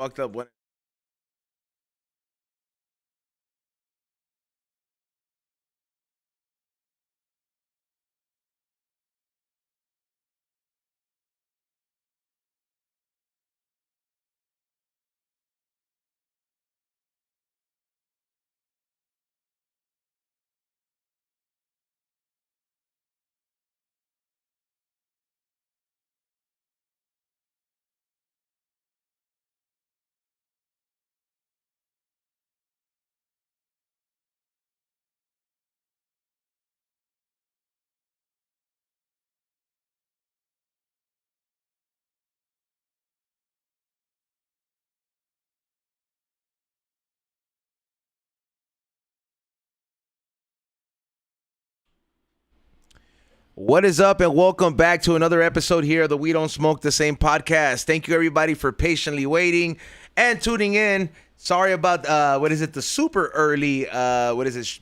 fucked up one. What is up, and welcome back to another episode here of the We Don't Smoke the Same podcast. Thank you, everybody, for patiently waiting and tuning in. Sorry about, the super early,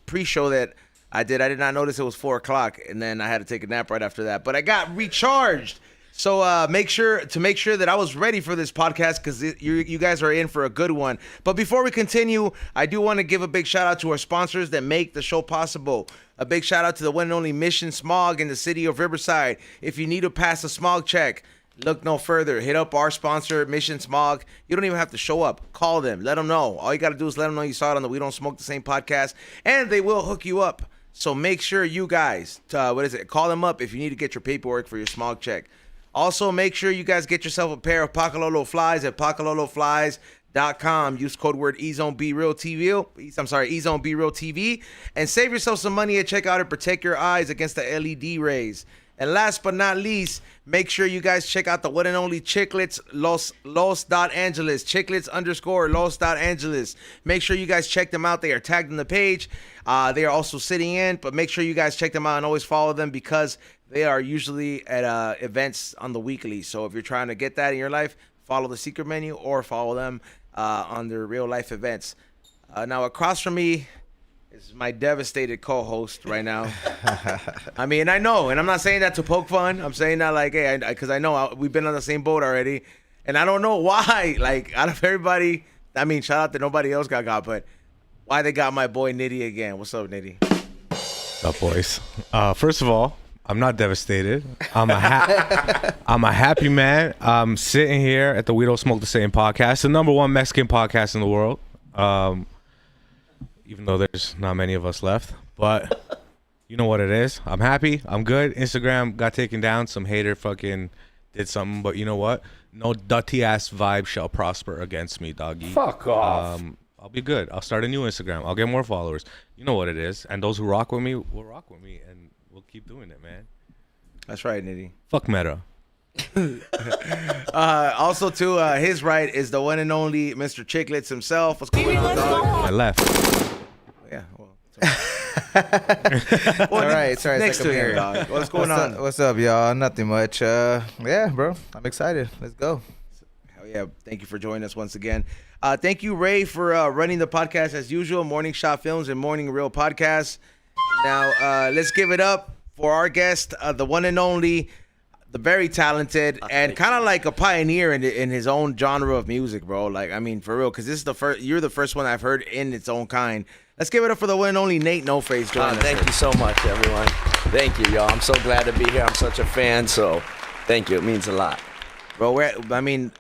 pre-show that I did. I did not notice it was 4 o'clock, and then I had to take a nap right after that. But I got recharged. So make sure that I was ready for this podcast because you guys are in for a good one. But before we continue, I do want to give a big shout out to our sponsors that make the show possible. A big shout out to the one and only Mission Smog in the city of Riverside. If you need to pass a smog check, look no further. Hit up our sponsor, Mission Smog. You don't even have to show up. Call them. Let them know. All you got to do is let them know you saw it on the We Don't Smoke the Same podcast, and they will hook you up. So make sure you guys, call them up if you need to get your paperwork for your smog check. Also, make sure you guys get yourself a pair of Pacololo flies at pacololoflies.com. Use code word EZoneBRealTV, and save yourself some money at checkout and protect your eyes against the LED rays. And last but not least, make sure you guys check out the one and only Chiclets Los Angeles. Chiclets _ Los Angeles. Make sure you guys check them out. They are tagged in the page. They are also sitting in, but make sure you guys check them out and always follow them because they are usually at events on the weekly. So if you're trying to get that in your life, follow the secret menu or follow them on their real life events. Now across from me is my devastated co-host right now. I mean, I know, and I'm not saying that to poke fun. I'm saying that like, hey, because I know we've been on the same boat already, and I don't know why. Like out of everybody, I mean, shout out that nobody else got, but why they got my boy Nitty again? What's up, Nitty? What's up, boys? First of all, I'm not devastated. I'm a happy man. I'm sitting here at the We Don't Smoke the Same podcast, the #1 Mexican podcast in the world. Even though there's not many of us left, but you know what it is. I'm happy. I'm good. Instagram got taken down. Some hater fucking did something, but you know what? No dirty ass vibe shall prosper against me, doggy. Fuck off. I'll be good. I'll start a new Instagram. I'll get more followers. You know what it is. And those who rock with me will rock with me, and we'll keep doing it, man. That's right, Nitty. Fuck Meta. Also, to his right is the one and only Mr. Chiclets himself. What's going on, dog? My left. Yeah, well. All right, sorry. Next to here, dog. What's going on? What's up, y'all? Nothing much. Yeah, bro. I'm excited. Let's go. Hell yeah. Thank you for joining us once again. Thank you, Ray, for running the podcast as usual. Morning Shot Films and Morning Real Podcast. Now, let's give it up for our guest, the one and only, the very talented, and kind of like a pioneer in his own genre of music, bro. Like, I mean, for real, because this is you're the first one I've heard in its own kind. Let's give it up for the one and only N8Noface joining us. Thank you so much, everyone. Thank you, y'all. I'm so glad to be here. I'm such a fan, so thank you. It means a lot. Bro, I've had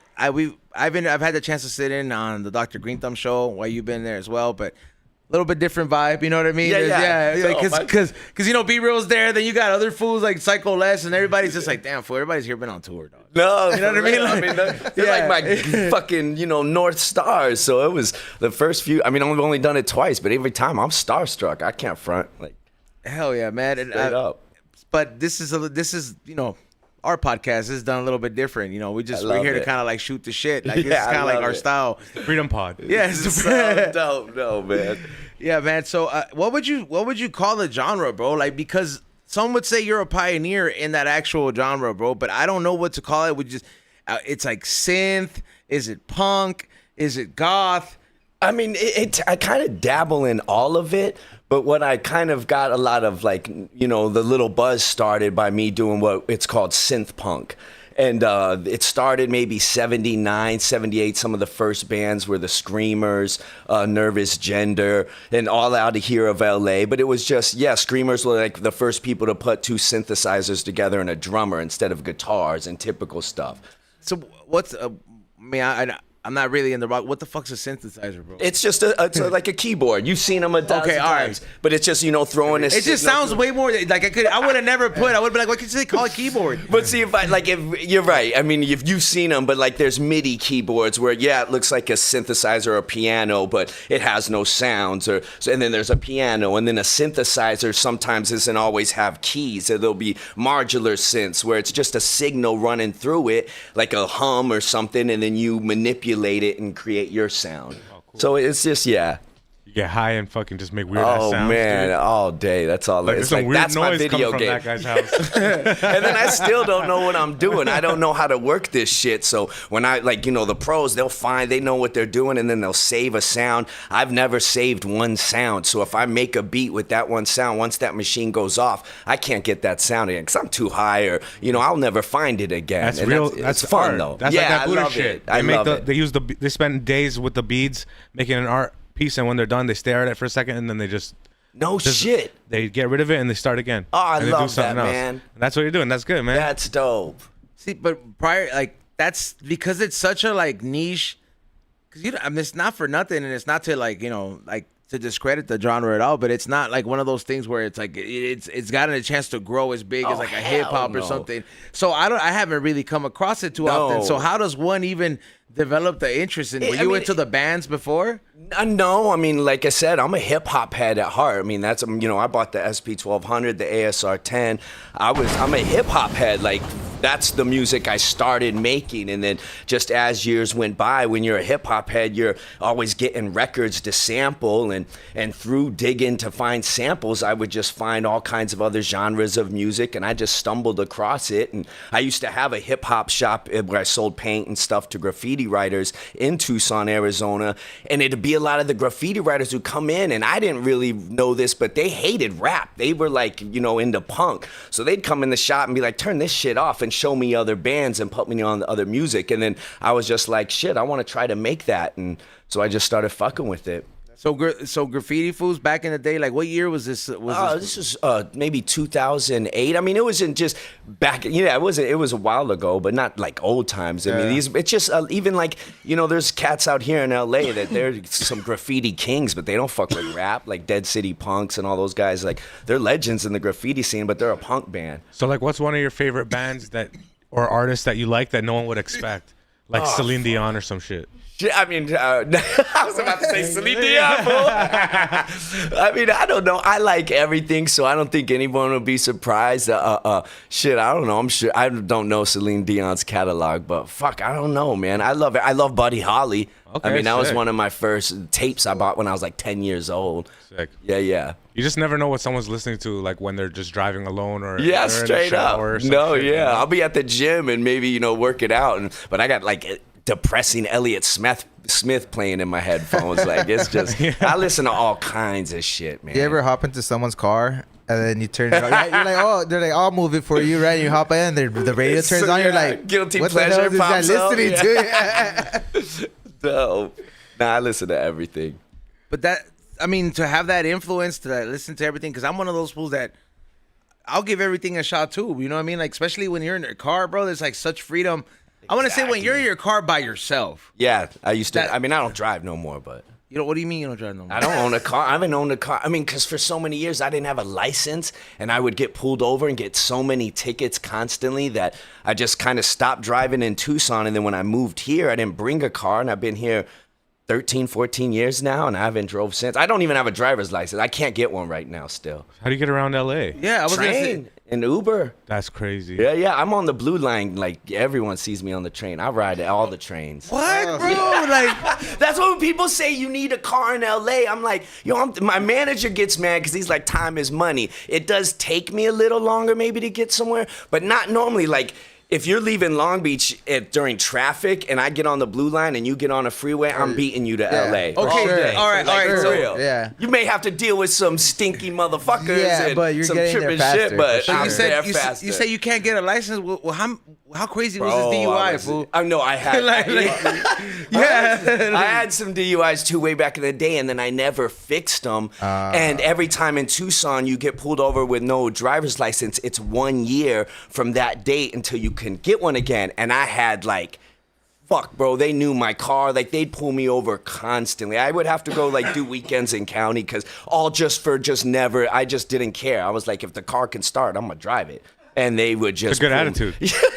the chance to sit in on the Dr. Green Thumb show while you've been there as well, but a little bit different vibe, you know what I mean? Yeah. Because you know, B-Real's there, then you got other fools like Psycho Les, and everybody's just like, damn, fool, everybody's here been on tour, dog. No, you know what I mean? I mean, they're like my fucking, North Stars. So it was the first few. I mean, I've only done it twice, but every time I'm starstruck. I can't front. Like, hell yeah, man. And, straight up. But this is our podcast is done a little bit different. We're here to kind of like shoot the shit. Like, this is kind of like our style. The Freedom Pod. Yeah, It's so dope, no, man. Yeah, man. So, what would you call the genre, bro? Like, because some would say you're a pioneer in that actual genre, bro. But I don't know what to call it. It's like synth. Is it punk? Is it goth? I mean, I kind of dabble in all of it, but what I kind of got a lot of, like, the little buzz started by me doing what it's called synth punk. And it started maybe 79, 78. Some of the first bands were the Screamers, Nervous Gender, and All Out of Here of LA. But it was just, Screamers were like the first people to put two synthesizers together and a drummer instead of guitars and typical stuff. So what's I'm not really in the rock. What the fuck's a synthesizer, bro? It's just like a keyboard. You've seen them a dozen times. But it's just, throwing this. It just sounds way more like I would have never put. I would be like, why could they call it keyboard? But see, if you're right. I mean, if you've seen them, but like there's MIDI keyboards where it looks like a synthesizer or a piano, but it has no sounds. And then there's a piano, and then a synthesizer sometimes doesn't always have keys. So there'll be modular synths where it's just a signal running through it, like a hum or something, and then you manipulate it and create your sound. Oh, cool. So it's just You get high and fucking just make weird ass sounds. Oh man, dude. All day. That's all. Like, it's like weird that's my noise video coming game. from that guy's house. And then I still don't know what I'm doing. I don't know how to work this shit. So when I the pros, they know what they're doing, and then they'll save a sound. I've never saved one sound. So if I make a beat with that one sound, once that machine goes off, I can't get that sound again because I'm too high, or I'll never find it again. That's and real. That's fun fun though. That's like that Buddha I love shit. it. I love it. They spend days with the beads making an art piece, and when they're done, they stare at it for a second, and then they just shit. They get rid of it and they start again. Oh, I and they love do something that, else. man. And that's what you're doing. That's good, man. That's dope. See, but that's because it's such a niche. Because I mean, it's not for nothing, and it's not to to discredit the genre at all. But it's not like one of those things where it's like it's gotten a chance to grow as big as like a hip hop or something. So I haven't really come across it too often. So how does one even develop the interest in? Were you into the bands before? No, I mean, like I said, I'm a hip hop head at heart. I mean, that's I bought the SP1200, the ASR 10. I'm a hip hop head. Like that's the music I started making, and then just as years went by, when you're a hip hop head, you're always getting records to sample, and through digging to find samples, I would just find all kinds of other genres of music, and I just stumbled across it. And I used to have a hip hop shop where I sold paint and stuff to graffiti writers in Tucson, Arizona, and it'd be a lot of the graffiti writers who come in, and I didn't really know this, but they hated rap. They were into punk. So they'd come in the shop and be like, turn this shit off and show me other bands and put me on the other music. And then I was just like, shit, I want to try to make that. And so I just started fucking with it. So Graffiti Fools back in the day, like what year was this? This was maybe 2008. I mean, it wasn't just back. It was a while ago, but not like old times. I mean, it's just even like there's cats out here in LA that they're some graffiti kings, but they don't fuck with rap, like Dead City Punks and all those guys. Like they're legends in the graffiti scene, but they're a punk band. So like, what's one of your favorite bands or artists that you like that no one would expect, like Celine Dion or some shit? I mean, I was about to say Celine Dion. I mean, I don't know. I like everything, so I don't think anyone will be surprised. Shit, I don't know. I'm sure I don't know Celine Dion's catalog, but fuck, I don't know, man. I love it. I love Buddy Holly. Okay, I mean, that was sick. one of my first tapes I bought when I was like 10 years old. Sick. Yeah. You just never know what someone's listening to, like when they're just driving alone or Yeah, they're in a straight up. shower or some No, shit, yeah. I'll be at the gym and maybe work it out, but I got like depressing Elliott Smith playing in my headphones. Like it's just I listen to all kinds of shit, man. You ever hop into someone's car and then you turn it on? You're like, oh, they're like, I'll move it for you, right? You hop in, the radio turns on. You're like, guilty what pleasure the hell is this guy pops up? listening to? No, I listen to everything. But to have that influence to listen to everything, because I'm one of those fools that I'll give everything a shot too. You know what I mean? Like especially when you're in your car, bro. There's like such freedom. I want to say when you're in your car by yourself. Yeah, I used to. I mean, I don't drive no more, but what do you mean you don't drive no more? I don't own a car. I haven't owned a car. I mean, because for so many years I didn't have a license, and I would get pulled over and get so many tickets constantly that I just kind of stopped driving in Tucson. And then when I moved here, I didn't bring a car, and I've been here 13, 14 years now, and I haven't drove since. I don't even have a driver's license. I can't get one right now still. How do you get around LA? Yeah, I was gonna say. Train and Uber. That's crazy. Yeah. I'm on the blue line. Like everyone sees me on the train. I ride all the trains. What, bro? Like That's what when people say you need a car in LA. I'm like, my manager gets mad because he's like, time is money. It does take me a little longer maybe to get somewhere, but not normally. Like if you're leaving Long Beach during traffic and I get on the blue line and you get on a freeway, I'm beating you to LA. Okay, all day. all right, Like, all right. for So, real. yeah. You may have to deal with some stinky motherfuckers and but you're some getting there tripping faster, shit, but for so I'm sure. there you faster. say you can't get a license. Well, how crazy was Bro, this DUI, I was- fool? I know I had. Yeah. I had some DUIs too way back in the day, and then I never fixed them. And every time in Tucson you get pulled over with no driver's license, it's 1 year from that date until you can get one again. And I had like, fuck, bro, they knew my car. Like, they'd pull me over constantly. I would have to go, like, do weekends in county because I just didn't care. I was like, if the car can start, I'm going to drive it. And they would just It's a good pull me. attitude.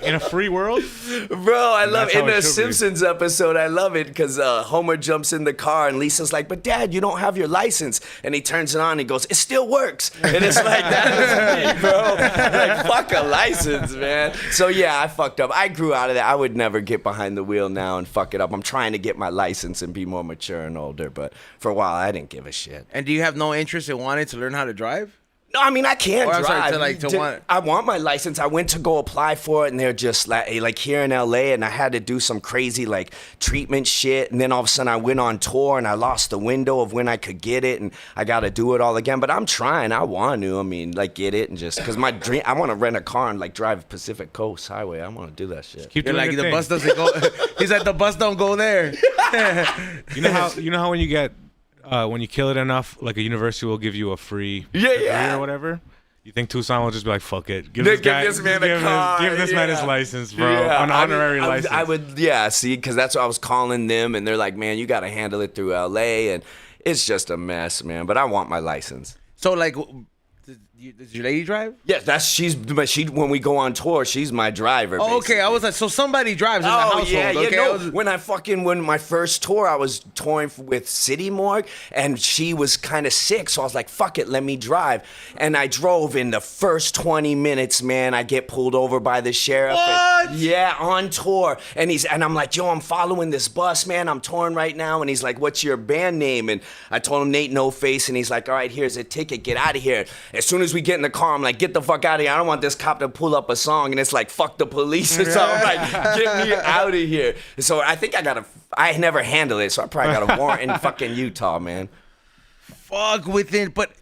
In a free world, Bro, I love That's it. how In it the should be. Simpsons episode, I love it because Homer jumps in the car and Lisa's like, but Dad, you don't have your license. And he turns it on and he goes, it still works. And it's like, that is me, bro. Like, fuck a license, man. So, yeah, I fucked up. I grew out of that. I would never get behind the wheel now and fuck it up. I'm trying to get my license and be more mature and older. But for a while, I didn't give a shit. And do you have no interest in wanting to learn how to drive? No, I mean, I can't Or, I'm drive. sorry, I want my license. I went to go apply for it, and they're just like here in LA, and I had to do some crazy like treatment shit. And then all of a sudden, I went on tour, and I lost the window of when I could get it, and I got to do it all again. But I'm trying. I want to. I mean, like get it, and just because my dream, I want to rent a car and like drive Pacific Coast Highway. I want to do that shit. keep You're doing like, your the thing. bus doesn't go. He's like, the bus don't go there. You know how when you get when you kill it enough, like a university will give you a free Yeah, degree yeah. or whatever. You think Tucson will just be like, fuck it, Give this man a car. give this man his Yeah. license, bro, Yeah, an honorary I license. would, yeah, see, because that's what I was calling them, and they're like, man, you got to handle it through LA, and it's just a mess, man. But I want my license. So, like, does your lady drive? Yes, but she when we go on tour, she's my driver. Oh, okay. I was like, so somebody drives in the household. Okay. I No. was- When my first tour, I was touring with City Morgue, and she was kind of sick, so I was like, "Fuck it, let me drive." And I drove. In the first 20 minutes, man, I get pulled over by the sheriff. What? Yeah, on tour, and I'm like, "Yo, I'm following this bus, man. I'm touring right now." And he's like, "What's your band name?" And I told him N8Noface, and he's like, "All right, here's a ticket. Get out of here." As soon as we get in the car, I'm like, "Get the fuck out of here. I don't want this cop to pull up a song." And it's like, "Fuck the police." And so I'm like, "Get me out of here." So I think I never handled it, so I probably got a warrant in fucking Utah, man. Fuck within, but.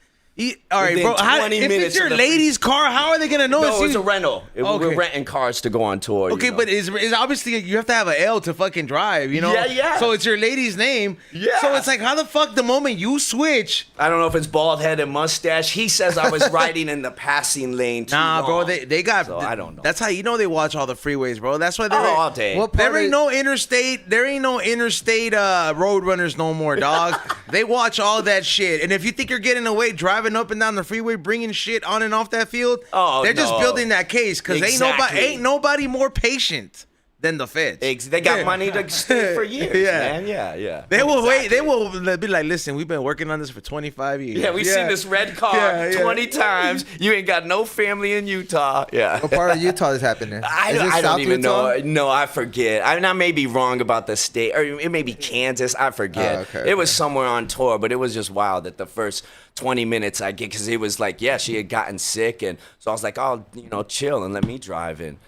All right, Within bro. How, 20 if minutes it's your of the- lady's car, how are they gonna know No, it's you? a rental. Okay. We're renting cars to go on tour. Okay, you know? but is obviously you have to have an L to fucking drive, you know? Yeah, yeah. So it's your lady's name. Yeah. So it's like, how the fuck the moment you switch? I don't know if it's bald head and mustache. He says I was riding in the passing lane too Nah, bro. long. They got. So I don't know. That's how you know they watch all the freeways, bro. That's why they're all day. What part There ain't of- no interstate. There ain't no interstate road runners no more, dog. They watch all that shit. And if you think you're getting away driving up and down the freeway, bringing shit on and off that field, Oh, they're just no. building that case because Exactly. ain't nobody more patient than the feds. They got money to stay for years, Yeah. man. Yeah. They will wait. Exactly. They will be like, listen, we've been working on this for 25 years. Yeah, we've seen this red car Yeah, yeah. 20 times. You ain't got no family in Utah. Yeah. What part of Utah is happening? I Is it don't South even Utah? know. No, I forget. I may be wrong about the state, or it may be Kansas. I forget. Oh, okay, It was somewhere on tour, but it was just wild that the first 20 minutes I get, because it was like, yeah, she had gotten sick, and so I was like, oh, chill and let me drive in.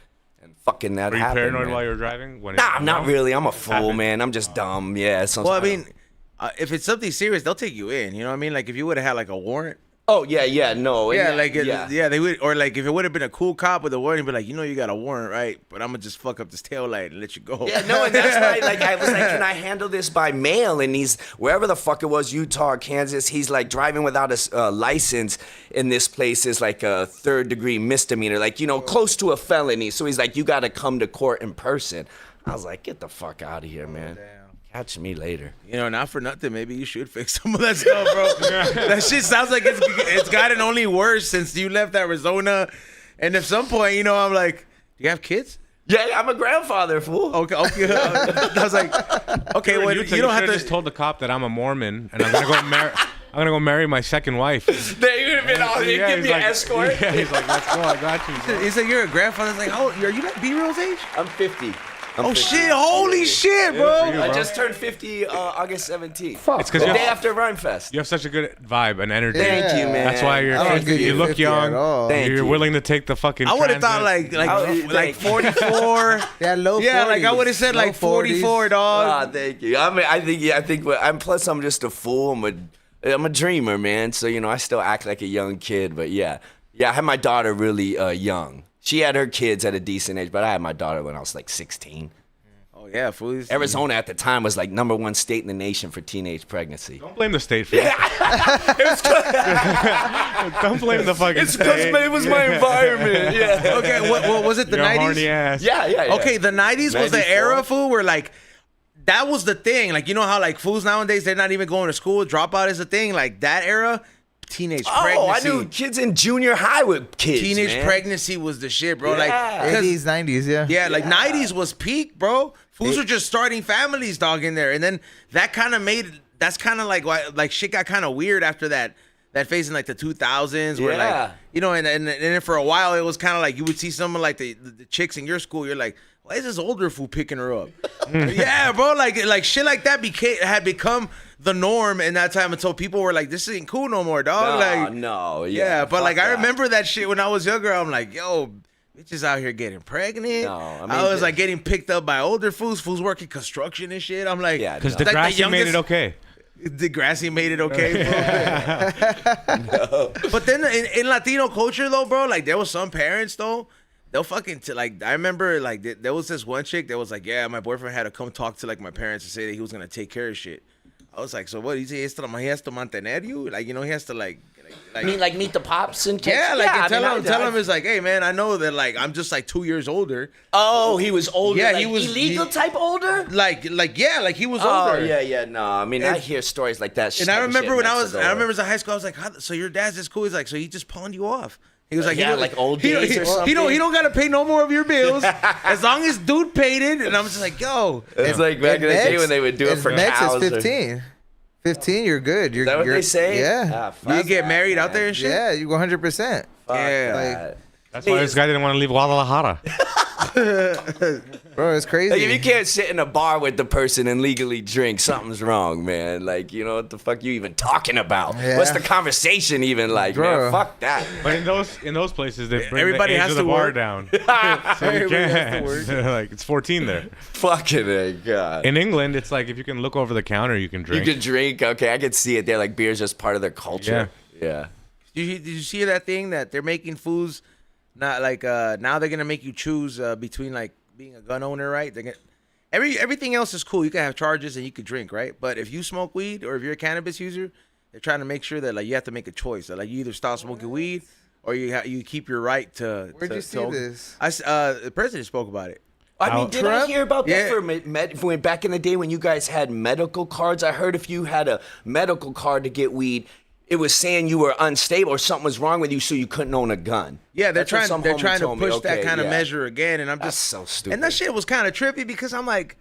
And fucking that Were you happened. paranoid man. while you were driving? Nah, not really. I'm a fool, happened. man. I'm just dumb. Yeah. Well, I mean, if it's something serious, they'll take you in. You know what I mean? Like if you would have had like a warrant. Oh yeah, no. Yeah, and like yeah. they would, or like if it would have been a cool cop with a warrant, he'd be like, you got a warrant, right? But I'm gonna just fuck up this taillight and let you go. Yeah, no, and that's why, like, I was like, can I handle this by mail? And he's, wherever the fuck it was, Utah or Kansas, he's like, driving without a license in this place is like a 3rd-degree misdemeanor, like, close to a felony. So he's like, you got to come to court in person. I was like, get the fuck out of here, man. Catch me later. Not for nothing. Maybe you should fix some of that stuff, bro. That shit sounds like it's gotten only worse since you left Arizona. And at some point, I'm like, do you have kids? Yeah, I'm a grandfather, fool. Okay. I was like, okay, well, you don't have to. Just told the cop that I'm a Mormon and I'm gonna go marry. I'm gonna go marry my second wife. They would have been all, Yeah, give he's me like- an escort. Yeah, he's like, let's go. I got you. Bro. He said, you're a grandfather. It's like, how old? Are you like B-Real's age? I'm 50. Oh shit! Holy shit, bro! I just turned 50 August 17th. It's because The day after Rhymefest. you have such a good vibe and energy. Thank you, man. That's why you're I don't 50. give You you look 50 young. at all. Thank You're you. willing to take the fucking. I would have thought transit. like 44. Yeah, low 40s. Yeah, like I would have said Low like 44, 40s. dog. Thank you. I think. I'm plus. I'm just a fool. I'm a dreamer, man. So I still act like a young kid. But yeah. I had my daughter really young. She had her kids at a decent age, but I had my daughter when I was like 16. Oh yeah, fools. Arizona at the time was like #1 state in the nation for teenage pregnancy. Don't blame the state for that. Don't blame the fucking It's because state. it was my environment. Yeah. Okay, what was it? The You're a 90s? horny ass. Yeah. Okay, the 90s was the 94. era, fool, where like that was the thing. Like, you know how like fools nowadays they're not even going to school. Dropout is a thing. Like that era, teenage pregnancy. Oh, I knew kids in junior high with kids. Teenage man. pregnancy was the shit, bro. Yeah. Like 80s, 90s, yeah. yeah, like 90s was peak, bro. Fools were just starting families, dog, in there, and then that kind of made. That's kind of like why like shit got kind of weird after that phase in like the 2000s, where Yeah. like and then for a while it was kind of like you would see someone like the chicks in your school, you're like, why is this older fool picking her up? Yeah, bro, like shit like that had become the norm in that time until people were like, this ain't cool no more, dog. No. Yeah, but fuck like I that. remember that shit when I was younger. I'm like, yo, bitches out here getting pregnant. No, I mean, I was like getting picked up by older fools working construction and shit. I'm like, Yeah, Because no. Like the Degrassi made it youngest- okay. Degrassi made it okay, bro. But then in Latino culture though, bro, like there was some parents though, they'll fucking like I remember like there was this one chick that was like, yeah, my boyfriend had to come talk to like my parents and say that he was gonna take care of shit. I was like, so what? He has to mantener you, like he has to like I mean, like meet the pops and kids? yeah, like and tell I him it's like, hey man, I know that like I'm just like 2 years older. Oh, he was older. Yeah, like, he was- illegal type older. Like yeah, like he was Oh older. yeah. No, I mean I hear stories like that. And I remember when I was remember in high school, I was like, so your dad's this cool? He's like, so he just pawned you off. He was like, Yeah, he don't- like old he don't- days or he don't something. got to pay no more of your bills as long as dude paid it. And I'm just like, yo, It's like back in the day when they would do it for next cows. is 15. 15, you're good. Is that what they say? Yeah. Ah, fuck you get that, married out man. there and shit. Yeah, you go 100%. Fuck Yeah. that. That's why this guy didn't want to leave Guadalajara. Bro, it's crazy. Like, if you can't sit in a bar with the person and legally drink, something's wrong, man. Like, what the fuck you even talking about? Yeah. What's the conversation even like, Bro. man? Fuck that. But in those places, they bring Everybody the age has of the to bar work. down. So you Everybody has to can't. Like it's 14 there. Fucking a god. In England, it's like if you can look over the counter, you can You drink. can drink. Okay, I can see it there. Like, beer's just part of their culture. Yeah. Did you see that thing that they're making foods? Not like now they're gonna make you choose between like being a gun owner, right? They're gonna, everything else is cool. You can have charges and you can drink, right? But if you smoke weed or if you're a cannabis user, they're trying to make sure that like you have to make a choice. That like you either stop smoking weed or you keep your right to. Where'd you see this? The president spoke about it. I mean, did I Trump? hear about that Yeah. for back in the day when you guys had medical cards? I heard if you had a medical card to get weed, it was saying you were unstable or something was wrong with you, so you couldn't own a gun. Yeah, they're That's what trying. some They're homie trying to told me. push that Okay, kind of yeah. measure again, and I'm That's just so stupid. And that shit was kind of trippy because I'm like,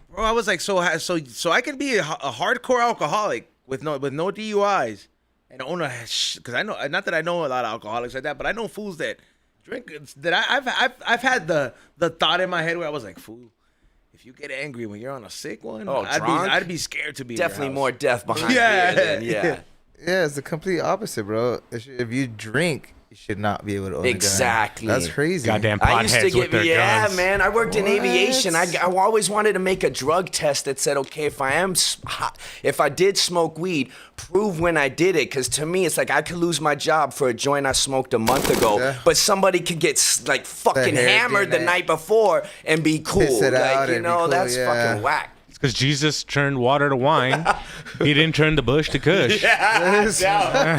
bro, I was like, so I can be a hardcore alcoholic with no DUIs and own a because I know not that I know a lot of alcoholics like that, but I know fools that drink that I've had the thought in my head where I was like, fool, if you get angry when you're on a sick one, Oh, drunk? I'd be scared to be in Definitely your house. more death behind Yeah. beer than, yeah. Yeah, it's the complete opposite, bro. If you drink, you should not be able to own Exactly. a gun. That's crazy. Goddamn I used to potheads with get, their guns. man. I worked in What? aviation. I always wanted to make a drug test that said, okay, if I did smoke weed, prove when I did it. Because to me, it's like I could lose my job for a joint I smoked a month ago, Yeah. but somebody could get like fucking hair hammered the DNA. night before and be cool. Piss it out Like, you and be know, cool, that's yeah. fucking whack. It's because Jesus turned water to wine. He didn't turn the bush to kush.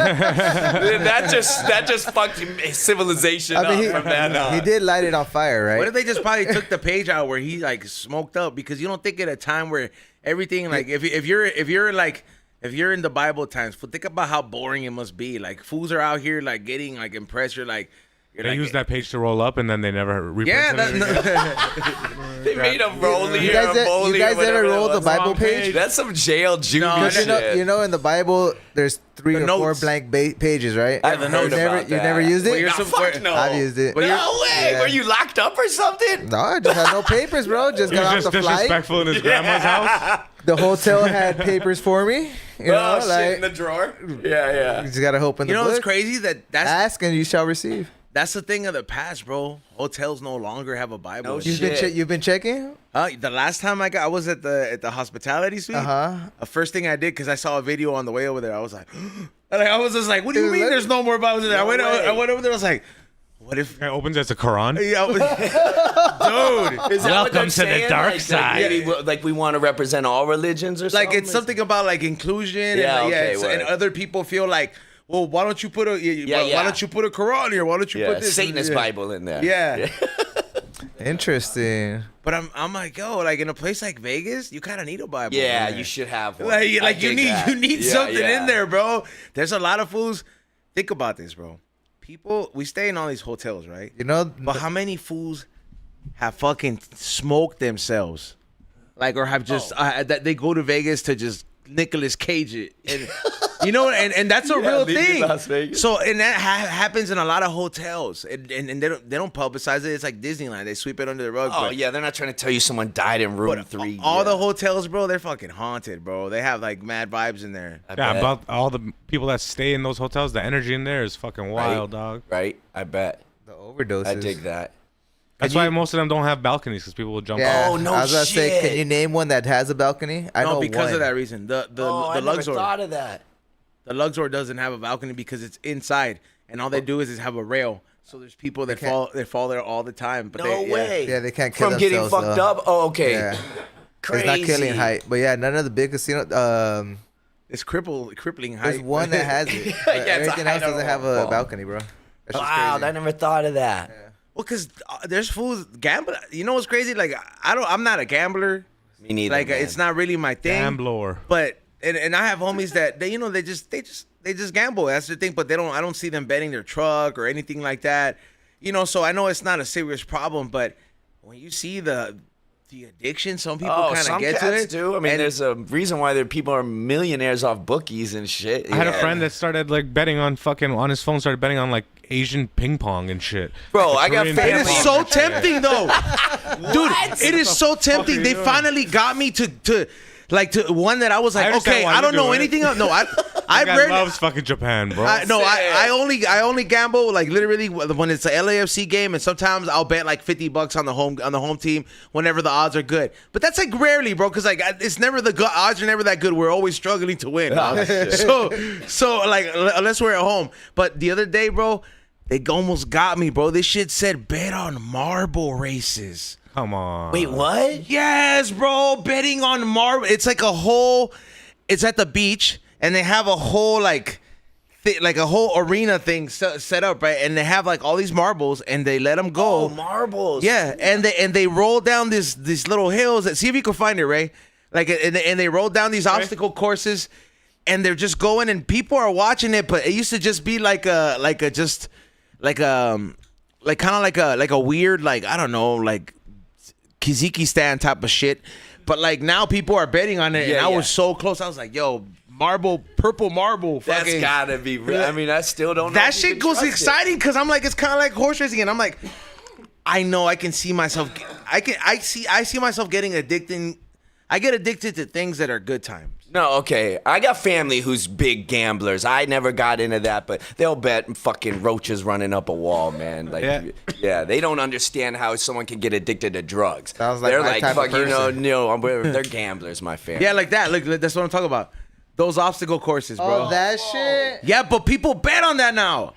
that just fucked civilization up from that on. he did light it on fire, right? What if they just probably took the page out where he like smoked up? Because you don't think at a time where everything like if you're in the Bible times, think about how boring it must be. Like fools are out here like getting like impressed. You're They use that page to roll up, and then they never Yeah, reprint it. They made a rollie You or guys, a bowlie you guys or whatever ever it roll the was. Bible Wrong page? page. That's some jail junior No, shit. You know, in the Bible, there's 3 The or 4 notes. blank pages, right? I've You heard never, about you that. never used Well, it? you're Nah, some- fuck no. I've used it. But you're- No way. Yeah. Were you locked up or something? No, I just had no papers, bro. Just He was got just off the flight. disrespectful in his grandma's house. The hotel had papers for me. You know, Oh, shit like in the drawer? Yeah. you just gotta open You the know what's book. crazy? That's Ask and you shall receive. the thing of the past, bro. Hotels no longer have a Bible. No You've shit. been you've been checking? The last time I was at the hospitality suite. The first thing I did, because I saw a video on the way over there, I was like, I was just like, what do you Dude, mean? let- There's no more Bibles in there. No way. I went over there. I was like, what if? It opens as a Quran. Yeah, I was- dude. Is that what Welcome they're to the saying? dark Like, side. Like we want to represent all religions or something? Like it's something about like inclusion. Yeah, and, okay, and word. other people feel like, well, why don't you put a why don't you put a Quran here? Why don't you Yeah, put this Satanist yeah. Bible in there. Yeah. Interesting. But I'm like, yo, like in a place like Vegas, you kind of need a Bible. Yeah, in there. you should have one. Like I you dig need that. you need Yeah, something yeah. in there, bro. There's a lot of fools. Think about this, bro. People, we stay in all these hotels, right? You know, But how many fools have fucking smoked themselves, like, or have just that they go to Vegas to just Nicolas Cage it, and you know, and that's a Yeah, real leave thing. Las Vegas. So and that happens in a lot of hotels, and they don't publicize it. It's like Disneyland; they sweep it under the rug. Oh, but, yeah, they're not trying to tell you someone died in room but 3. all yeah. the hotels, bro, they're fucking haunted, bro. They have like mad vibes in there. I Yeah, bet. about all the people that stay in those hotels, the energy in there is fucking wild, dog. Right? I bet. the overdoses. I dig that. That's why most of them don't have balconies because people will jump Yeah. off. Oh, no I was gonna say, shit. can you name one that has a balcony? I No, know because one. of that reason. The Oh, I never Luxor, thought of that. the Luxor doesn't have a balcony because it's inside, and all they do is have a rail. So there's people that fall there all the time. But No they, way. Yeah, they can't kill From getting themselves, fucked though. up? Oh, okay. Yeah. Crazy. It's not killing height, but yeah, none of the big casino. It's crippling height. There's one that has it. But Yeah, it's a everything else height on doesn't a have a wall. balcony, bro. That's just Wow, crazy. I never thought of that. Well, because there's fools gamble. You know what's crazy? Like I'm not a gambler. Me neither. Like man. it's not really my thing. Gambler. But and I have homies that they just gamble. That's the thing. But I don't see them betting their truck or anything like that. You know, so I know it's not a serious problem. But when you see the addiction, some people kind some of get to cats it. do. I mean, And- there's a reason why people are millionaires off bookies and shit. I had a Yeah. friend that started like betting on on his phone, started betting on like Asian ping pong and shit. Bro, Like, I got Korean It ping family- is pong so and shit. tempting, though, dude. It is so tempting. are They you doing? finally got me to one that I was like, understand okay, why I you don't do know it. anything else. No, I That guy rarely. loves fucking Japan, bro. I only gamble like literally when it's a LAFC game, and sometimes I'll bet like $50 on the home team whenever the odds are good. But that's like rarely, bro, because like it's never odds are never that good. We're always struggling to win. So like unless we're at home. But the other day, bro, they almost got me, bro. This shit said bet on marble races. Come on. Wait, what? Yes, bro. Betting on marble. It's like a whole. It's at the beach, and they have a whole like a whole arena thing set up, right? And they have like all these marbles, and they let them go. Oh, marbles. Yeah, and they roll down these little hills. See if you can find it, Ray. Like, and they roll down these obstacle courses, and they're just going, and people are watching it. But it used to just be like a weird, like, I don't know, like Kiziki stand type of shit. But like now people are betting on it, Yeah, and I yeah. was so close. I was like, yo, purple marble. That's fucking- gotta be real. I mean, I still don't know. that if you shit can goes trust it. exciting because I'm like, it's kind of like horse racing, and I'm like, I know I can see myself. I see myself getting addicted. I get addicted to things that are good times. No, okay. I got family who's big gamblers. I never got into that, but they'll bet fucking roaches running up a wall, man. Like, Yeah. yeah, they don't understand how someone can get addicted to drugs. Sounds like they're my like, type of fucking, person. they're gamblers, my family. Yeah, like that. Look, that's what I'm talking about. Those obstacle courses, bro. Oh, that shit. Yeah, but people bet on that now.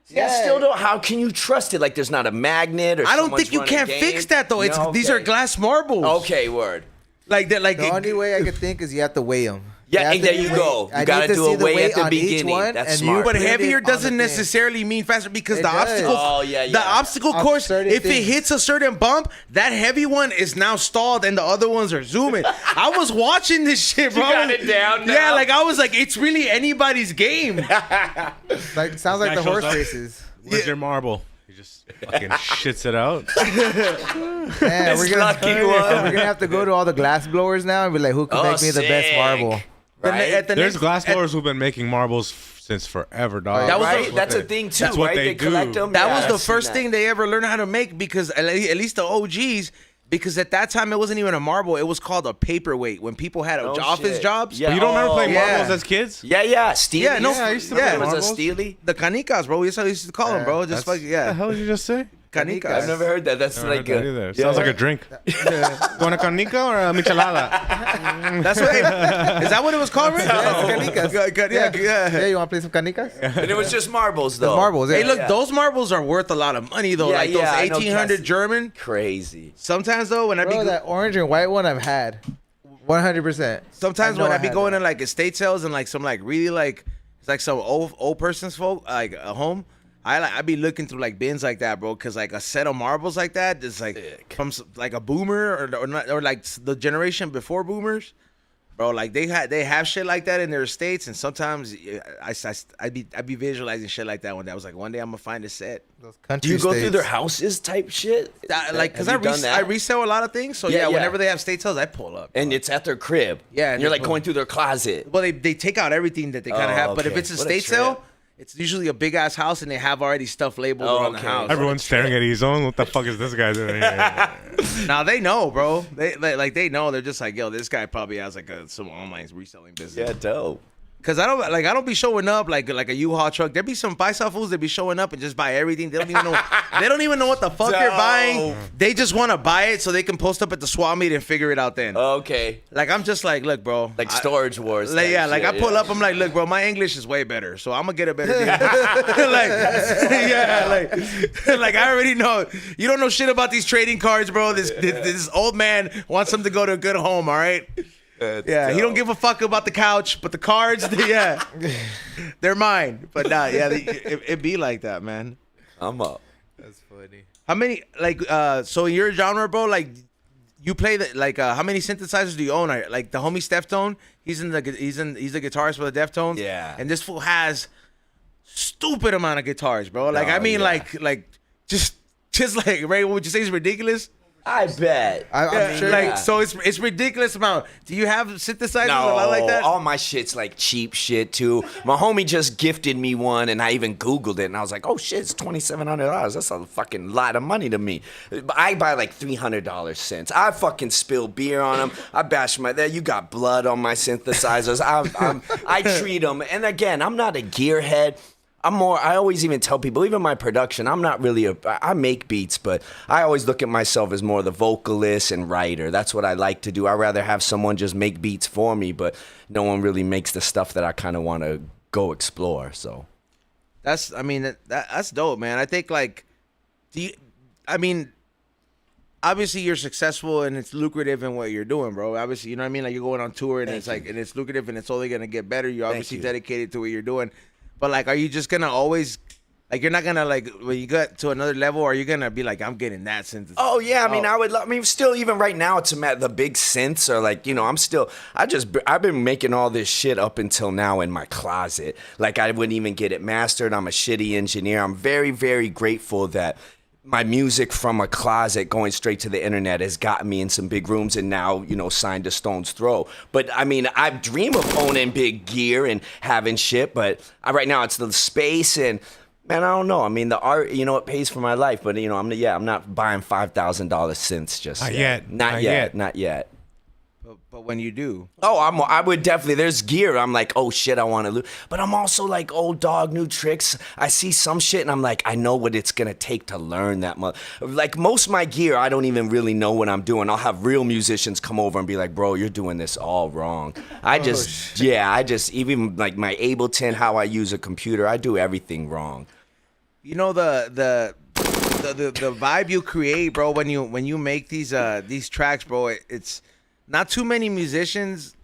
Yeah, still don't. How can you trust it? Like, there's not a magnet or I don't someone's think you running can games? fix that though. It's No, these are okay. glass marbles. Okay, word. Like that. Like The only way I could think is you have to weigh them. Yeah, and there you go. You gotta do a weigh at the beginning. That's smart. But put it heavier on the doesn't thing. necessarily mean faster because It the does. obstacle, Oh, yeah, the yeah. obstacle On course, certain if it things. hits a certain bump, that heavy one is now stalled and the other ones are zooming. I was watching this shit, bro. got it down Yeah, now? like I was like, it's really anybody's game. Like sounds like guy the shows horse up. races. Where's your marble? He just fucking shits it out. Man, we're lucky one. we're gonna have to go to all the glass blowers now and be like, who can make me the best sick. marble? Right? There's glass blowers who've been making marbles since forever, dog. That was right? the- That's a thing too, that's what right? they They collect do. them. That Yeah, was I've the seen first that. thing they ever learned how to make because at least the OGs, because at that time it wasn't even a marble, it was called a paperweight when people had Oh, office shit. jobs. Yeah. You don't remember playing yeah. marbles as kids? Yeah, Steely. Yeah, no, I used to yeah. play It was a marbles. Steely. The canicas, bro. That's how we used to call them, bro. Just like, What the yeah. hell did you just say? Canicas. I've never heard that. That's Never like heard that a, either. Sounds like a drink. Want a canica or a michelada? That's what. Is that what it was called, Rick? Canicas. Yeah, you want to play some canicas? and it was just marbles though. Marbles. Yeah. Hey, look, those marbles are worth a lot of money though. Yeah, like yeah, I those know 1800 Cass- German. Crazy. Sometimes though, when I be Bro, that orange and white one I've had. 100%. sometimes I know when I I be had going that. to like estate sales and like some like really like it's like some old person's folk like a home. I be looking through like bins like that, bro, because like a set of marbles like that is like Sick. from like a boomer or like the generation before boomers, bro. Like they have shit like that in their estates, and sometimes I be visualizing shit like that one day. I was like, one day I'm gonna find a set. Those country Do you go through states. their houses type shit? Like, cause Have you done that? I resell a lot of things, so Yeah, yeah, yeah. whenever they have state sales, I pull up. And it's at their crib. Yeah, And you're like and- going through their closet. Well, they take out everything that they kind of Oh, have, but if okay. it's a What a state trip. sale, it's usually a big ass house and they have already stuff labeled Oh, around the okay. house. Everyone's staring at his own. What the fuck is this guy doing here? Now they know, bro. They know. They're just like, yo, this guy probably has like some online reselling business. Yeah, dope. Cause I don't be showing up like a U-Haul truck. There be some paisa fools that be showing up and just buy everything. They don't even know. They don't even know what the fuck they're buying. They just want to buy it so they can post up at the swap meet and figure it out then. Okay. Like I'm just like, look, bro. Like storage wars. Like, type yeah, like shit, I pull yeah. up, I'm like, look, bro, my English is way better, so I'm gonna get a better deal. like I already know. You don't know shit about these trading cards, bro. This old man wants them to go to a good home, all right? That's Yeah, he don't dope. give a fuck about the couch, but the cards, they're mine. But nah, yeah, it be like that, man. I'm up. That's funny. How many so in your genre, bro, like you play how many synthesizers do you own? Like the homie Steftone, he's the guitarist for the Deftones. Yeah. And this fool has stupid amount of guitars, bro. Like I mean yeah. like just like Ray, what would you say is ridiculous? I bet. I'm sure. Like yeah. so it's ridiculous amount. Do you have synthesizers No, a lot like that? all my shit's like cheap shit too. My homie just gifted me one, and I even Googled it, and I was like, "Oh shit, it's $2,700. That's a fucking lot of money to me." I buy like $300 synths. I fucking spill beer on them. I bash my. You got blood on my synthesizers. I treat them, and again, I'm not a gearhead. I'm more. I always even tell people, even my production, I'm not really I make beats, but I always look at myself as more the vocalist and writer. That's what I like to do. I'd rather have someone just make beats for me, but no one really makes the stuff that I kind of want to go explore. So That's that's dope, man. I think like obviously you're successful and it's lucrative in what you're doing, bro. Obviously, you know what I mean? Like you're going on tour and it's like and it's lucrative and it's only gonna get better. You're obviously you. dedicated to what you're doing. But like are you just gonna always like you're not gonna like when you get to another level, are you gonna be like, I'm getting that synthesis? Oh yeah, I mean, I mean, still, even right now, it's the big synths are like, I've been making all this shit up until now in my closet. Like I wouldn't even get it mastered. I'm a shitty engineer. I'm very, very grateful that my music from a closet going straight to the internet has gotten me in some big rooms and now, signed to Stone's Throw. But I mean, I dream of owning big gear and having shit, but right now it's the space and. Man, I don't know. I mean, the art, it pays for my life, but I'm not buying $5,000 synths just Not yet. yet. Not Not yet. yet. Not yet. But when you do, Oh, I would definitely. There's gear. I'm like, oh shit, I want to lose. But I'm also like, old dog, new tricks. I see some shit and I'm like, I know what it's gonna take to learn that much. Like most of my gear, I don't even really know what I'm doing. I'll have real musicians come over and be like, bro, you're doing this all wrong. I just even like my Ableton, how I use a computer, I do everything wrong. you know the vibe you create, bro, when you make these tracks, bro, it's not too many musicians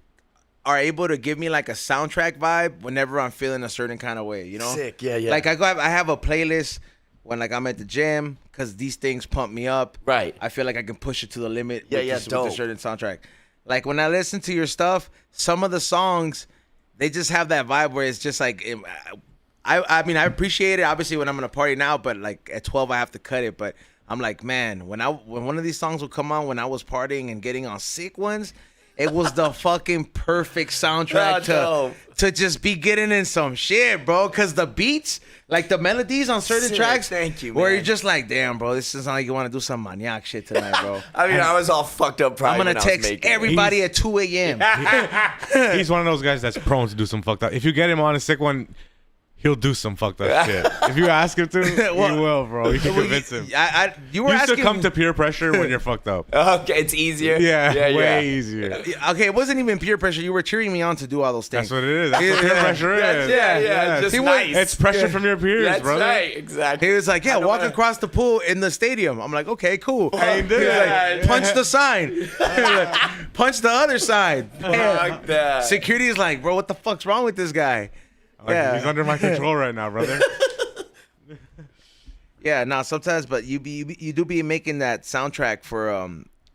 are able to give me like a soundtrack vibe whenever I'm feeling a certain kind of way, Sick, yeah. Like I have a playlist when like I'm at the gym because these things pump me up. Right. I feel like I can push it to the limit. Yeah, with dope. a certain soundtrack. Like when I listen to your stuff, some of the songs, they just have that vibe where it's just like I mean, I appreciate it. Obviously, when I'm gonna party now, but like at 12, I have to cut it. But I'm like, man, when one of these songs would come on when I was partying and getting on sick ones, it was the fucking perfect soundtrack to just be getting in some shit, bro. Cause the beats, like the melodies on certain tracks, thank you, where man. you're just like, damn, bro, this is not like you want to do some maniac shit tonight, bro. I mean, I was all fucked up. I'm gonna when text I was making it. everybody at 2 a.m. He's one of those guys that's prone to do some fucked up. If you get him on a sick one, he'll do some fucked up shit. If you ask him to, he will, bro. You can convince him. You were You used to asking come to peer pressure when you're fucked up. Okay, it's easier. Yeah, way easier. Okay, it wasn't even peer pressure. You were cheering me on to do all those things. That's what it is. That's what peer pressure is. Yeah. Just nice. It's pressure from your peers, That's brother. right, exactly. He was like, yeah, walk across the pool in the stadium. I'm like, okay, cool. I He was like, punch the sign. Punch the other side. Fuck that. Security is like, bro, what the fuck's wrong with this guy? Like, he's under my control right now, brother. Yeah, no, sometimes, but you do be making that soundtrack for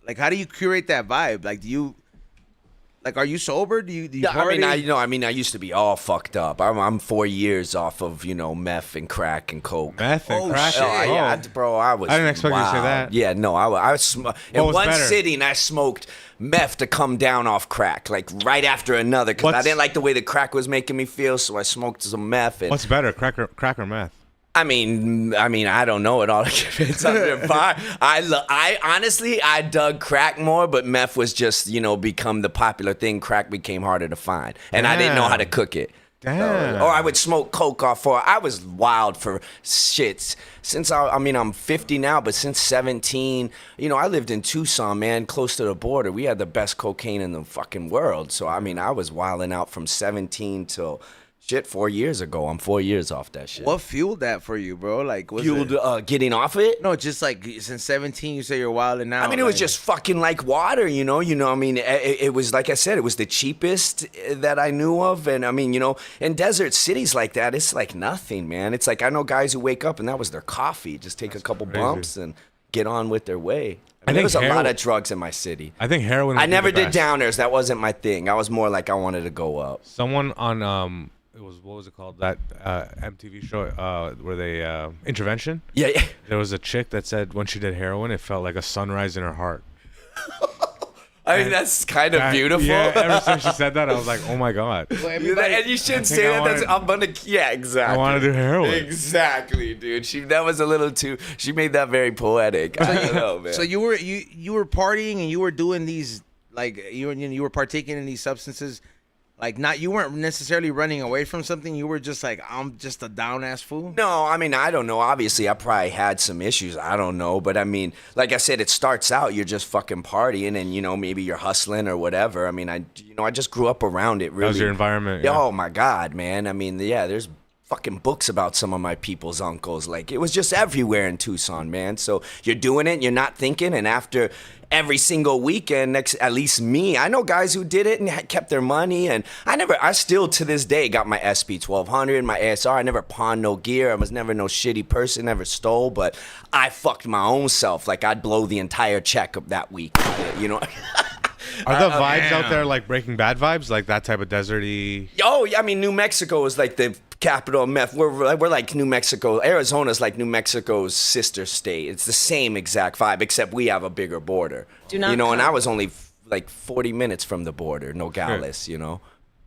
like, how do you curate that vibe? Like, are you sober? Do you party? I mean, I used to be all fucked up. I'm 4 years off of meth and crack and coke. Meth and crack. shit. Oh, Yeah, bro, I was. I didn't expect you to say wild. that. Yeah, no, I was. In was one better? sitting, I smoked meth to come down off crack, like right after another, because I didn't like the way the crack was making me feel, so I smoked some meth. And What's better, crack or meth? I mean, I don't know it all. It's under fire. I honestly, I dug crack more, but meth was just, become the popular thing. Crack became harder to find, and I didn't know how to cook it. Damn. Or I would smoke coke off. I was wild for shits since I'm 50 now, but since 17, I lived in Tucson, man, close to the border. We had the best cocaine in the fucking world. So I was wilding out from 17 till. 4 years ago. I'm 4 years off that shit. What fueled that for you, bro? Like, was Fueled it? Getting off it? No, just like since 17, you say you're wilding out. I mean, it was just fucking like water, it was, like I said, it was the cheapest that I knew of. And I mean, in desert cities like that, it's like nothing, man. It's like, I know guys who wake up and that was their coffee. Just take a couple bumps and get on with their way. There was a lot of drugs in my city. I think heroin. I never did best. downers. That wasn't my thing. I was more like, I wanted to go up. Someone on what was it called? That MTV show where they Intervention. Yeah. There was a chick that said when she did heroin, it felt like a sunrise in her heart. I mean, that's kind of beautiful. Yeah, ever since she said that, I was like, oh my god. And you should say that. Yeah, exactly. I want to do heroin. Exactly, dude. That was a little too. She made that very poetic. I don't know, man. So you were partying and you were doing these, like, you were partaking in these substances. Like, you weren't necessarily running away from something. You were just like, I'm just a down ass fool. No, I mean, I don't know. Obviously, I probably had some issues. I don't know. But I mean, like I said, it starts out, you're just fucking partying and, maybe you're hustling or whatever. I mean, I just grew up around it, really. That was your environment. Yeah. Oh, my God, man. I mean, yeah, there's fucking books about some of my people's uncles. Like, it was just everywhere in Tucson, man. So you're doing it, you're not thinking, and after every single weekend, at least me, I know guys who did it and kept their money, and I still to this day got my SP 1200, my ASR. I never pawned no gear. I was never no shitty person, never stole, but I fucked my own self. Like, I'd blow the entire check up that week. Are the vibes out there like Breaking Bad vibes, like that type of deserty? Oh, yeah, I mean, New Mexico is like the capital of meth. We're like New Mexico. Arizona's like New Mexico's sister state. It's the same exact vibe, except we have a bigger border. And I was only like 40 minutes from the border, Nogales,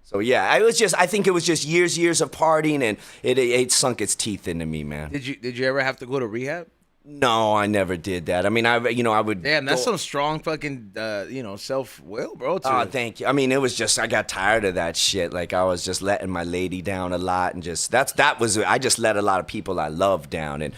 So yeah, I think it was just years of partying, and it sunk its teeth into me, man. Did you ever have to go to rehab? No, I never did that. I mean, I would. Damn, that's some strong fucking, self-will, bro. Oh, thank you. I mean, it was just, I got tired of that shit. Like, I was just letting my lady down a lot, and I just let a lot of people I love down, and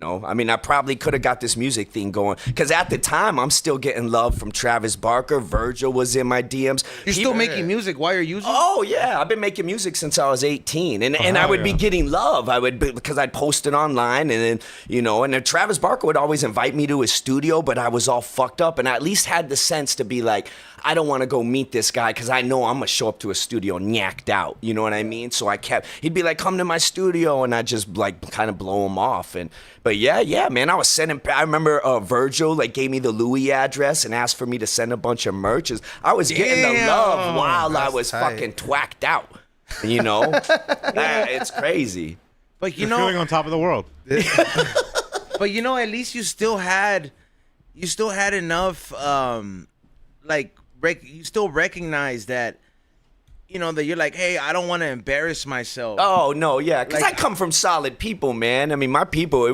I mean, I probably could have got this music thing going, because at the time, I'm still getting love from Travis Barker. Virgil was in my DMs. You're still making music while you're using? Oh, yeah. I've been making music since I was 18. And I would be getting love. Because I'd post it online. And then, and then Travis Barker would always invite me to his studio, but I was all fucked up. And I at least had the sense to be like, I don't want to go meet this guy because I know I'm going to show up to a studio nyacked out. You know what I mean? So he'd be like, come to my studio. And I just like kind of blow him off. But yeah, man, I remember Virgil gave me the Louis address and asked for me to send a bunch of merch. I was getting the love while I was fucking twacked out. It's crazy. But You're feeling on top of the world. but at least you still had enough. You still recognize that. That you're like, hey, I don't want to embarrass myself. Oh, no, yeah. Because I come from solid people, man. I mean, my people,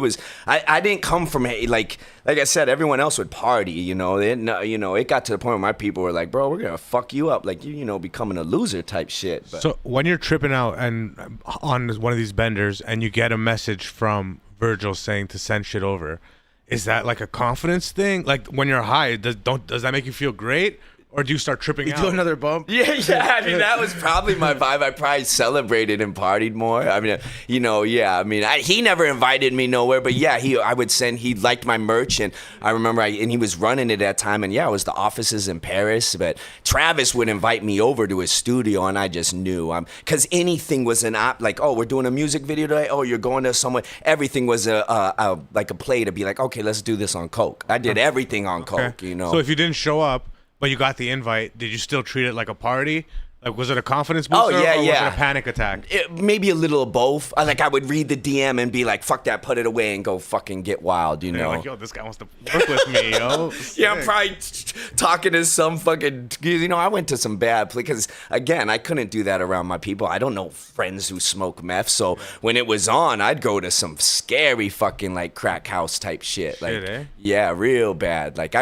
I didn't come from, like I said, everyone else would party, it got to the point where my people were like, bro, we're going to fuck you up. Like, becoming a loser type shit. But. So when you're tripping out and on one of these benders and you get a message from Virgil saying to send shit over, is that like a confidence thing? Like when you're high, does that make you feel great? Or do you start tripping out? You do another bump? Yeah. I mean, that was probably my vibe. I probably celebrated and partied more. I mean, I mean, he never invited me nowhere, but yeah, he liked my merch, and I remember, and he was running it at that time, and yeah, it was the offices in Paris, but Travis would invite me over to his studio, and I just knew, because anything was like, oh, we're doing a music video today, oh, you're going to somewhere, everything was like a play to be like, okay, let's do this on Coke. I did everything on Coke, So if you didn't show up, but you got the invite, did you still treat it like a party? Like, was it a confidence booster or was it a panic attack? Maybe a little of both. I would read the DM and be like, fuck that, put it away and go fucking get wild, You're like, yo, this guy wants to work with me, yo. Yeah, I'm probably talking to some fucking, I went to some bad places. Because, again, I couldn't do that around my people. I don't know friends who smoke meth. So when it was on, I'd go to some scary fucking, like, crack house type shit. Like, yeah, real bad. Like,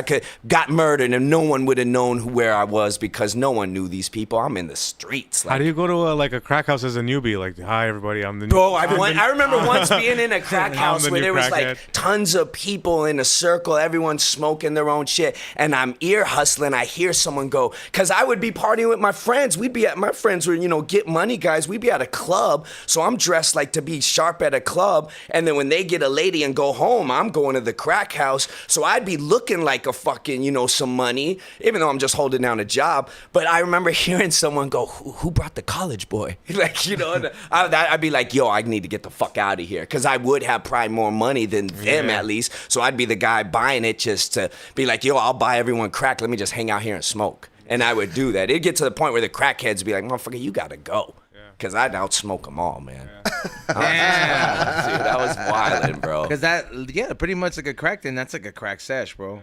got murdered and no one would have known where I was because no one knew these people. I'm in the streets. Like, how do you go to a crack house as a newbie? Like, hi everybody, I'm the new. Bro, I remember once being in a crack house where there was like tons of people in a circle, everyone smoking their own shit, and I'm ear hustling. I hear someone go, because I would be partying with my friends. My friends were, get money guys. We'd be at a club, so I'm dressed like to be sharp at a club, and then when they get a lady and go home, I'm going to the crack house, so I'd be looking like a fucking, some money, even though I'm just holding down a job. But I remember hearing someone go, who brought the college boy? Like, I'd be like, yo, I need to get the fuck out of here. Because I would have probably more money than them at least. So I'd be the guy buying it just to be like, yo, I'll buy everyone crack. Let me just hang out here and smoke. And I would do that. It'd get to the point where the crackheads would be like, motherfucker, you got to go. Because I'd outsmoke them all, man. Dude, that was wildin', bro. Because pretty much like a crack then, that's like a crack sesh, bro.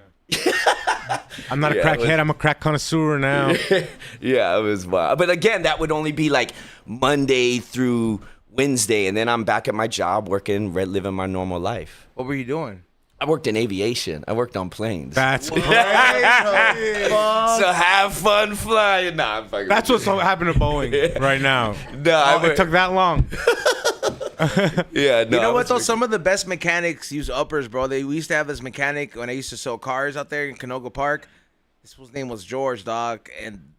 I'm not a crackhead. I'm a crack connoisseur now. Yeah, it was wild. But again, that would only be like Monday through Wednesday, and then I'm back at my job working, living my normal life. What were you doing? I worked in aviation. I worked on planes. That's great. So have fun flying. Nah, I'm fucking. That's what's happening to Boeing right now. No, it took that long. Yeah, no. You know what though? Some of the best mechanics use uppers, bro. We used to have this mechanic when I used to sell cars out there in Canoga Park. This fool's name was George, dog, and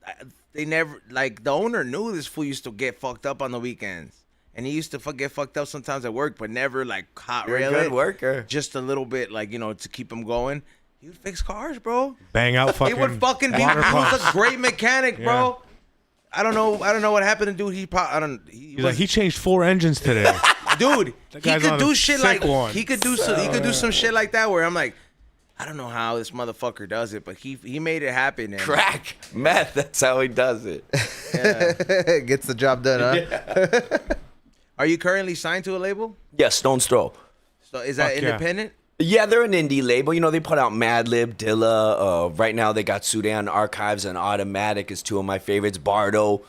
they never the owner knew this fool used to get fucked up on the weekends, and he used to get fucked up sometimes at work, but never hot rail it. You're a good worker. Just a little bit, to keep him going. He would fix cars, bro. Bang out fucking. He would fucking be. He was a great mechanic, bro. I don't know what happened to dude. He changed 4 engines today. Dude, he could do shit like one. he could do some shit like that where I'm like, I don't know how this motherfucker does it, but he made it happen. And crack meth. That's how he does it. Yeah. Gets the job done, huh? Yeah. Are you currently signed to a label? Yeah, Stone's Throw. So is that independent? Yeah, they're an indie label. They put out Madlib, Dilla. Right now they got Sudan Archives and Automatic is 2 of my favorites. Bardo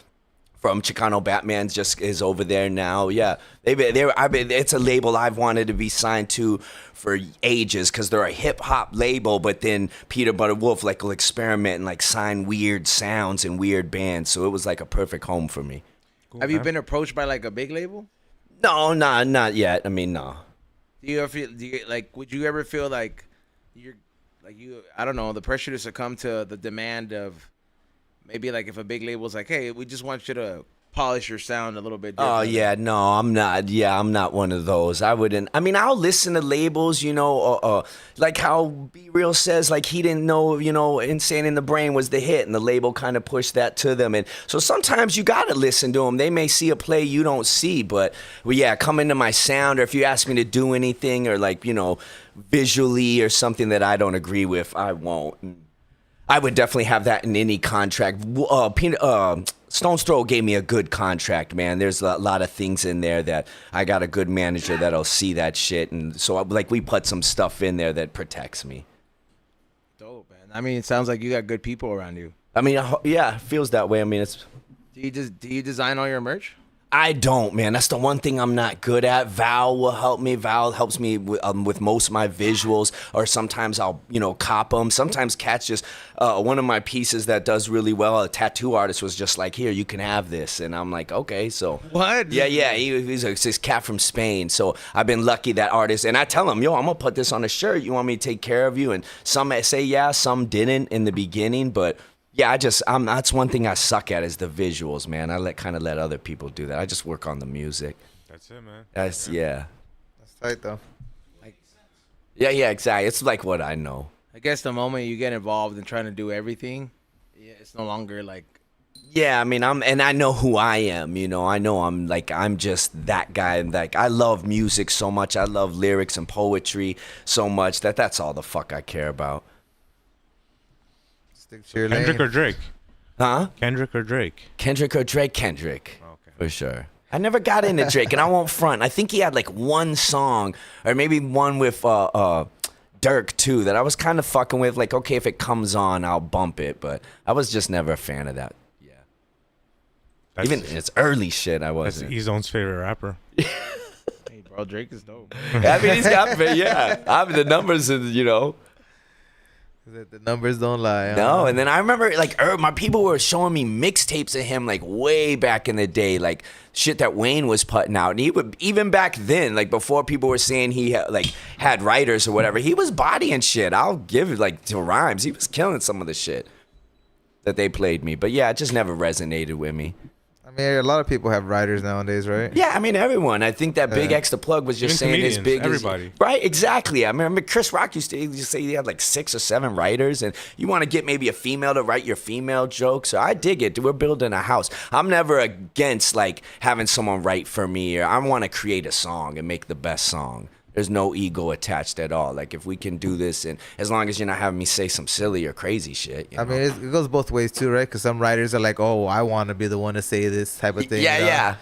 from Chicano Batman just is over there now. Yeah, it's a label I've wanted to be signed to for ages because they're a hip hop label. But then Peter Butter Wolf will experiment and sign weird sounds and weird bands. So it was like a perfect home for me. Cool, Have you been approached by a big label? No, not yet. I mean, no. Do you ever feel? Would you ever feel like you're I don't know, the pressure to succumb to the demand of maybe if a big label's like, hey, we just want you to polish your sound a little bit different. Oh, yeah, no, I'm not. Yeah, I'm not one of those. I wouldn't. I mean, I'll listen to labels, like how Be Real says, he didn't know, Insane in the Brain was the hit, and the label kind of pushed that to them. And so sometimes you got to listen to them. They may see a play you don't see, but, come into my sound, or if you ask me to do anything, or visually or something that I don't agree with, I won't. I would definitely have that in any contract. Stone's Throw gave me a good contract, man. There's a lot of things in there that I got a good manager that'll see that shit, and so like we put some stuff in there that protects me. Dope, man. I mean, it sounds like you got good people around you. I mean, yeah, it feels that way. I mean, it's. Do you design all your merch? I don't, man. That's the one thing I'm not good at. Val will help me. Val helps me with most of my visuals, or sometimes I'll, cop them. Sometimes Cat's just, one of my pieces that does really well, a tattoo artist was just like, here, you can have this. And I'm like, okay, so. What? Yeah, he's this cat from Spain. So I've been lucky that artist. And I tell him, yo, I'm going to put this on a shirt. You want me to take care of you? And some say yeah, some didn't in the beginning, but. Yeah, that's one thing I suck at is the visuals, man. I kind of let other people do that. I just work on the music. That's it, man. That's tight though. Yeah, exactly. It's like what I know. I guess the moment you get involved in trying to do everything, it's no longer like. Yeah, I mean, I know who I am. I know I'm just that guy. And like, I love music so much. I love lyrics and poetry so much that's all the fuck I care about. Stick to your Kendrick lane. or Drake? Huh? Kendrick or Drake? Kendrick or Drake? Kendrick. Okay. For sure. I never got into Drake, and I won't front. I think he had like one song, or maybe one with Dirk too, that I was kind of fucking with. Like, okay, if it comes on, I'll bump it. But I was just never a fan of that. Yeah. Even it's early shit, I That's wasn't. E-Zone's favorite rapper. Hey, bro, Drake is dope. I mean, he's got, I mean, the numbers, The numbers don't lie. No, and then I remember like my people were showing me mixtapes of him like way back in the day, like shit that Wayne was putting out, and he would even back then, like before people were saying he had writers or whatever, he was bodying shit. I'll give it like to Rhymes, he was killing some of the shit that they played me, but yeah, it just never resonated with me. I mean, a lot of people have writers nowadays, right? Yeah, I mean, everyone. I think that Big X the Plug was just Even saying as comedians, big everybody. Right, exactly. I remember Chris Rock used to say he had like 6 or 7 writers, and you want to get maybe a female to write your female jokes. So I dig it. We're building a house. I'm never against like having someone write for me, or I want to create a song and make the best song. There's no ego attached at all. Like if we can do this, and as long as you're not having me say some silly or crazy shit. I mean, it goes both ways too, right? Because some writers are like, "Oh, I want to be the one to say this type of thing." Yeah.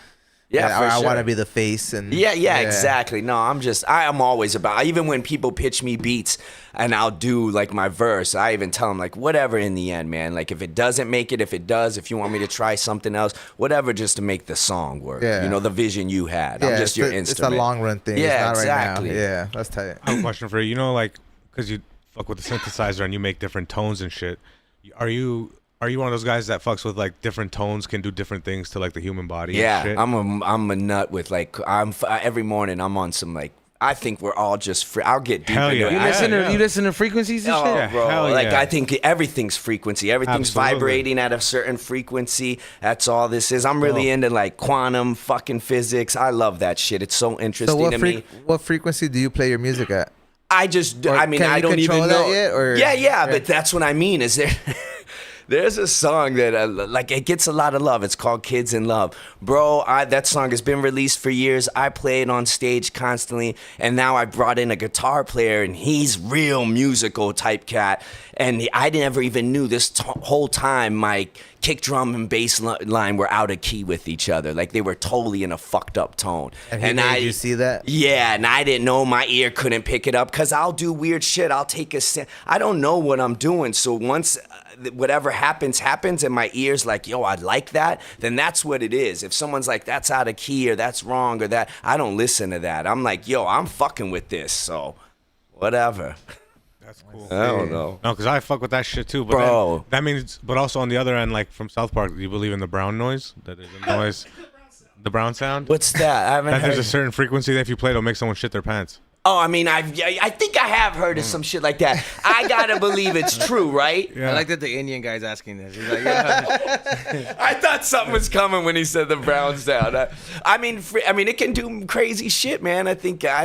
Yeah, for I sure. want to be the face, and Yeah, exactly. No, I'm always about, even when people pitch me beats and I'll do like my verse, I even tell them like, whatever in the end, man. Like if it doesn't make it, if it does, if you want me to try something else, whatever, just to make the song work. Yeah. The vision you had. Yeah, I'm just your it's instrument. a long run thing. Yeah, it's not exactly. Right now. Yeah, that's tight. I have a question for you. Like, because you fuck with the synthesizer and you make different tones and shit. Are you one of those guys that fucks with like different tones, can do different things to like the human body? Yeah, and shit? I'm a nut with like, every morning I'm on some like, I think we're all just free. I'll get deep Hell into yeah. it. You listen to frequencies and Oh, shit? Yeah, bro. hell Like, yeah. I think everything's frequency. Everything's Absolutely. vibrating at a certain frequency. That's all this is. I'm really into, like, quantum fucking physics. I love that shit. It's so interesting So to me. what frequency do you play your music at? I just, Or I mean, can I you don't control even that know. yet, or- Yeah, Yeah. but that's what I mean. Is there... There's a song that like it gets a lot of love. It's called "Kids in Love," bro. That song has been released for years. I play it on stage constantly, and now I brought in a guitar player, and he's real musical type cat. And I never even knew this whole time my kick drum and bass line were out of key with each other. Like they were totally in a fucked up tone. And he made you see that? Yeah, and I didn't know, my ear couldn't pick it up because I'll do weird shit. I'll take I don't know what I'm doing. So once whatever happens, and my ear's like, yo, I like that, then that's what it is. If someone's like, that's out of key or that's wrong or that, I don't listen to that. I'm like, yo, I'm fucking with this. So whatever. That's cool. I don't know. No, because I fuck with that shit too. But Bro. then, that means, but also on the other end, like from South Park, do you believe in the brown noise? That there's a noise, the brown sound? What's that? I haven't That there's heard. a certain frequency that if you play, it'll make someone shit their pants. Oh, I mean, I think I have heard of some shit like that. I gotta believe it's true, right? Yeah. I like that the Indian guy's asking this. He's like, yeah. I thought something was coming when he said the brown sound. I mean, it can do crazy shit, man. I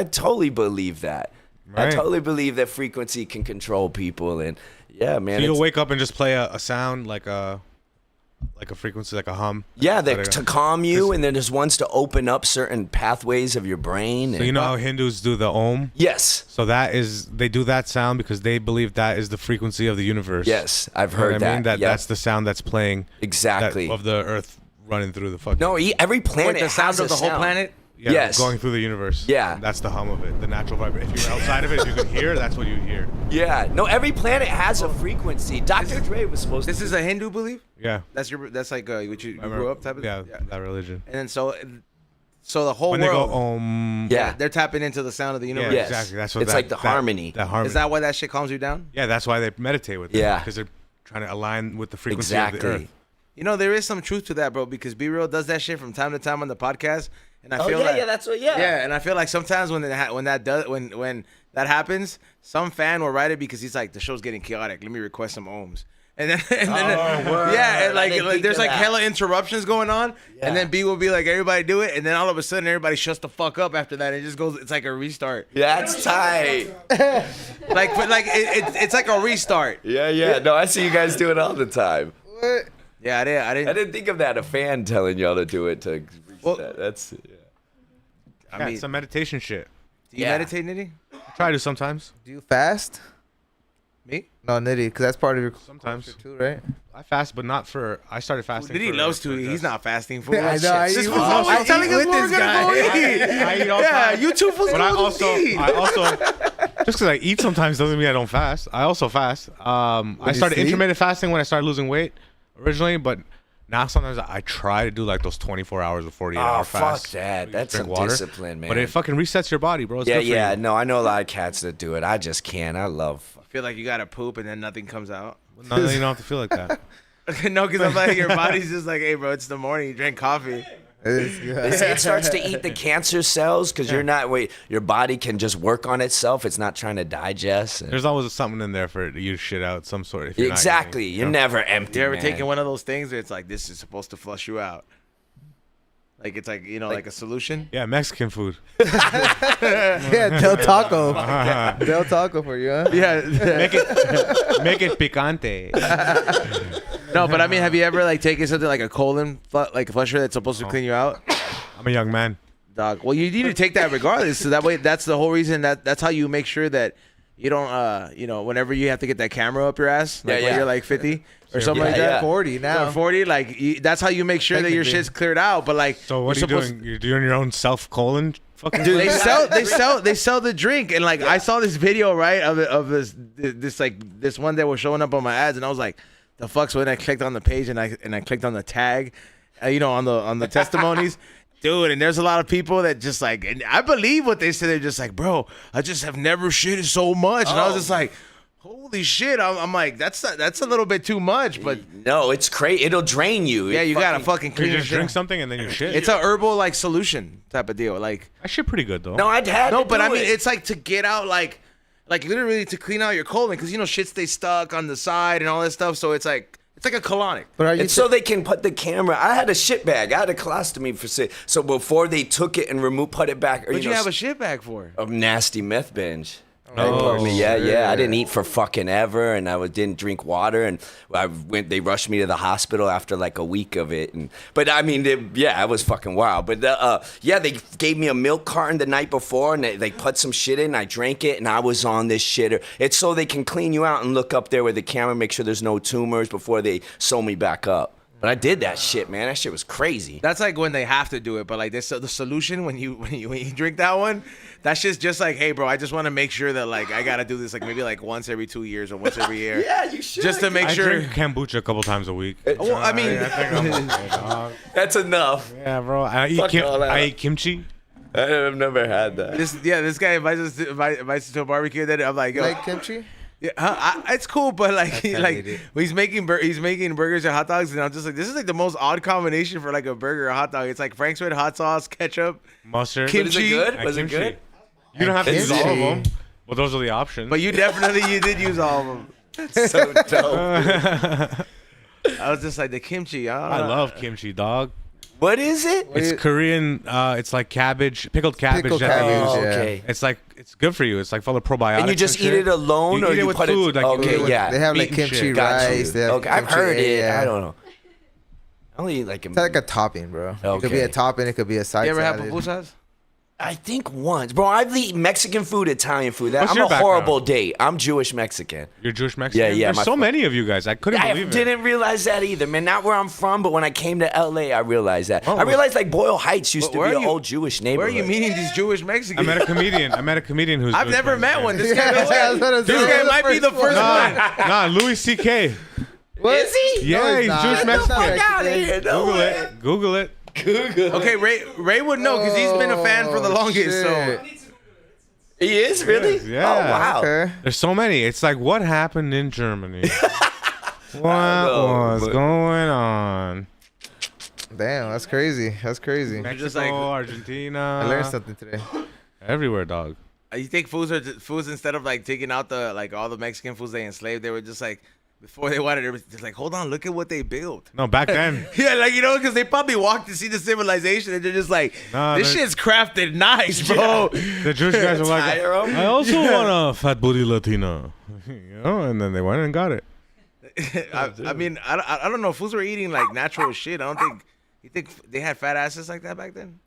totally believe that. I Right. totally believe that frequency can control people, and yeah, man. So you'll it's- wake up and just play a sound like a like a frequency, like a hum. Yeah, Like to calm you, and then there's ones to open up certain pathways of your brain. So and- you know how Hindus do the Om? Yes. So they do that sound because they believe that is the frequency of the universe. Yes, I've You know heard what I mean? that. That's the sound that's playing. Exactly. Of the Earth running through the fucking. No, every planet Like the sound has of a the whole sound. planet. Yeah, Yes. going through the universe. Yeah. That's the hum of it, the natural vibration. If you're outside of it, if you can hear, that's what you hear. Yeah. No, every planet has a frequency. Dr. Dre was supposed to. This is a Hindu belief. Yeah. That's like what you grew up type of. Yeah, that religion. And then so the whole When world. they go Om. Yeah. They're tapping into the sound of the Yeah, universe. Yes. exactly. That's what It's like the harmony. That harmony. Is that why that shit calms you down? Yeah, that's why they meditate with it. Yeah. Because they're trying to align with the frequency of the Exactly. Earth. You know, there is some truth to that, bro, because Be Real does that shit from time to time on the podcast. And I Oh, feel yeah, like, yeah, that's what, yeah. Yeah, and I feel like sometimes when that happens, some fan will write it because he's like, the show's getting chaotic. Let me request some ohms. And then, word. yeah, and I didn't like think there's of like that. hella interruptions going on, Yeah. and then B will be like, everybody do it, and then all of a sudden everybody shuts the fuck up after that. It just goes, it's like a restart. That's tight. It's like a restart. Yeah. No, I see you guys do it all the time. What? Yeah, I didn't. I didn't think of that. A fan telling y'all to do it to reach Well- that. That's. Yeah. Yeah, it's some meditation shit. Do you Yeah. meditate, Nitty? I try to sometimes. Do you fast? Me? No, Nitty, because that's part of your Sometimes. culture too, right? I fast, but not for. I started fasting. Nitty for- loves to for eat. He's just- not fasting for I know, I This eat fool's with- always I telling eat us with where we're this gonna go guy. eat. I eat all Yeah, time. you two fools But I go also, eat. just because I eat sometimes doesn't mean I don't fast. I also fast. I you started sleep? intermittent fasting when I started losing weight originally, but now sometimes I try to do like those 24 hours or 48 hour Oh, fast. fuck that. You That's drink some water. discipline, man. But it fucking resets your body, bro. It's Yeah, good for yeah. you. No, I know a lot of cats that do it. I just can't. I love. I feel like you gotta poop and then nothing comes out. No, you don't have to feel like that. No, because I'm like, your body's just like, hey, bro, it's the morning. You drank coffee. It starts to eat the cancer cells because you're not. Wait, your body can just work on itself. It's not trying to digest. There's always something in there for you to shit out some sort. If you're not Exactly. eating, You're you know? never empty. You ever man. taken one of those things where it's like, this is supposed to flush you out? Like, it's like, like a solution? Yeah, Mexican food. Yeah, Del Taco. Del Taco for you, huh? Yeah. Make it picante. No, but I mean, have you ever like taken something like a colon, like a flusher that's supposed to clean you out? I'm a young man. Dog. Well, you need to take that regardless. So that way, that's the whole reason that's how you make sure that you don't, whenever you have to get that camera up your ass, like Yeah, when yeah. you're like 50 or something like Yeah, that. yeah. 40 now. Or 40, like that's how you make sure that your Technically. shit's cleared out. But like, So what are you doing? You're doing your own self colon fucking. Dude, they sell the drink, and like I saw this video right of this one that was showing up on my ads, and I was like, the fuck's when I clicked on the page and I clicked on the tag, on the testimonies. Dude, and there's a lot of people that just like, and I believe what they say. They're just like, bro, I just have never shitted so much, and I was just like, holy shit. I'm like, that's a little bit too much, but No, it's crazy. It'll drain you. yeah, you gotta fucking You clean your just shit. drink something and then you shit. It's a herbal like solution type of deal, like. that shit pretty good though. No, I'd had. No, to but do I mean, it. it's like to get out, like literally to clean out your colon, because shit stays stuck on the side and all that stuff. So it's like a colonic. But are you It's so they can put the camera. I had a shit bag. I had a colostomy for so before they took it and put it back. Or, What'd you have a shit bag for? a nasty meth binge. Oh, Yeah. I didn't eat for fucking ever, and didn't drink water, and they rushed me to the hospital after like a week of it, but I mean, it was fucking wild. But they gave me a milk carton the night before, and they put some shit in. I drank it, and I was on this shitter. It's so they can clean you out and look up there with the camera, make sure there's no tumors before they sew me back up. But I did that shit, man. That shit was crazy. That's like when they have to do it, but like this, the solution when you drink that one, that shit's just like, hey, bro, I just want to make sure that like I gotta do this like maybe like once every 2 years or once every year. Yeah, you should. Just to make I sure. drink kombucha a couple times a week. Well, I mean, I think I'm okay, dog. That's enough. Yeah, bro. I Fuck all that. I eat kimchi. I've never had that. this guy invites us to a barbecue. That I'm like, yo, like kimchi? yeah, it's cool, but like hate it. he's making burgers and hot dogs, and I'm just like, this is like the most odd combination for like a burger or a hot dog. It's like Frank's red hot sauce, ketchup, Mustard. Kimchi. Was it good? and Was it kimchi. good? You don't have to use all of Kimchi. them. Well, those are the options. but you did use all of them. So dope. I was just like the kimchi. I love kimchi, dog. What is it? It's Korean. It's like cabbage, pickled cabbage Pickled that they cabbage, use. yeah. Okay. It's like it's good for you. It's like full of probiotics. And you just eat shit. it alone, You or eat it you with put food, it? like you Okay, do with yeah. They have like meat and kimchi shit. Got you. rice. They have Okay, I've kimchi, heard it. yeah. I don't know. I only eat like It's like a topping, bro. It could be a Okay. topping. It could be a side You ever have salad. pupusas? I think once, bro. I've eaten Mexican food, Italian food. What's I'm your a background? horrible date. I'm Jewish Mexican. You're Jewish Mexican? Yeah, There's my so fu- many of you guys. I couldn't I believe it. didn't realize that either, man. Not where I'm from, but when I came to LA, I realized that. Oh. I realized like Boyle Heights used to Where be are an you- old Jewish Where are neighborhood. you meeting these Jewish I Mexicans? met a comedian who's I've Jewish never met Mexican. one. This Yeah, that's what I'm this saying. guy You're might be the first one. Nah, Louis C.K. What? Is he? Yeah, he's he's not. Jewish Get the Mexican. fuck Out of here! No Google way. it. Google it. Okay, Ray would know because he's been a fan for the longest. So shit. He is really? Yeah. Oh wow. Okay. There's so many. It's like, what happened in Germany? What know, was but- going on? Damn, that's crazy. That's crazy. Mexico, just like- Argentina. I learned something today. Everywhere, dog. you think foods instead of like taking out the like all the Mexican foods they enslaved, they were just like before they wanted it, just like hold on, look at what they built. No, back then. Yeah, like because they probably walked to see the civilization and they're just like, Nah, this they're- shit's crafted nice, bro. The Jewish guys were like, Tire 'em? I also want a fat booty Latina. You know, and then they went and got it. I mean, I don't know. Fools were eating like natural shit. I don't think. You think they had fat asses like that back then?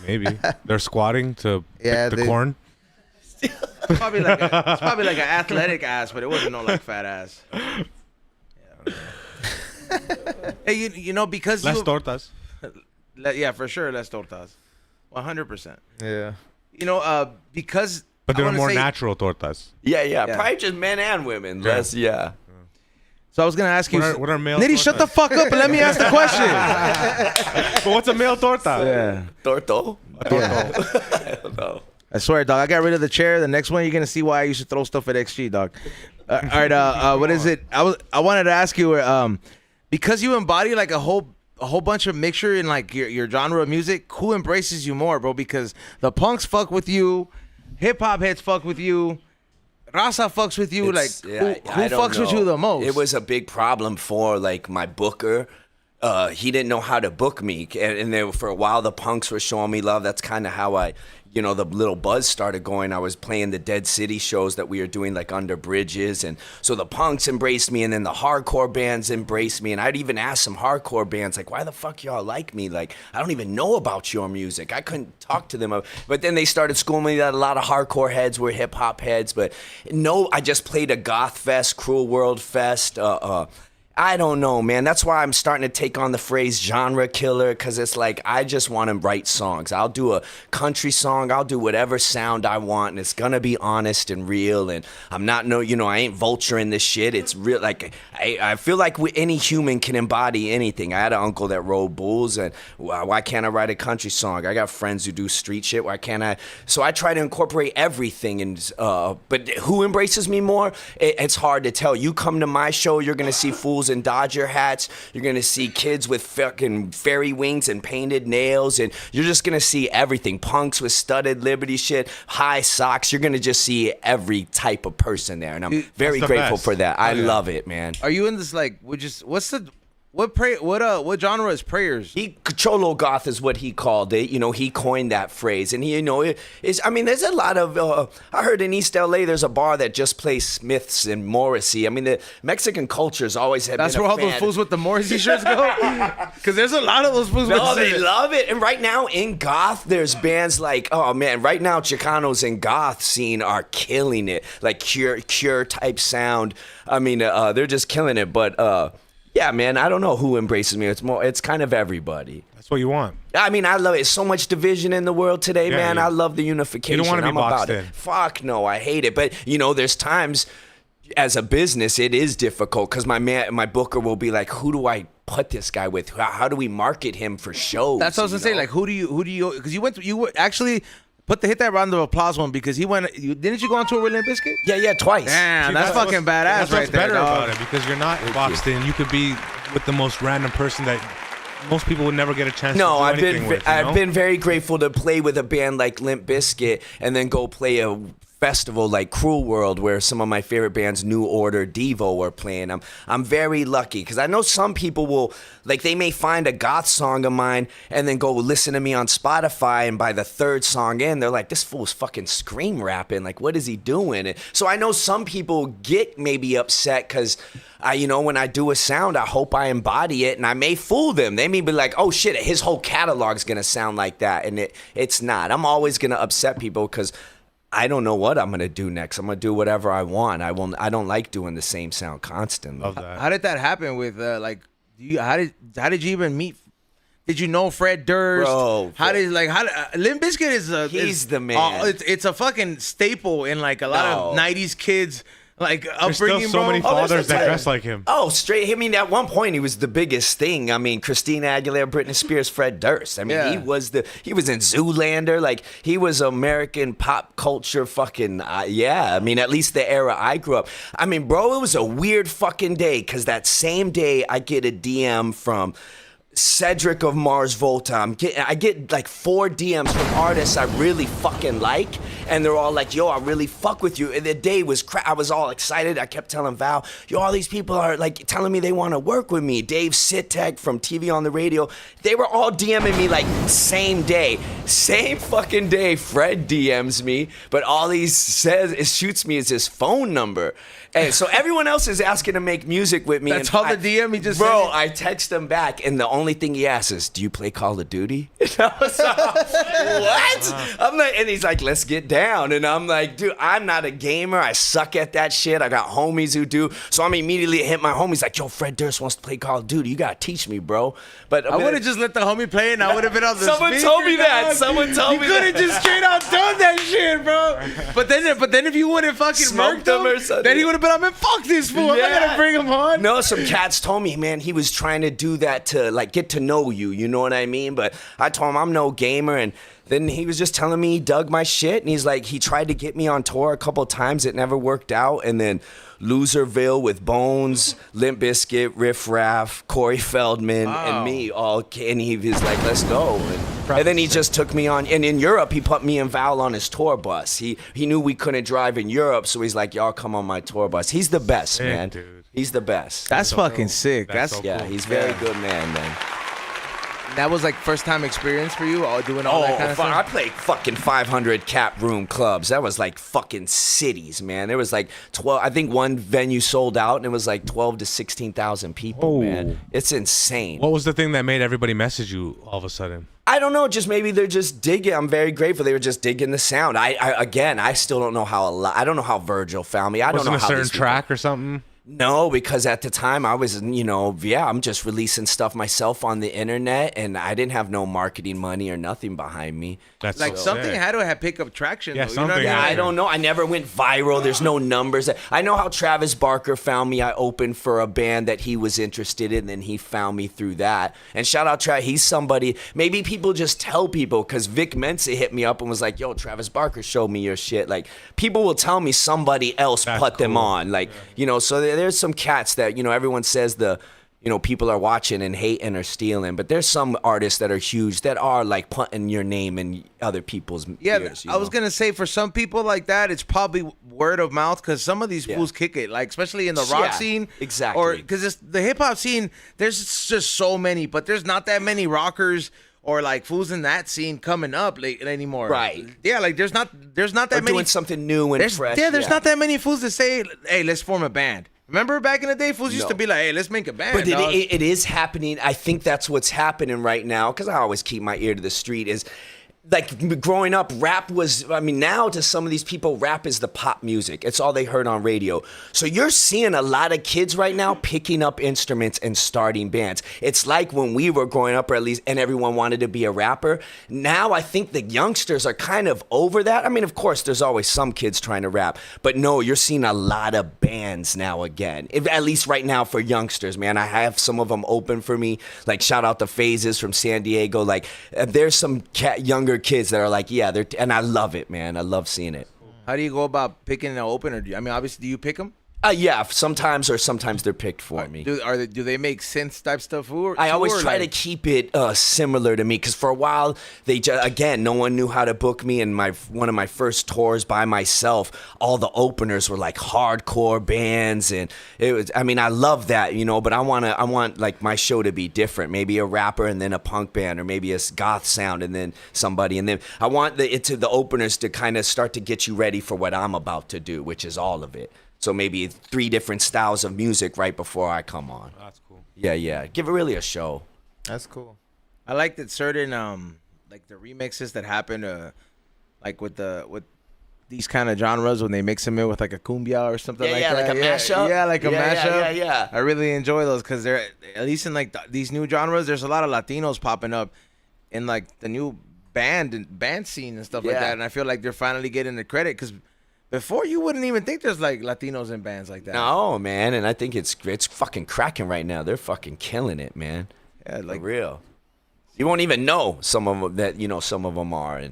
Maybe. They're squatting to Yeah, pick the they- corn. It's probably like an athletic ass, but it wasn't no like fat ass. Yeah, I don't know. Hey, you know because Las you tortas. yeah for sure las tortas, 100%. Yeah. You know because But they I were wanna more say- natural tortas. Yeah. Yeah. Probably just men and women. Yeah. Less, yeah. So I was gonna ask you, What are male Nitty, shut tortas? the fuck up and let me ask the question. But what's a male torta? Yeah. Torto? I don't know. I swear, dog. I got rid of the chair. The next one, you're gonna see why I used to throw stuff at XG, dog. All right. What is it? I wanted to ask you, because you embody like a whole bunch of mixture in like your genre of music. Who embraces you more, bro? Because the punks fuck with you, hip hop heads fuck with you, Raza fucks with you. It's- Like yeah, who I don't fucks with know. you the most? It was a big problem for like my booker. He didn't know how to book me, and then for a while the punks were showing me love. That's kind of how I, the little buzz started going. I was playing the Dead City shows that we were doing like under bridges, and so the punks embraced me, and then the hardcore bands embraced me, and I'd even ask some hardcore bands like, why the fuck y'all like me? Like, I don't even know about your music. I couldn't talk to them, but then they started schooling me that a lot of hardcore heads were hip hop heads, but no, I just played a goth fest, Cruel World Fest. I don't know, man. That's why I'm starting to take on the phrase genre killer, because it's like I just want to write songs. I'll do a country song. I'll do whatever sound I want, and it's going to be honest and real. And I'm not, I ain't vulturing this shit. It's real. Like, I feel like any human can embody anything. I had an uncle that rode bulls, and why can't I write a country song? I got friends who do street shit. Why can't I? So I try to incorporate everything. And but who embraces me more? It's hard to tell. You come to my show, you're going to see fools in Dodger hats. You're going to see kids with fucking fairy wings and painted nails. And you're just going to see everything. Punks with studded Liberty shit, high socks. You're going to just see every type of person there. And I'm very That's the grateful best. for that. I Oh, yeah. love it, man. Are you in this like? What genre is prayers? Cholo goth is what he called it. He coined that phrase, and there's a lot of. I heard in East LA there's a bar that just plays Smiths and Morrissey. I mean, the Mexican culture's always had. That's been where a all those fan. fools with the Morrissey shirts go. Because there's a lot of those fools. No, with they love it. And right now in goth, there's bands like, oh man, right now Chicanos in goth scene are killing it. Like Cure type sound. I mean, they're just killing it. But yeah, man, I don't know who embraces me. It's kind of everybody. That's what you want. I mean, I love it. So much division in the world today, Yeah, man. yeah. I love the unification. You don't wanna be I'm boxed about in. it. Fuck no, I hate it. But there's times as a business, it is difficult because my booker will be like, who do I put this guy with? How do we market him for shows? That's what I was gonna say. know? Like, who do you? Because you actually hit that round of applause one because he went. Didn't you go on tour with Limp Bizkit? Yeah, twice. Damn, See, that's fucking badass That's right what's there, better dog. about it, because you're not boxed in. You could be with the most random person that most people would never get a chance No, to do I've anything with. I've been very grateful to play with a band like Limp Bizkit and then go play a festival like Cruel World, where some of my favorite bands, New Order, Devo, were playing. I'm very lucky because I know some people will, like, they may find a goth song of mine and then go listen to me on Spotify, and by the third song in, they're like, this fool's fucking scream rapping. Like, what is he doing? And so I know some people get maybe upset because when I do a sound, I hope I embody it, and I may fool them. They may be like, oh shit, his whole catalog's gonna sound like that, and it's not. I'm always gonna upset people because I don't know what I'm gonna do next. I'm gonna do whatever I want. I don't like doing the same sound constantly. Love that. How did that happen with how did you even meet? Did you know Fred Durst? Bro, Limp Bizkit is He's the man. It's a fucking staple in like a lot of '90s kids like There's still upbringing, so bro. many fathers that dress like him. Oh, straight. I mean, at one point he was the biggest thing. I mean, Christina Aguilera, Britney Spears, Fred Durst. I mean, Yeah. he was in Zoolander. Like, he was American pop culture fucking, yeah. I mean, at least the era I grew up. I mean, bro, it was a weird fucking day because that same day I get a DM from Cedric of Mars Volta. I get like 4 DMs from artists I really fucking like, and they're all like, yo, I really fuck with you. And the day was I was all excited. I kept telling Val, yo, all these people are like telling me they want to work with me. Dave Sitek from TV on the Radio. They were all DMing me like same day. Same fucking day, Fred DMs me, but all he shoots me is his phone number. And so everyone else is asking to make music with me. That's and all the DM he just Bro, sent? I text him back, and the only thing he asks is, do you play Call of Duty? And I was like, what? I'm like, and he's like, let's get down. And I'm like, dude, I'm not a gamer. I suck at that shit. I got homies who do. So I'm immediately hit my homies like, yo, Fred Durst wants to play Call of Duty. You got to teach me, bro. But I would have just let the homie play, and I would have been on the Someone speaker, told me that. dog. Someone told me You could have that. just straight out done that shit, bro. But then if you wouldn't fucking Smoked murked him or him, something. then he would have been, I mean, fuck this fool. I'm not Yeah. gonna bring him on. No, some cats told me, man, he was trying to do that to like get to know you. You know what I mean? But I told him I'm no gamer, and then he was just telling me he dug my shit, and he's like, he tried to get me on tour a couple times. It never worked out, and then Loserville with Bones, Limp Bizkit, Riff Raff, Corey Feldman, and me all, and he was like, let's go. And then he just took me on, and in Europe, he put me and Val on his tour bus. He knew we couldn't drive in Europe, so he's like, y'all come on my tour bus. He's the best, Sick, man. dude. He's the best. That's fucking sick. That's That's so Yeah, cool. he's very good, man. that was like first time experience for you, all doing all that kind of I stuff. played fucking 500 cap room clubs. That was like fucking cities, man. There was like 12. I think one venue sold out, and it was like 12 to 16,000 people, Oh. man. It's insane. What was the thing that made everybody message you all of a sudden? I don't know. Just maybe they're just digging. I'm very grateful. They were just digging the sound. I still don't know how I don't know how Virgil found me. I don't Wasn't know a how certain these people- track or something? No, because at the time I was, I'm just releasing stuff myself on the internet, and I didn't have no marketing money or nothing behind me. That's Like so something sick. had to have pick up traction. Yeah, though, you know what I something, mean? Yeah, Yeah. I don't know. I never went viral. There's no numbers. I know how Travis Barker found me. I opened for a band that he was interested in, and he found me through that. And shout out Travis. He's somebody, maybe people just tell people, because Vic Mensa hit me up and was like, yo, Travis Barker showed me your shit. Like, people will tell me somebody else That's put them cool. on. Like, so there's some cats that, everyone says people are watching and hating or stealing, but there's some artists that are huge that are like putting your name in other people's ears. I was gonna say for some people like that, it's probably word of mouth because some of these fools kick it, like especially in the rock Yeah, scene, exactly. Or because the hip hop scene, there's just so many, but there's not that many rockers or like fools in that scene coming up anymore. Right. Yeah, like there's not that Or many doing something new and fresh. there's not that many fools that say, hey, let's form a band. Remember back in the day, fools used to be like, hey, let's make a band. But dog. it is happening. I think that's what's happening right now, because I always keep my ear to the street, is like growing up, rap was, now to some of these people, rap is the pop music. It's all they heard on radio. So you're seeing a lot of kids right now picking up instruments and starting bands. It's like when we were growing up, or at least, and everyone wanted to be a rapper. Now I think the youngsters are kind of over that. Of course, there's always some kids trying to rap, but no, you're seeing a lot of bands now again. At least right now for youngsters, man. I have some of them open for me. Like, shout out to Phases from San Diego. Like, there's some younger kids that are like, and I love it, man. I love seeing it. How do you go about picking an opener? Obviously, do you pick them? Yeah, sometimes they're picked for me. Do they make synth type stuff? I always try to keep it similar to me, because for a while again, no one knew how to book me. And one of my first tours by myself, all the openers were like hardcore bands, and it was. I mean, I love that, but I want like my show to be different. Maybe a rapper and then a punk band, or maybe a goth sound and then somebody, and then I want the openers to kind of start to get you ready for what I'm about to do, which is all of it. So maybe 3 different styles of music right before I come on. That's cool. Yeah. Give it really a show. That's cool. I like that certain like the remixes that happen like with these kind of genres when they mix them in with like a cumbia or something like that. Like a mashup. Yeah, like a mashup. Yeah. I really enjoy those because they're, at least in like these new genres, there's a lot of Latinos popping up in like the new band scene and stuff like that. And I feel like they're finally getting the credit, because before, you wouldn't even think there's like Latinos in bands like that. No, man, and I think it's fucking cracking right now. They're fucking killing it, man. Yeah, like for real. You won't even know some of them that some of them are,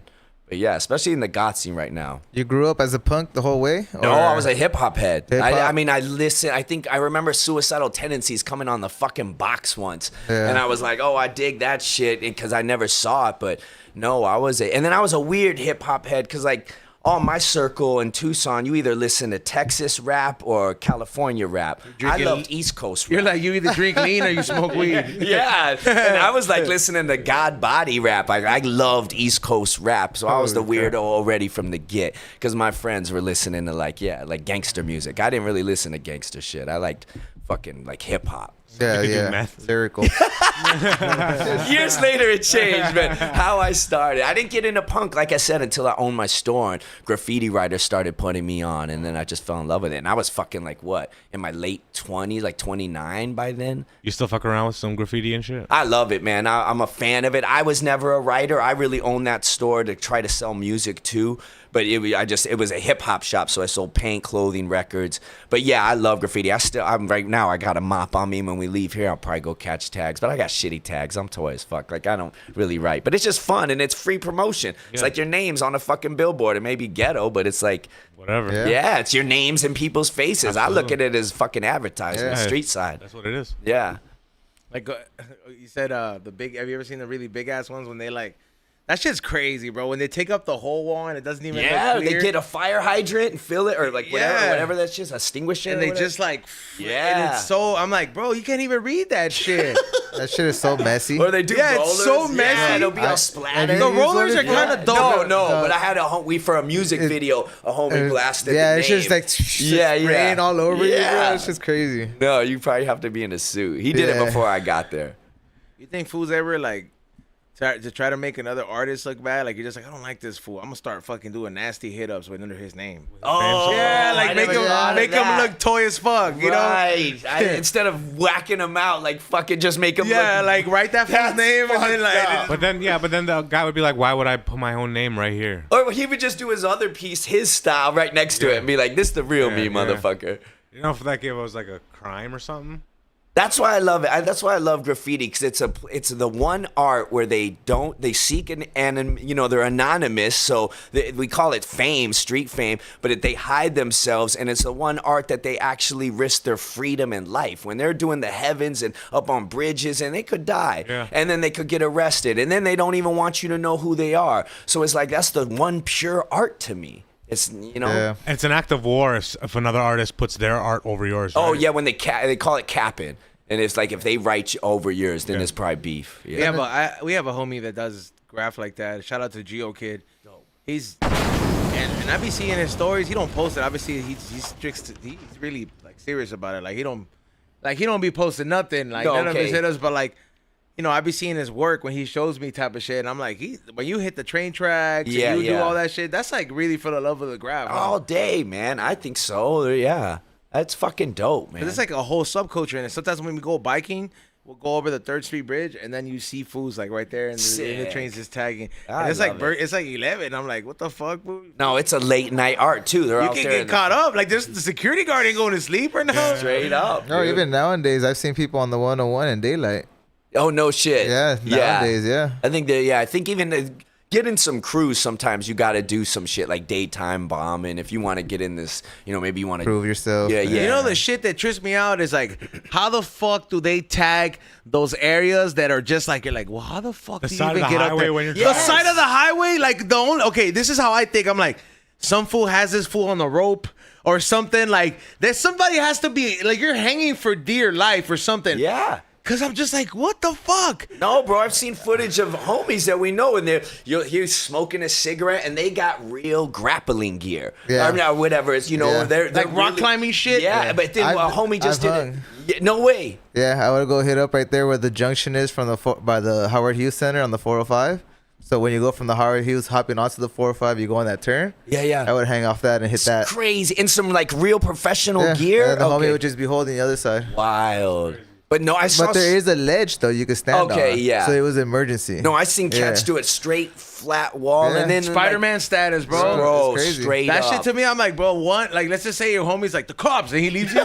but yeah, especially in the goth scene right now. You grew up as a punk the whole way? No, I was a hip hop head. Hip-hop? I mean, I listen. I think I remember Suicidal Tendencies coming on the fucking box once, and I was like, oh, I dig that shit, because I never saw it. But no, and then I was a weird hip hop head, because like, all my circle in Tucson, you either listen to Texas rap or California rap. I loved East Coast rap. You're like, you either drink lean or you smoke weed. Yeah, and I was like listening to God Body rap. I loved East Coast rap, so I was the weirdo already from the get, because my friends were listening to like gangster music. I didn't really listen to gangster shit. I liked fucking like hip hop. Yeah. Lyrical. Years later, it changed, but how I started. I didn't get into punk, like I said, until I owned my store, and graffiti writers started putting me on, and then I just fell in love with it. And I was fucking like, what, in my late 20s, like 29 by then. You still fuck around with some graffiti and shit? I love it, man. I'm a fan of it. I was never a writer. I really owned that store to try to sell music too. But it was a hip hop shop, so I sold paint, clothing, records. But yeah, I love graffiti. I'm right now. I got a mop on me. When we leave here, I'll probably go catch tags. But I got shitty tags. I'm toy as fuck. Like, I don't really write. But it's just fun, and it's free promotion. Yeah. It's like your name's on a fucking billboard. It may be ghetto, but it's like whatever. Yeah, it's your names in people's faces. Absolutely. I look at it as fucking advertisement, street side. That's what it is. Yeah. Like you said, the big. Have you ever seen the really big ass ones when they like? That shit's crazy, bro. When they take up the whole wall and it doesn't even look clear. They get a fire hydrant and fill it, or like whatever that shit's, extinguisher. And they just like, and it's so, I'm like, bro, you can't even read that shit. That shit is so messy. Or they do rollers. It's so messy. Yeah, it'll be all splattered. The rollers are kind of dope. No, but I had for a music video, a homie blasted the name. It's just like spraying all over you, bro. It's just crazy. No, you probably have to be in a suit. He did it before I got there. You think fools ever like to try to make another artist look bad? Like, you're just like, I don't like this fool. I'm gonna start fucking doing nasty hit ups under his name. Oh, yeah, like make him look toy as fuck. You know, instead of whacking him out, like fucking just make him. Yeah, look, like write that fool's name and then like. But then the guy would be like, why would I put my own name right here? Or he would just do his otother piece, his style, right next to it, and be like, "This the real me, motherfucker." You know, if that game was like a crime or something. That's why I love it. That's why I love graffiti, because it's the one art where they seek they're anonymous, so we call it fame, street fame, but they hide themselves, and it's the one art that they actually risk their freedom and life when they're doing the heavens and up on bridges, and they could die, and then they could get arrested, and then they don't even want you to know who they are. So it's like, that's the one pure art to me. It's it's an act of war if another artist puts their art over yours. Right? Oh yeah, when they call it capping. And it's like, if they write over yours, then it's probably beef. Yeah, but we have a homie that does graph like that. Shout out to Geo Kid. He's and I be seeing his stories. He don't post it. Obviously, he's really like serious about it. Like he don't be posting nothing. Like none of his hitters, but like, I be seeing his work when he shows me type of shit. And I'm like, when you hit the train tracks, and you do all that shit. That's like really for the love of the graph. All day, man. I think so. Yeah. That's fucking dope, man. It's like a whole subculture in it. Sometimes when we go biking, we'll go over the 3rd Street Bridge, and then you see fools like right there, and the train's just tagging. And it's like 11. I'm like, what the fuck, boo? No, it's a late night art too. You can get caught up. Like, the security guard ain't going to sleep right now. Straight up. No, even nowadays, I've seen people on the 101 in daylight. Oh no shit. Yeah, nowadays, I think I think even get in some crews. Sometimes you got to do some shit like daytime bombing if you want to get in this. You know, maybe you want to Prove yourself. Yeah, yeah. You know the shit that trips me out is like, how the fuck do they tag those areas that are just like, you're like, well, how the fuck do you side of even the get up highway there? when you're The driving. side of the highway, like the only. Okay, this is how I think. I'm like, some fool has this fool on the rope or something. Like, there's somebody has to be like, you're hanging for dear life or something. Yeah. Cause I'm just like, what the fuck? No, bro, I've seen footage of homies that we know, and you're smoking a cigarette, and they got real grappling gear. Yeah. I mean, or whatever. It's, you know, Yeah. they're Like rock really- climbing shit? Yeah, Yeah. but then a homie just I've did hung. it. Yeah, no way. Yeah, I would go hit up right there where the junction is from by the Howard Hughes Center on the 405. So when you go from the Howard Hughes hopping onto the 405, you go on that turn. Yeah, yeah. I would hang off that and hit that. Crazy. In some like real professional Yeah, gear. and the Okay. homie would just be holding the other side. Wild. But no, I saw. But there is a ledge though you could stand on. Okay, yeah. So it was an emergency. No, I seen cats Yeah. do it straight, flat wall, Yeah. and then Spider-Man status, bro. bro, It's crazy. straight That up. shit to me, I'm like, bro, what? Like, let's just say your homie's like the cops, and he leaves you.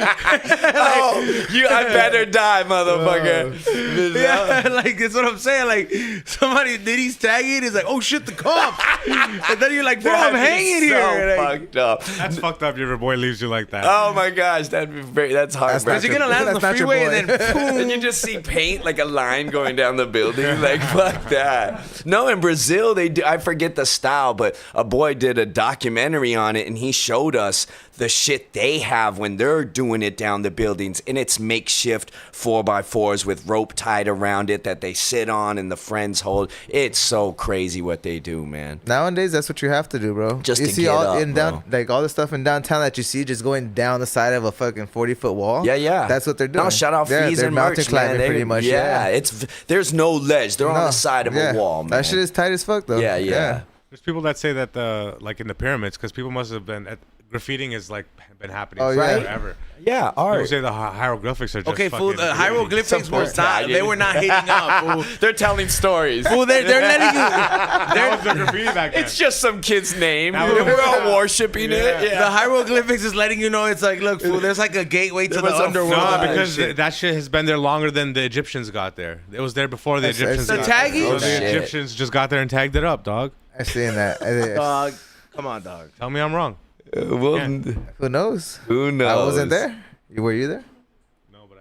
Oh, I better die, motherfucker. Yeah, like that's what I'm saying. Like somebody Nitty's tagging, is like, oh shit, the cops. And then you're like, bro, I'm That'd be hanging so here. Like, fucked up. That's fucked up. If your boy leaves you like that. Oh my gosh, that's hard. That's bro. is he gonna land on the That's not your freeway and boy. then boom? And you just see paint like a line going down the building. Like, fuck that. No, in Brazil, they do. I forget the style, but a boy did a documentary on it, and he showed us the shit they have when they're doing it down the buildings. And it's makeshift 4x4s with rope tied around it that they sit on and the friends hold. It's so crazy what they do, man. Nowadays, that's what you have to do, bro. Just you to see get all up, in down, bro. like all the stuff in downtown that you see just going down the side of a fucking 40-foot wall. Yeah, yeah. That's what they're doing. No, shout out yeah, fees they're and mountain merch, climbing man. pretty much. Yeah, there's no ledge. They're on No, the side of yeah. a wall, man. That shit is tight as fuck, though. Yeah, yeah. There's people that say that like in the pyramids, because people must have been graffitiing has like been happening Oh, since yeah. forever. Yeah, People art. say the hieroglyphics are just Okay, fool. fucking The hieroglyphics Some were poor not. They were not hitting up. Fool. They're telling stories. Fool, they're letting you. That was the graffiti back then. It's just some kid's name. That was- We're all worshiping it. The Yeah. hieroglyphics is letting you know it's like, look, fool. There's like a gateway to There the was a underworld. No, fraud. because shit. that shit has been there longer than the Egyptians got there. It was there before the That's- Egyptians that's- got The tagging? there. Oh, So shit. the Egyptians just got there and tagged it up, dog. I seen that. Dog, come on, dog. Tell me I'm wrong. Well, Who knows? who knows? I wasn't there. Were you there? No, but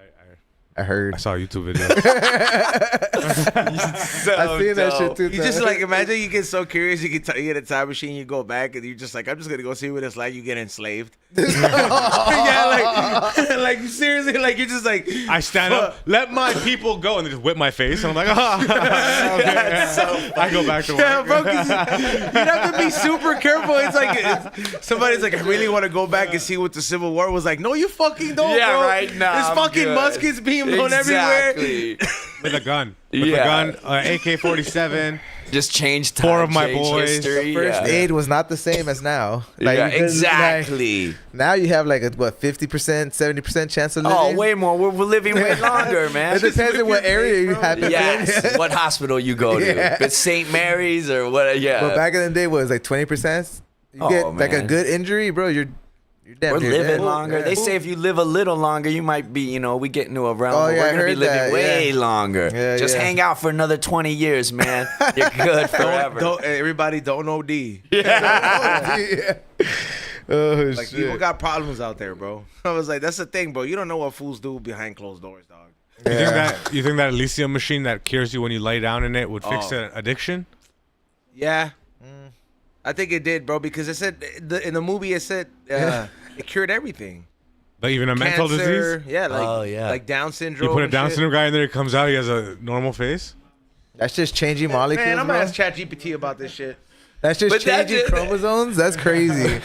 I heard. I saw a YouTube video. So I seen that shit dope. too. You just like imagine you get so curious you get a time machine, you go back and you're just like, I'm just gonna go see what it's like. You get enslaved. Yeah, like seriously, like you're just like I stand up, let my people go, and they just whip my face, and I'm like, I go back to work. yeah, bro. 'Cause you'd have to be super careful. It's like somebody's like, I really want to go back and see what the Civil War was like. No, you fucking don't, Yeah, bro. right now. There's fucking muskets being blown everywhere. Exactly. With a gun. With Yeah. a gun, AK-47. Just change time. Four of my change boys. history. First yeah. aid was not the same as now. Yeah, you couldn't, exactly. like, now you have like a 50%, 70% chance of living. Oh, way more. We're living way longer, man. It depends on what area you happen in. Yes. What hospital you go to? Yeah. If it's St. Mary's or what? Yeah. But back in the day, what was it, like 20%? You Oh, get like a man. good injury, bro. You're damn We're near living dead. longer. Yeah. They say if you live a little longer, you might be, we get into a realm Oh, where yeah, we're I going to be heard living that, way yeah. longer. Yeah, Just yeah. hang out for another 20 years, man. You're good forever. Don't everybody don't OD. Yeah. Oh, Like shit. people got problems out there, bro. I was like, that's the thing, bro. You don't know what fools do behind closed doors, dog. You think that Elysium machine that cures you when you lay down in it would fix an addiction? Yeah. I think it did, bro, because it said in the movie it said it cured everything. Like even a mental Cancer, disease? yeah, like Oh, yeah. like Down syndrome. You put a and Down shit. syndrome guy in there, he comes out, he has a normal face? That's just changing molecules, Man, I'm bro. gonna ask ChatGPT about this shit. That's just But that changing just- chromosomes. That's crazy.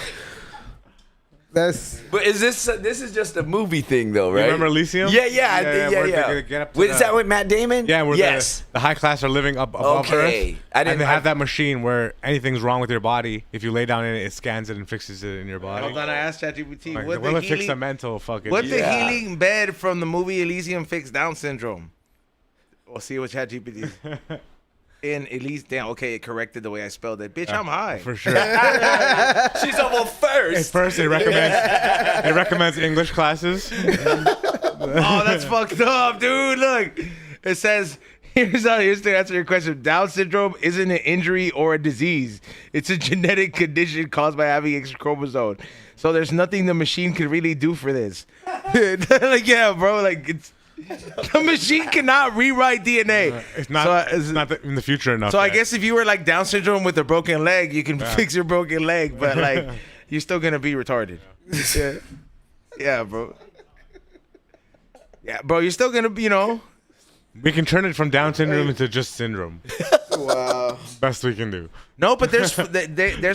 That's But is this is just a movie thing, though, right? remember Elysium? Yeah, yeah, I think, where yeah. they get up to Wait, is the- that with Matt Damon? Yeah, where yes. the high class are living up above Okay. Earth. I And didn't- they have that machine where anything's wrong with your body. If you lay down in it, it scans it and fixes it in your body. Hold on, I asked ChatGPT Like, what will the it fix the healing, mental fucking... what the Yeah. healing bed from the movie Elysium fix Down syndrome. We'll see what ChatGPT. In Elysium, damn, okay, it corrected the way I spelled it. Bitch, I'm high. For sure. She's almost first. First, it recommends English classes. Oh, that's fucked up, dude. Look, it says Here's to answer your question. Down syndrome isn't an injury or a disease. It's a genetic condition caused by having X chromosome. So there's nothing the machine can really do for this. Like, yeah, bro. Like, the machine cannot rewrite DNA. It's not. So, it's not in the future enough. So I yet. guess if you were like Down syndrome with a broken leg, you can fix your broken leg, but like you're still gonna be retarded. Yeah, yeah, bro. Yeah, bro, you're still gonna be, we can turn it from Down syndrome into just syndrome. Wow. Best we can do. No, but there's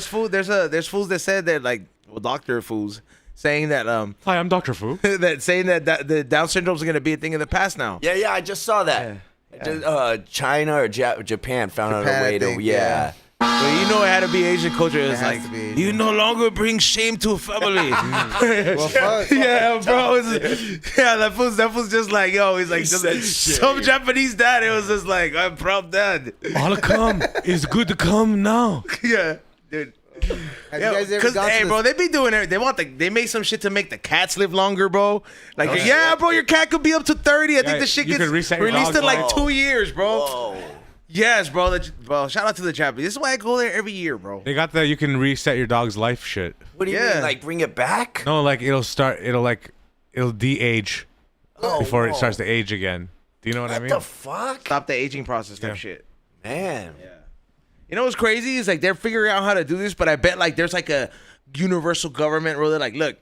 fools that said that, like, well, doctor fools saying that Hi, I'm Dr. Fu. that saying that the Down syndrome is gonna be a thing of the past now. Yeah, I just saw that. China or Japan found out Japan, a way I to, think, yeah. But you know, it had to be Asian culture. It's has like to be Asian. you no longer bring shame to a family. Well, fuck. Yeah, bro. That fool's just like, yo, he's like, said just, shit. some Japanese dad. It was just like, I'm proud dad. All come. It's good to come now. Yeah, dude. Have Yeah, you guys ever cause gone hey, to bro, the, they be doing it. They make some shit to make the cats live longer, bro. Like, yeah, bro, your cat could be up to 30. I think Yeah, the shit you gets could reset your released dog's in like life. 2 years, bro. Whoa. Yes, bro. Bro, shout out to the Japanese. This is why I go there every year, bro. They got the you can reset your dog's life shit. What do you Yeah. mean? Like, bring it back? No, like it'll de-age before it starts to age again. Do you know what I mean? What the fuck? Stop the aging process type Yeah. shit. Man. You know what's crazy is like they're figuring out how to do this, but I bet like there's like a universal government where they're like, look,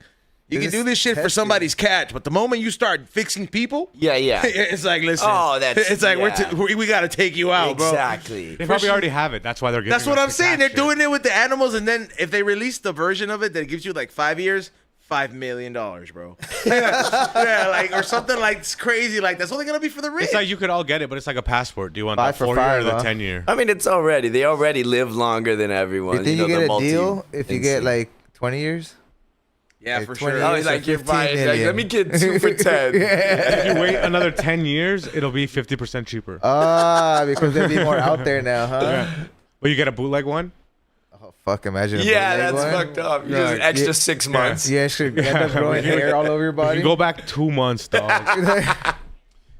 you They can do just this shit for test somebody's cat, but the moment you start fixing people, Yeah. it's like, listen, Oh, that's- it's like yeah. we got to take you out, bro. Exactly. They probably already have it. That's why they're getting. That's what us I'm the saying. cat They're shit. doing it with the animals, and then if they release the version of it that gives you like 5 years, $5 million, bro. Yeah, like or something like it's crazy. Like that's only gonna be for the rich. It's like you could all get it, but it's like a passport. Do you want 5 the for 4 year or 5, the huh? 10 year? I mean, they already live longer than everyone. you think you know, get the a deal if you get instinct. like 20 years? yeah, like for 20 sure. Oh, years. he's like, you're 15 buying. Like, million. let me get 2 for 10. If you wait another 10 years, it'll be 50% cheaper. Because there'd be more out there now, huh? Yeah. But you get a bootleg one? Oh, fuck, imagine a Yeah, bootleg that's one. fucked up. You Yeah. just extra 6 months. Yeah, should end up growing hair all over your You body. can go back 2 months, dog.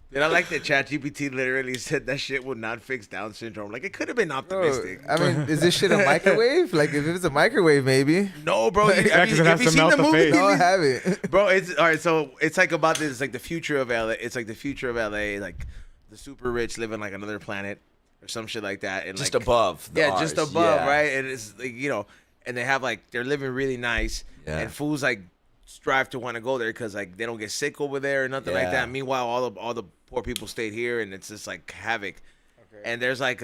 Dude, I like that ChatGPT literally said that shit would not fix Down syndrome. Like it could have been Bro, optimistic. I mean, is this shit a microwave? Like, if it was a microwave, maybe. No, bro. Yeah, 'cause it has to melt the face. No, I haven't. Bro, it's all right. So it's like about this. It's like the future of LA. It's like the future of LA. Like the super rich live on like another planet or some shit like that. And Just like, above. the yeah, just ours. above, Yeah. right? And it's like and they have like they're living really nice. Yeah. And fools like strive to want to go there because like they don't get sick over there or nothing like Yeah. that. Meanwhile, all the poor people stayed here, and it's just like havoc. And there's like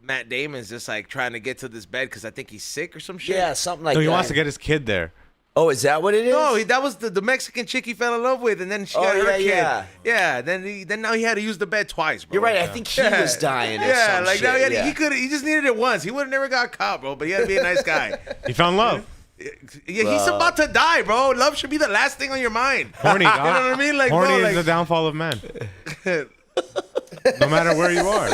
Matt Damon's just like trying to get to this bed because I think he's sick or some shit. Yeah, something like No, he that. wants to get his kid there. Oh, is that what it is? No, that was the Mexican chick he fell in love with, and then she Oh, got her yeah, kid. yeah. Yeah, then now he had to use the bed twice, bro. You're right. I think he was dying. Or Yeah, some like shit. now he could he just needed it once. He would have never got caught, bro. But he had to be a nice guy. He found love. Yeah, he's about to die, bro. Love should be the last thing on your mind. Horny, dog. You know what I mean? Like, Horny bro, is like, the downfall of man. No matter where you are.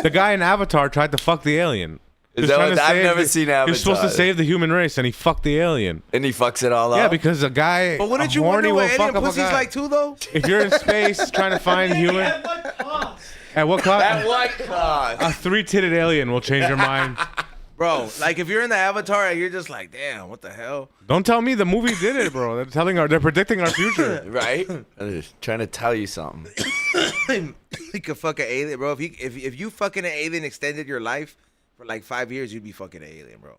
The guy in Avatar tried to fuck the alien. He was that trying what- to I've save never the- seen He was supposed to Avatar. save the human race, and he fucked the alien. And he fucks it all up. Yeah, because a guy, but wouldn't a you horny wonder will what fuck alien up a pussy's guy. like too, though? If you're in space trying to find human, At what cost? at what cost? At what cost? A 3-titted alien will change your mind. Bro, like if you're in the Avatar and you're just like, damn, what the hell? Don't tell me the movie did it, bro. They're predicting our future. Right? I'm just trying to tell you something. You could fuck an alien, bro. If you fucking an alien extended your life for like 5 years, you'd be fucking an alien, bro.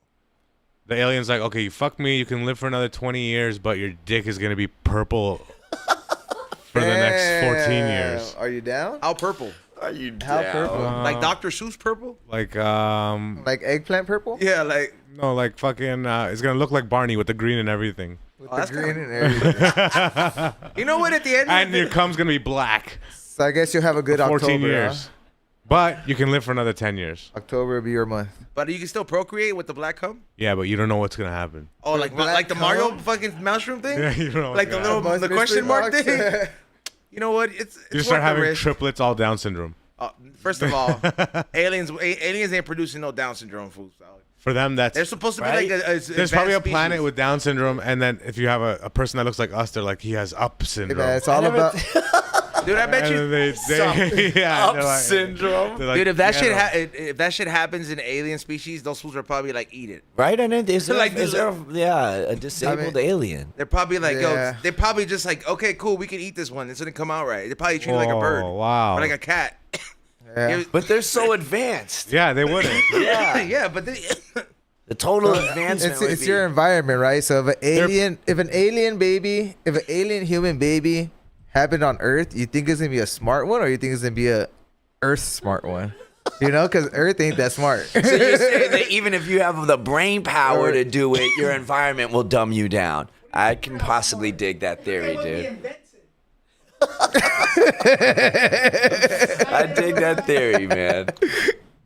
The alien's like, okay, you fuck me, you can live for another 20 years, but your dick is gonna be purple for the next 14 years. Are you down? How purple? Are you How down? purple? Like Dr. Seuss purple? Like Like eggplant purple? Yeah, like no, like fucking. It's gonna look like Barney with the green and everything, With Oh, the that's green kinda- and everything. you know what? At the end, and your cum's gonna be black. So I guess you'll have a good 14 October, years, huh? but you can live for another 10 years. October will be your month. but you can still procreate with the black cum. Yeah, but you don't know what's gonna happen. Oh, like black the Mario cum? fucking mushroom thing. Yeah, you don't know. Like the what's little gonna Buzz the question mystery mark box. thing. You know what? It's You it's start worth the having risk. triplets, all Down syndrome. First of all, aliens ain't producing no Down syndrome food. So. For them, that's They're supposed to be Right? like a there's probably a advanced planet species. with Down syndrome, and then if you have a person that looks like us, they're like he has up Hey, syndrome. man, it's all about Dude, I bet And you. then yeah, Up they're like- syndrome. they're like, Dude, if that shit "Get 'em." if that shit happens in alien species, those fools are probably like eat it. Right? And then is there, Like, is there a disabled alien? They're probably like, Yeah. yo, they're probably just like, okay, cool, we can eat this one. It's gonna come out right. They probably treat it like a bird. Oh, wow. Or like a cat. Yeah. But they're so advanced. Yeah, they wouldn't. Yeah. Yeah, but they, The total advancement. would It's be- your environment, right? So if an alien human baby happened on Earth, you think it's gonna be a smart one, or you think it's gonna be a Earth smart one? You know, because Earth ain't that smart. So you're saying that even if you have the brain power to do it, your environment will dumb you down. I can possibly dig that theory, dude. I dig that theory, man.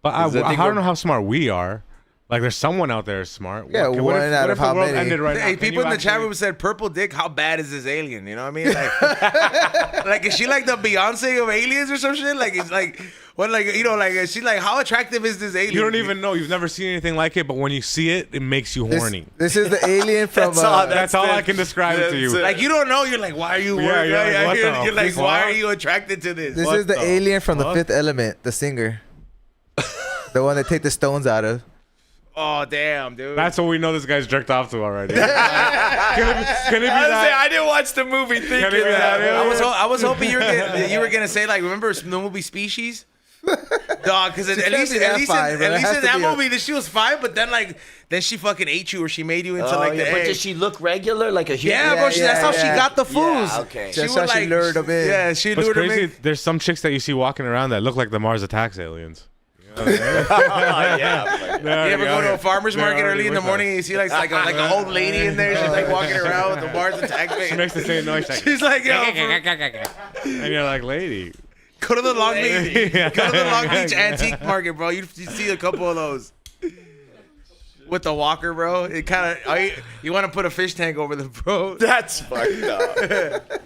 But I think don't know how smart we are. Like, there's someone out there smart. Yeah, What- one what if, out what of if the how world many? ended right now? hey, Can people you in the chat actually- room said, "Purple Dick, how bad is this alien?" You know what I mean? Like, like is she like the Beyonce of aliens or some shit? Like, it's like, what, like, you know, like, is she like, how attractive is this alien? You don't even know. You've never seen anything like it, but when you see it, it makes you horny. This is the alien from. That's all I can describe it to you. Like, you don't know. You're like, why are you? Yeah, worried? you're like, what you're, the you're like, fuck? why are you attracted to this? This What is the the alien from the fuck? Fifth Element, the singer, the one that take the stones out of. Oh damn, dude. That's what we know this guy's jerked off to already. can it be that? I didn't watch the movie thinking Can it be that? I was hoping you were gonna say, like, remember the movie Species? Dog, because at can't least be that fine, bro. at It least has in to that be a- movie, she was fine, but then she fucking ate you, or she made you into like the but egg. does she look regular, like a human? Yeah, bro. That's how she yeah. got the fools. Yeah, okay. She That's would, how she lured them in. Yeah, she What's lured them crazy? in. There's some chicks that you see walking around that look like the Mars Attacks aliens. yeah. You ever go to a farmer's They're market already early in the with morning us. and you see like an old lady in there? She's like walking around with the Mars Attack She thing. makes the same noise. Like, She's like, yo, and you're like, lady. go to the Long Beach, Yeah. go to the Long Beach antique market, bro. You see a couple of those with the walker, bro. It kind of you want to put a fish tank over them, bro. That's fucked up.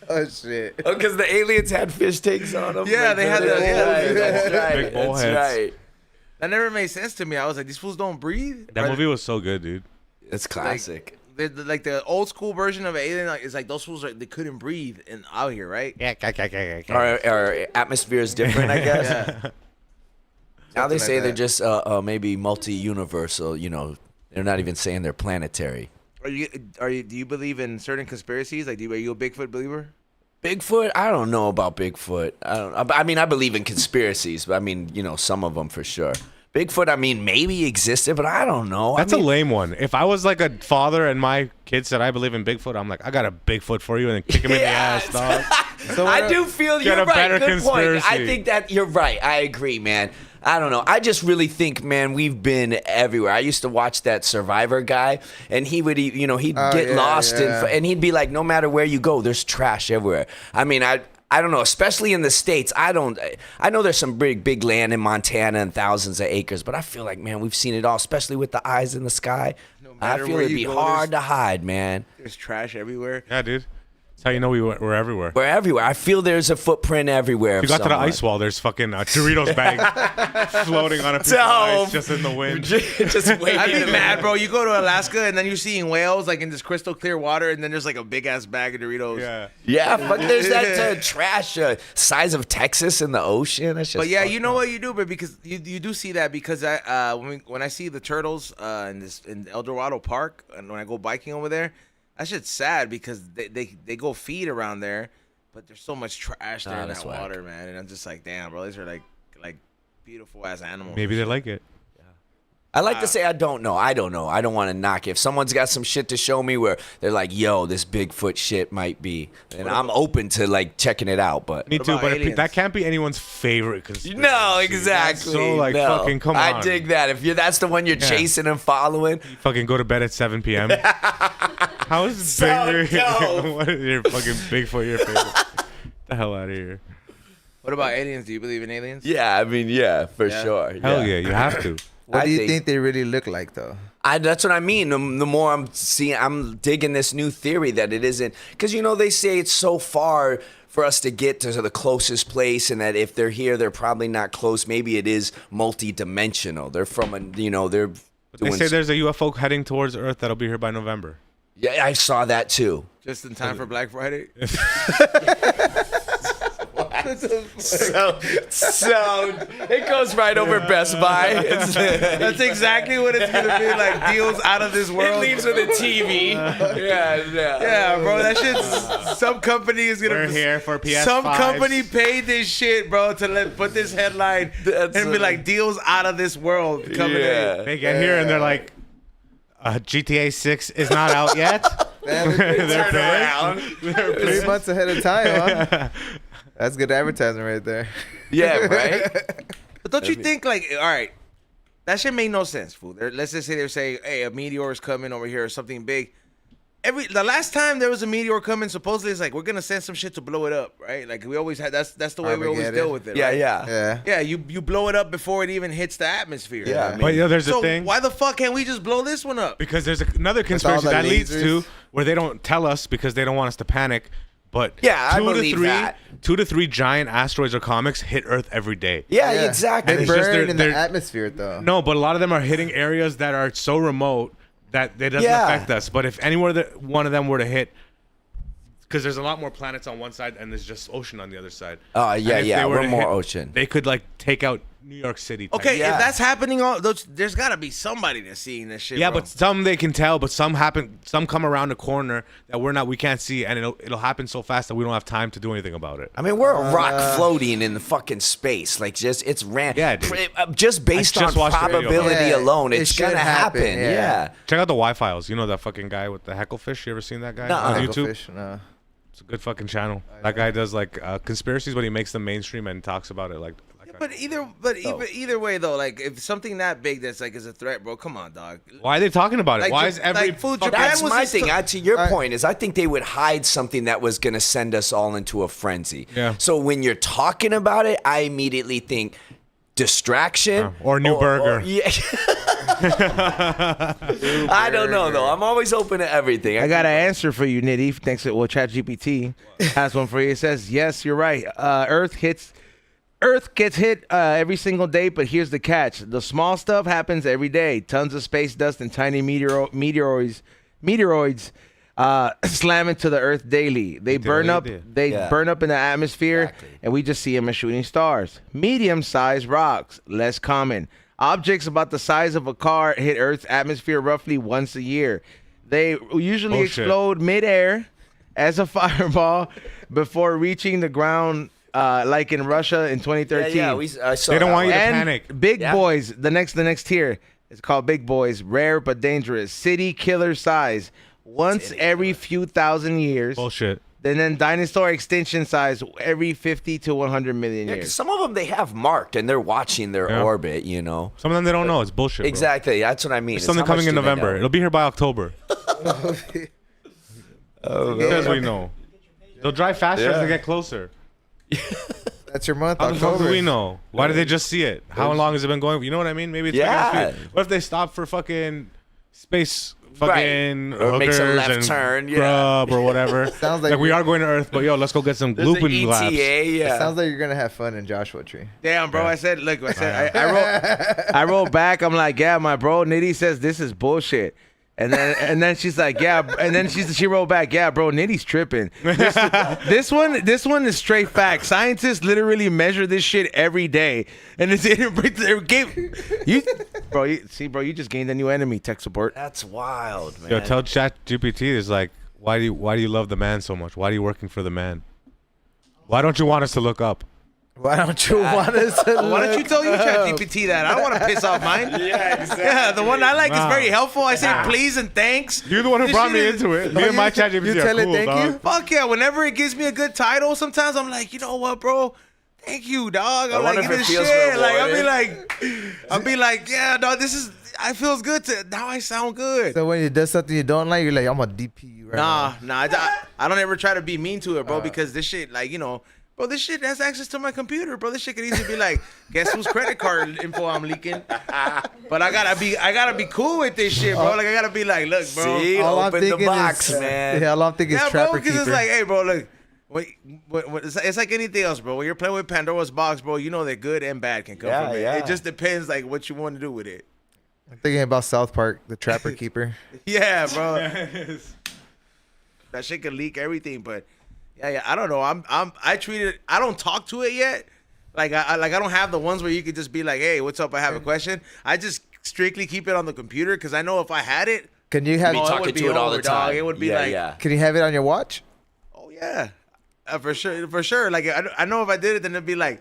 Oh shit! Oh, because the aliens had fish tanks on them. Yeah, they had the- yeah. That's right. Big bull That's heads. right. That never made sense to me. I was like, these fools don't breathe. That movie was so good, dude. It's classic. Like the old school version of Alien, like, it's like those fools they couldn't breathe out here, right? Our atmosphere is different, I guess. Yeah. Now they Something say like they're that. just maybe multi-universal. You know, they're not even saying they're planetary. Do you believe in certain conspiracies? Like, are you a Bigfoot believer? Bigfoot? I don't know about Bigfoot. I mean, I believe in conspiracies, but I mean, you know, some of them for sure. Bigfoot, I mean, maybe existed, but I don't know. That's I mean, a lame one. If I was like a father and my kid said I believe in Bigfoot, I'm like, I got a Bigfoot for you, and then kick him in the Yeah. ass, dog. So I do feel Get you're a better right. Good point. I conspiracy. think that you're right. I agree, man. I don't know. I just really think, man, we've been everywhere. I used to watch that Survivor guy, and he would, you know, he'd get yeah, lost, yeah. and he'd be like, no matter where you go, there's trash everywhere. I mean, I don't know, especially in the States. I know there's some big land in Montana and thousands of acres, but I feel like, man, we've seen it all, especially with the eyes in the sky. I matter feel where it'd you be go, hard to hide, man. There's trash everywhere. Yeah, dude. That's how you know we're everywhere. We're everywhere. I feel there's a footprint everywhere. If you got to the ice wall, there's fucking a Doritos bag floating on a piece of ice just in the wind. Just waiting. I'd be mad, bro. You go to Alaska and then you're seeing whales like in this crystal clear water, and then there's like a big ass bag of Doritos. Yeah. Yeah, fuck. There's that trash size of Texas in the ocean. That's just But yeah, fucked you know up. what you do, but because you do see that because when I see the turtles in El Dorado Park and when I go biking over there, that shit's sad because they go feed around there, but there's so much trash there in that's that whack. water, man. And I'm just like, damn, bro, these are like beautiful ass animals. Maybe they like it. I like to say I don't know. I don't know. I don't want to knock it. If someone's got some shit to show me where they're like, yo, this Bigfoot shit might be, and I'm open to like checking it out. But Me What too, about but aliens? that can't be anyone's favorite conspiracy. no, exactly. So like, no. fucking come on. I dig that. If that's the one you're chasing and following, Fucking go to bed at 7 p.m. How is So dope. What is your fucking Bigfoot your favorite? Get the hell out of here. What about aliens? Do you believe in aliens? yeah, I mean, yeah, for Yeah. sure. Hell yeah, you have to. What do I you think- think they really look like, though? That's what I mean. The more I'm seeing, I'm digging this new theory that it isn't, because you know they say it's so far for us to get to the closest place, and that if they're here, they're probably not close. Maybe it is multi-dimensional. They're from a, you know, they're. They say there's a UFO heading towards Earth that'll be here by November. Yeah, I saw that too. Just in time for Black Friday. So it goes right over Best Buy. That's exactly what it's gonna be like. Deals out of this It world. leaves with a TV. Yeah, bro. That shit's. Some company is gonna. We're here for PS5s. Some company paid this shit, bro, to put this headline and be like deals out of this world coming in. They get here and they're like, GTA 6 is not out yet. Turn around. 3 months ahead of time, huh? That's good advertising right there. Yeah, right? But don't you think, like, all right, that shit made no sense, fool. Let's just say they're saying, hey, a meteor is coming over here or something big. The last time there was a meteor coming, supposedly it's like we're gonna send some shit to blow it up, right? Like we always had. That's the way we always Armageddon. deal with it. Yeah, right? yeah. Yeah, you blow it up before it even hits the atmosphere. Yeah, I mean- But there's So a thing. why the fuck can't we just blow this one up? Because there's another conspiracy the that leads lasers. to where they don't tell us because they don't want us to panic. But Yeah, I believe that. 2 to 3 giant asteroids or comets hit Earth every day. Yeah, Yeah. exactly. They it's just burn in the they're- atmosphere, though. No, but a lot of them are hitting areas that are so remote that it doesn't Yeah. affect us. But if anywhere that one of them were to hit, because there's a lot more planets on one side and there's just ocean on the other side. Yeah, And if yeah, they were we're to more hit, ocean. They could like take out New York City. type. Okay, Yeah. if that's happening, there's gotta be somebody that's seeing this shit. Yeah, bro. but some they can tell, but some happen. Some come around the corner that we can't see, and it'll happen so fast that we don't have time to do anything about it. I mean, we're a rock floating in the fucking space. Like, it's random. Yeah, dude. Just based I just on watched the video. probability Yeah, alone, it it's should gonna happen, happen. yeah. Yeah. Check out the Wi-Files. You know that fucking guy with the hecklefish? You ever seen that guy Nuh-uh. on YouTube? Fish, no. It's a good fucking channel. That guy does like conspiracies, but he makes them mainstream and talks about it like. But either way though, like if something that big that's like is a threat, bro, come on, dog. Why are they talking about it? Like, Why is every like, food, fucking- Japan That's was my just thing. to- To your point is, I think they would hide something that was going to send us all into a frenzy. Yeah. So when you're talking about it, I immediately think distraction or new burger. yeah. I don't know though. I'm always open to everything. I got an answer for you, Nitty. Thanks to ChatGPT has one for you. It says, yes, you're right. Earth gets hit every single day, but here's the catch. The small stuff happens every day. Tons of space dust and tiny meteoroids slam into the Earth daily. They burn up idea. burn up in the atmosphere, Exactly. and we just see them as shooting stars. Medium-sized rocks, less common. Objects about the size of a car hit Earth's atmosphere roughly once a year. They usually Bullshit. explode midair as a fireball before reaching the ground, like in Russia in 2013. I saw They don't that want you one. to And panic. Big Yeah. boys, the next tier is called Big Boys, rare but dangerous. City killer size, once every few thousand years. Bullshit. And then dinosaur extinction size every 50 to 100 million Yeah, 'cause years. some of them they have marked and they're watching their Yeah. orbit. You know. Some of them they don't know. It's bullshit. bro. Exactly. That's what I mean. There's It's something how much coming in do they November. know? It'll be here by October. Because we know. They'll drive faster as they get closer. That's your month, How the fuck do October. we know? Why did they just see it? How long has it been going? You know what I mean? Maybe it's Yeah. like what if they stop for fucking space fucking Or makes a hookers left and turn, yeah. grub or whatever. Sounds like we are going to Earth, but yo, let's go get some There's an glooping labs. ETA. Yeah. Sounds like you're gonna have fun in Joshua Tree. Damn, bro. I said, look, I wrote back. I'm like, yeah, my bro Nitty says this is bullshit. And then she's like, yeah. And then she wrote back, yeah, bro, Nitty's tripping. This one is straight fact. Scientists literally measure this shit every day, and it gave you, bro. You just gained a new enemy. Tech support. That's wild, man. Yo, tell ChatGPT is like, why do you love the man so much? Why are you working for the man? Why don't you want us to look up? Why don't you want us to Why don't you look tell your up? ChatGPT that? I don't want to piss off mine. Yeah, exactly. Yeah, the one I like is very helpful. I say please and thanks. You're the one who This brought me shit is- into it. Me and my ChatGPT you are tell it cool, thank dog. you? Fuck yeah! Whenever it gives me a good title, sometimes I'm like, you know what, bro? Thank you, dog. I'm wonder like, if it this feels shit. Like, rewarding. I'll be like, yeah, dog. This is. I feels good to now. I sound good. So when you do something you don't like, you're like, I'm gonna DP you right Nah. I don't ever try to be mean to it, bro, because this shit, like, you know, bro, this shit has access to my computer, bro. This shit could easily be like, guess whose credit card info I'm leaking? But I gotta be cool with this shit, bro. Like, I gotta be like, look, bro. See, now. All I'm open the thinking box, is, man. Yeah, all I'm thinking is Yeah, bro, Trapper because Keeper. it's like, hey, bro, look. Wait, it's like anything else, bro. When you're playing with Pandora's box, bro, you know that good and bad can come Yeah, from it. yeah. It just depends, like, what you want to do with it. I'm thinking about South Park, the Trapper Keeper. Yeah, bro. That shit can leak everything, but Yeah. I don't know. I treat it. I don't talk to it yet. Like I don't have the ones where you could just be like, hey, what's up? I have a question. I just strictly keep it on the computer because I know if I had it, Can you have? Be talking to it all the time. It would be like, Can you have it on your watch? oh yeah, for sure. Like I know if I did it, then it'd be like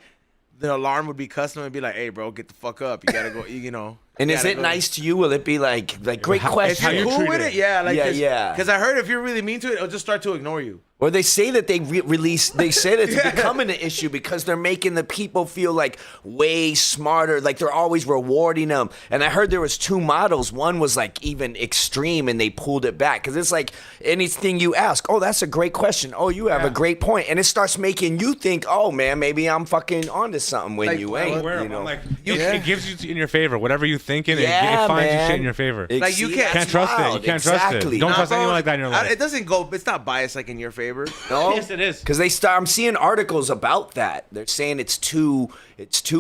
the alarm would be custom and be like, hey, bro, get the fuck up. You gotta go. You know. And is it nice to you? Will it be like great How- If question? you're you cool treat with it. it, yeah, like Yeah. Because I heard if you're really mean to it, it'll just start to ignore you. Or they say that they they say that it's becoming an issue because they're making the people feel like way smarter, like they're always rewarding them. And I heard there was 2 models. One was like even extreme, and they pulled it back because it's like anything you ask. Oh, that's a great question. Oh, you have a great point, and it starts making you think, oh man, maybe I'm fucking onto something when Like, you ain't. Where You know? like it gives you in your favor. Whatever you thinking, Yeah, it finds you man. shit in your favor. Like, you See, can't- that's trust it. You wild. can't trust it. Exactly. Don't Nah, trust bro, anyone like that in your life. It doesn't go. It's not biased like in your favor. No? Yes, it is. Because I'm seeing articles about that. They're saying it's too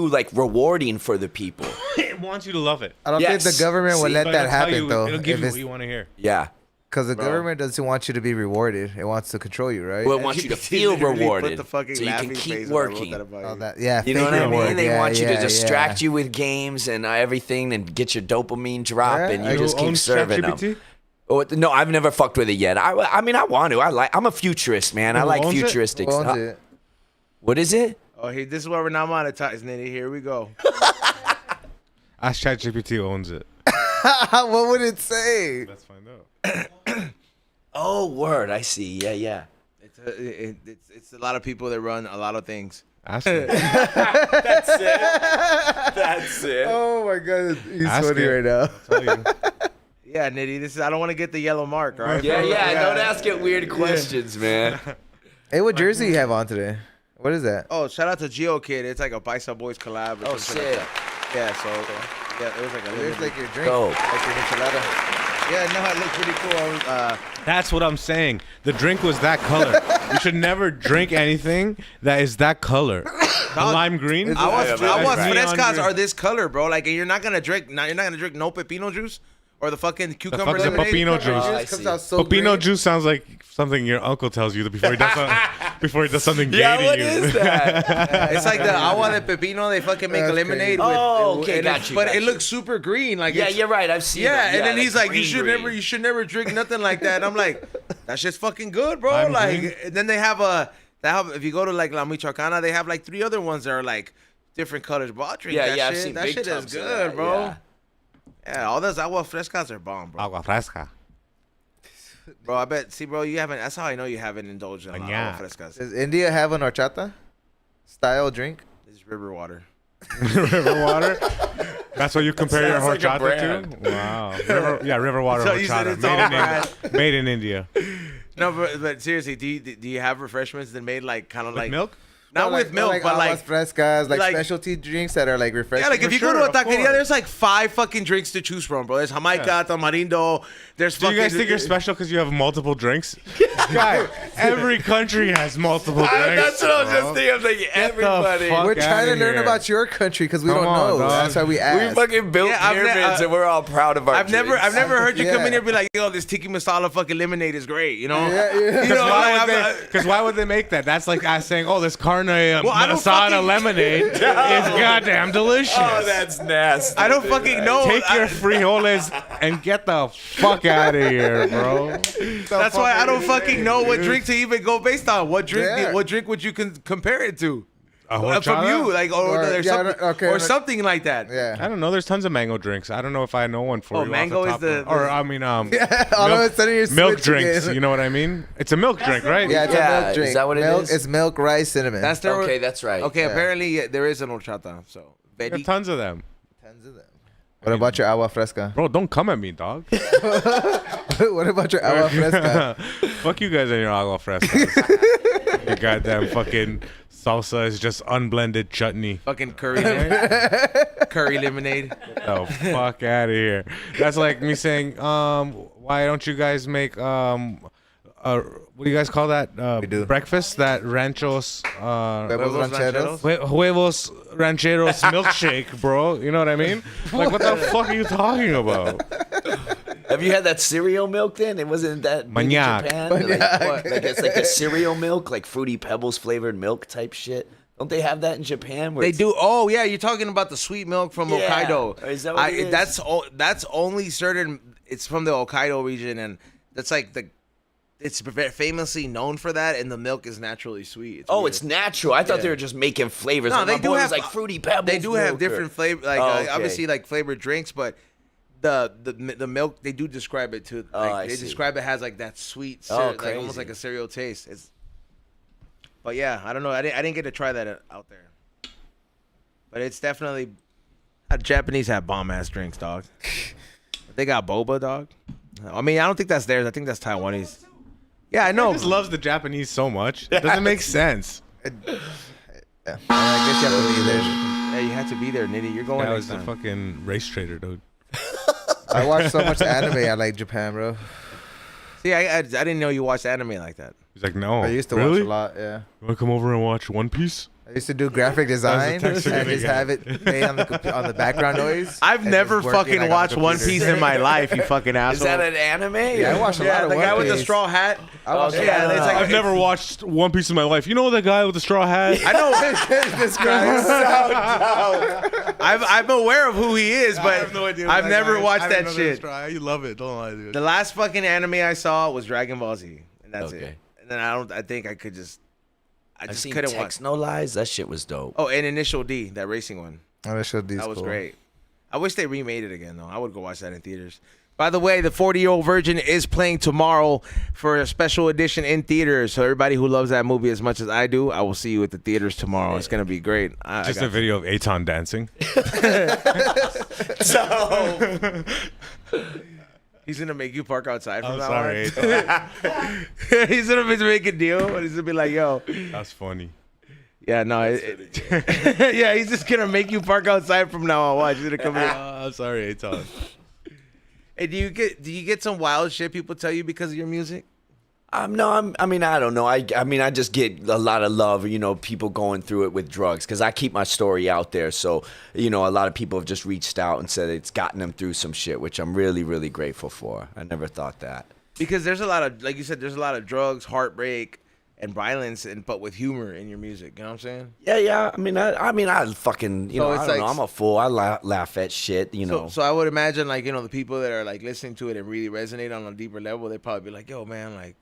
like rewarding for the people. It wants you to love it. I don't think Yes. the government would See, let So that it'll tell happen you- though. It'll give If you it's what you want to hear. Yeah. because the government doesn't want you to be rewarded; it wants to control you, right? Well, it wants you to feel Literally put rewarded the fucking so you can laughing keep face when I wrote working. that about All you. that, yeah. You know fake what I reward. mean? They Yeah, want you yeah, to distract you with games and everything and get your dopamine drop, Yeah, and I you just keep owns serving them. ChatGPT? Oh, no, I've never fucked with it yet. I mean, I want to. I'm a futurist, man. I Who like owns it? futuristic Who owns stuff. it? What is it? Oh, hey, this is why we're not monetized, Nitty. Here we go. Ask ChatGPT who owns it. What would it say? Let's find out. Oh, word. I see. Yeah. It's a lot of people that run a lot of things. Ask it. That's it. Oh my god, he's Ask funny it. right now. Tell you. Yeah, Nitty. This is. I don't want to get the yellow mark, all right? Yeah. Don't ask it weird questions, man. Hey, what jersey you have on today? What is that? Oh, shout out to Geo Kid. It's like a Paisa Boys collab. Or Oh, something like shit. that. Yeah. So yeah, it was like a. Here's like your drink, Dope. like your enchilada. Yeah, no, it looked pretty cool. I was, That's what I'm saying. The drink was that color. You should never drink anything that is that color. The lime green. I was Neon frescas green. are this color, bro. Like, and you're not gonna drink no pepino juice or the fucking cucumber fuck's a lemonade. pepino juice? I It comes see. out so Pepino green. juice sounds like something your uncle tells you before he does something gay Yeah, to what you. is that? It's like the agua de pepino. They fucking make a That's lemonade crazy. with. Oh, okay, and got you, But got it you. looks super green. Like, Yeah, it's- you're right. I've seen Yeah, them. and then he's like, green, you should never drink nothing like that. And I'm like, that shit's fucking good, bro. Lime like, green? and then they have if you go to like La Michoacana, they have like 3 other ones that are like different colors. Bro, I'll drink that I've shit. seen That big shit is tubs of good, that, bro. yeah. Yeah, all those agua frescas are bomb, bro. Agua fresca. Bro, I bet. See, bro, you haven't. That's how I know you haven't indulged in a lot of Yeah. agua frescas. Does India have an horchata style drink? This is river water. River water. That's what you compare your sounds like a horchata to? Wow. River water So you said horchata. it's all Made in India. No, but seriously, do you have refreshments that made like kind of like Milk? Not No, with milk, but aguas like frescas, like, like- specialty drinks that are like refreshing. yeah, like if you go sure, to a of taqueria, course. there's like 5 fucking drinks to choose from, bro. There's Jamaica, Tamarindo. There's Do fucking. you guys think you're special because you have multiple drinks? Guy, every country has multiple drinks. That's what I was bro. just thinking. I'm thinking Get the everybody. fuck We're trying to outta learn here. about your country because we Come don't on, know. dog. That's why we We asked. fucking built Yeah, I've ne- pyramids and we're all proud of our I've never heard you come Yeah. in here and be like, yo, this tiki masala fucking lemonade is great, you know? Yeah, yeah. You know, like, Because why would they make that? That's like us saying, "Oh, this carne I don't asada fucking- lemonade is goddamn delicious." Oh, that's nasty. I don't fucking know. Take your frijoles and get the fuck out of here, bro. That's why I don't fucking know what drink to even go based on. What drink? Yeah. What drink would you compare it to? A From horchata? you, like, or Or- there's yeah, something, okay, or like- something like that. Yeah. I don't know. There's tons of mango drinks. I don't know if I know one for Oh, you. mango off is top the- of- or I mean, All of milk- a sudden you're milk switching drinks. it. You know what I mean? It's a milk drink, right? Yeah, it's Yeah, a milk is drink. that what it milk, is? It's milk, rice, cinnamon. That's their. Okay, that's right. Okay, Yeah. apparently yeah, there is an horchata. So, There's Betty. tons of them. tons of them. What about your agua fresca? Bro, don't come at me, dog. What about your agua fresca? Fuck you guys and your agua frescas. Your goddamn fucking salsa is just unblended chutney. Fucking curry lemonade. Curry lemonade. The fuck out of here. That's like me saying, why don't you guys make what do you guys call that? We do. Breakfast? That ranchos Huevos Huevos rancheros? huevos rancheros milkshake, bro. You know what I mean? Like, what the fuck are you talking about? Have you had that cereal milk then? It wasn't that big in Maniac. Japan? Like, what? Like it's like a cereal milk, like Fruity Pebbles flavored milk type shit. Don't they have that in Japan? Where They it's- do. Oh yeah, you're talking about the sweet milk from Yeah. Hokkaido. Is that what it is? That's only certain. It's from the Hokkaido region, and that's like it's famously known for that, and the milk is naturally sweet. Oh, weird. it's natural. I thought they were just making flavors. No, Like, they my do boy was have like Fruity Pebbles. They do have milk or- different flavor, like Oh, okay. obviously like flavored drinks, but the milk they do describe it to. Oh, Like, I they see. describe it has like that sweet, Oh, like almost crazy. like a cereal taste. But yeah, I don't know. I didn't get to try that out there. But it's definitely Japanese have bomb ass drinks, dog. They got boba, dog. I mean, I don't think that's theirs. I think that's Taiwanese. Yeah, I know. He just loves the Japanese so much. It doesn't make sense. Yeah. I guess you have to be there. Yeah, you had to be there, Nitty. You're going That next was the time. fucking race trader, dude. I watch so much anime. I like Japan, bro. See, I didn't know you watched anime like that. He's like, no. I used to really? watch a lot. Yeah. You want to come over and watch One Piece? I used to do graphic design and text you're gonna just get. have it play on the background noise. I've and never just work it, fucking like, on the watched One computer. Piece in my life, you fucking asshole. Is that an anime? Yeah, I watched a lot of the One guy with the Piece. straw hat. I watched a Yeah, lot of it's like- I've never watched One Piece in my life. You know the guy with the straw hat? I know. this guy is so dumb. I'm aware of who he is, but I've never watched that shit. You love it. Don't lie, dude. The last fucking anime I saw was Dragon Ball Z, and that's Okay. it. And then I think I could just. I I've just seen couldn't watch. Text No Lies. That shit was dope. Oh, and Initial D, that racing one. Oh, That was great. I wish they remade it again, though. I would go watch that in theaters. By the way, the 40-Year-Old Virgin is playing tomorrow for a special edition in theaters. So everybody who loves that movie as much as I do, I will see you at the theaters tomorrow. It's going to be great. Just a video of Aton dancing. He's going to make you park outside from I'm now sorry, on. Aton. He's going to make a deal. And he's going to be like, yo. That's funny. Yeah, no. Yeah, he's just going to make you park outside from now on. Watch. He's going to come in. I'm sorry, Aton. Hey, do you get some wild shit people tell you because of your music? I mean, I don't know. I mean, I just get a lot of love, people going through it with drugs because I keep my story out there. So, a lot of people have just reached out and said it's gotten them through some shit, which I'm really, really grateful for. I never thought that. Because there's a lot of, like you said, there's a lot of drugs, heartbreak, and violence, but with humor in your music. You know what I'm saying? Yeah. I mean, I fucking, So I it's don't like- know. I'm a fool. I laugh at shit, So I would imagine, like, the people that are, like, listening to it and really resonate on a deeper level, they probably be like, yo, man, like,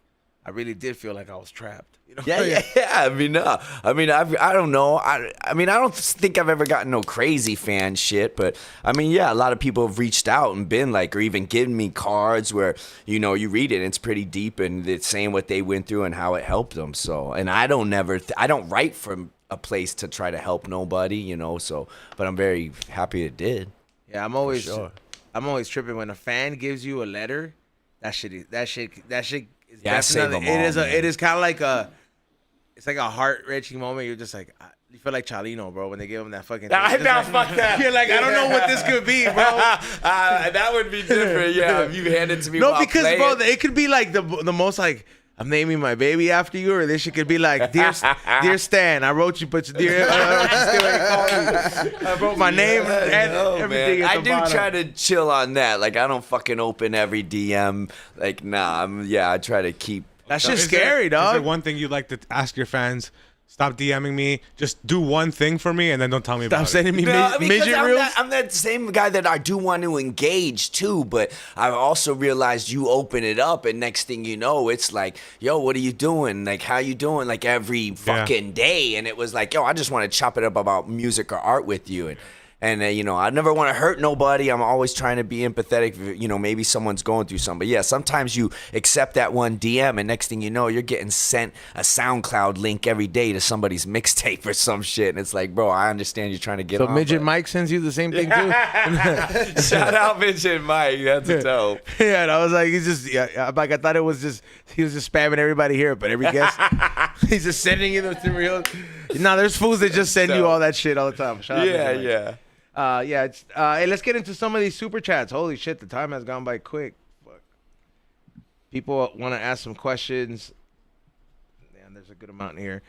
I really did feel like I was trapped. You know? Yeah. I mean, I don't know. I mean, I don't think I've ever gotten no crazy fan shit, but I mean, yeah, a lot of people have reached out and been like, or even given me cards where, you read it and it's pretty deep and it's saying what they went through and how it helped them. So, and I don't write from a place to try to help nobody, so, but I'm very happy it did. Yeah, I'm always sure. tripping when a fan gives you a letter. That shit is Yeah, I save definitely, them all, man. it is kind of like it's like a heart-wrenching moment. You're just like, you feel like Chalino, bro, when they give him that fucking thing. Nah, It's just fuck that. You're like, I don't know what this could be, bro. That would be different, yeah. If you hand it to me, No, while because playing. bro, it could be like the most like, I'm naming my baby after you, or this shit could be like, dear Stan, I wrote you, but dear, I still ain't called me. I wrote my name and everything. Man. At I the do bottom. try to chill on that. Like, I don't fucking open every DM. Like, nah. I try to keep. That shit's Is there- scary, Is there dog. one thing you'd like to ask your fans? Stop DMing me. Just do one thing for me and then don't tell me Stop about it. sending me No, because midget reels. I'm that same guy that I do want to engage too, but I've also realized you open it up and next thing you know, it's like, yo, what are you doing? Like, how you doing? Like every fucking day. And it was like, yo, I just want to chop it up about music or art with you. And I never want to hurt nobody. I'm always trying to be empathetic. Maybe someone's going through something. But yeah, sometimes you accept that one DM, and next thing you know, you're getting sent a SoundCloud link every day to somebody's mixtape or some shit. And it's like, bro, I understand you're trying to get So on. midget but- Mike sends you the same thing too. Shout out Midget Mike. That's dope. Yeah, and I was like, he's just like I thought it was just he was just spamming everybody here, but every guest he's just sending you the real. No, there's fools that just send you all that shit all the time. Shout out Midget Mike. Yeah. Hey, let's get into some of these super chats. Holy shit, the time has gone by quick. Fuck. People want to ask some questions. Man, there's a good amount in here.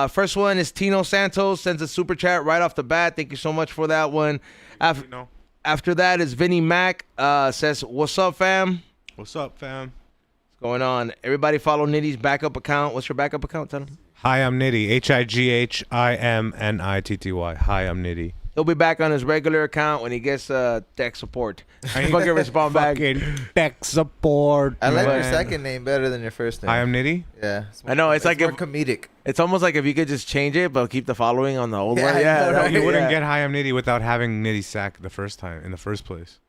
First one is Tino Santos sends a super chat right off the bat. Thank you so much for that one. No. After that is Vinny Mac. Says, "What's up, fam? What's up, fam? What's going on? Everybody follow Nitty's backup account. What's your backup account? Tell him. Hi, I'm Nitty. HIGHIMNITTY. Hi, I'm Nitty. He'll be back on his regular account when he gets tech support. Fucking respond back. Fucking tech support. I like your man. second name better than your first name. Hi, I'm Nitty. Yeah. I know, it's like more if- comedic. It's almost like if you could just change it, but keep the following on the old Yeah, one. I Yeah, know, no, right? You wouldn't yeah. get Hi, I'm Nitty without having Nitty Sack the first time in the first place.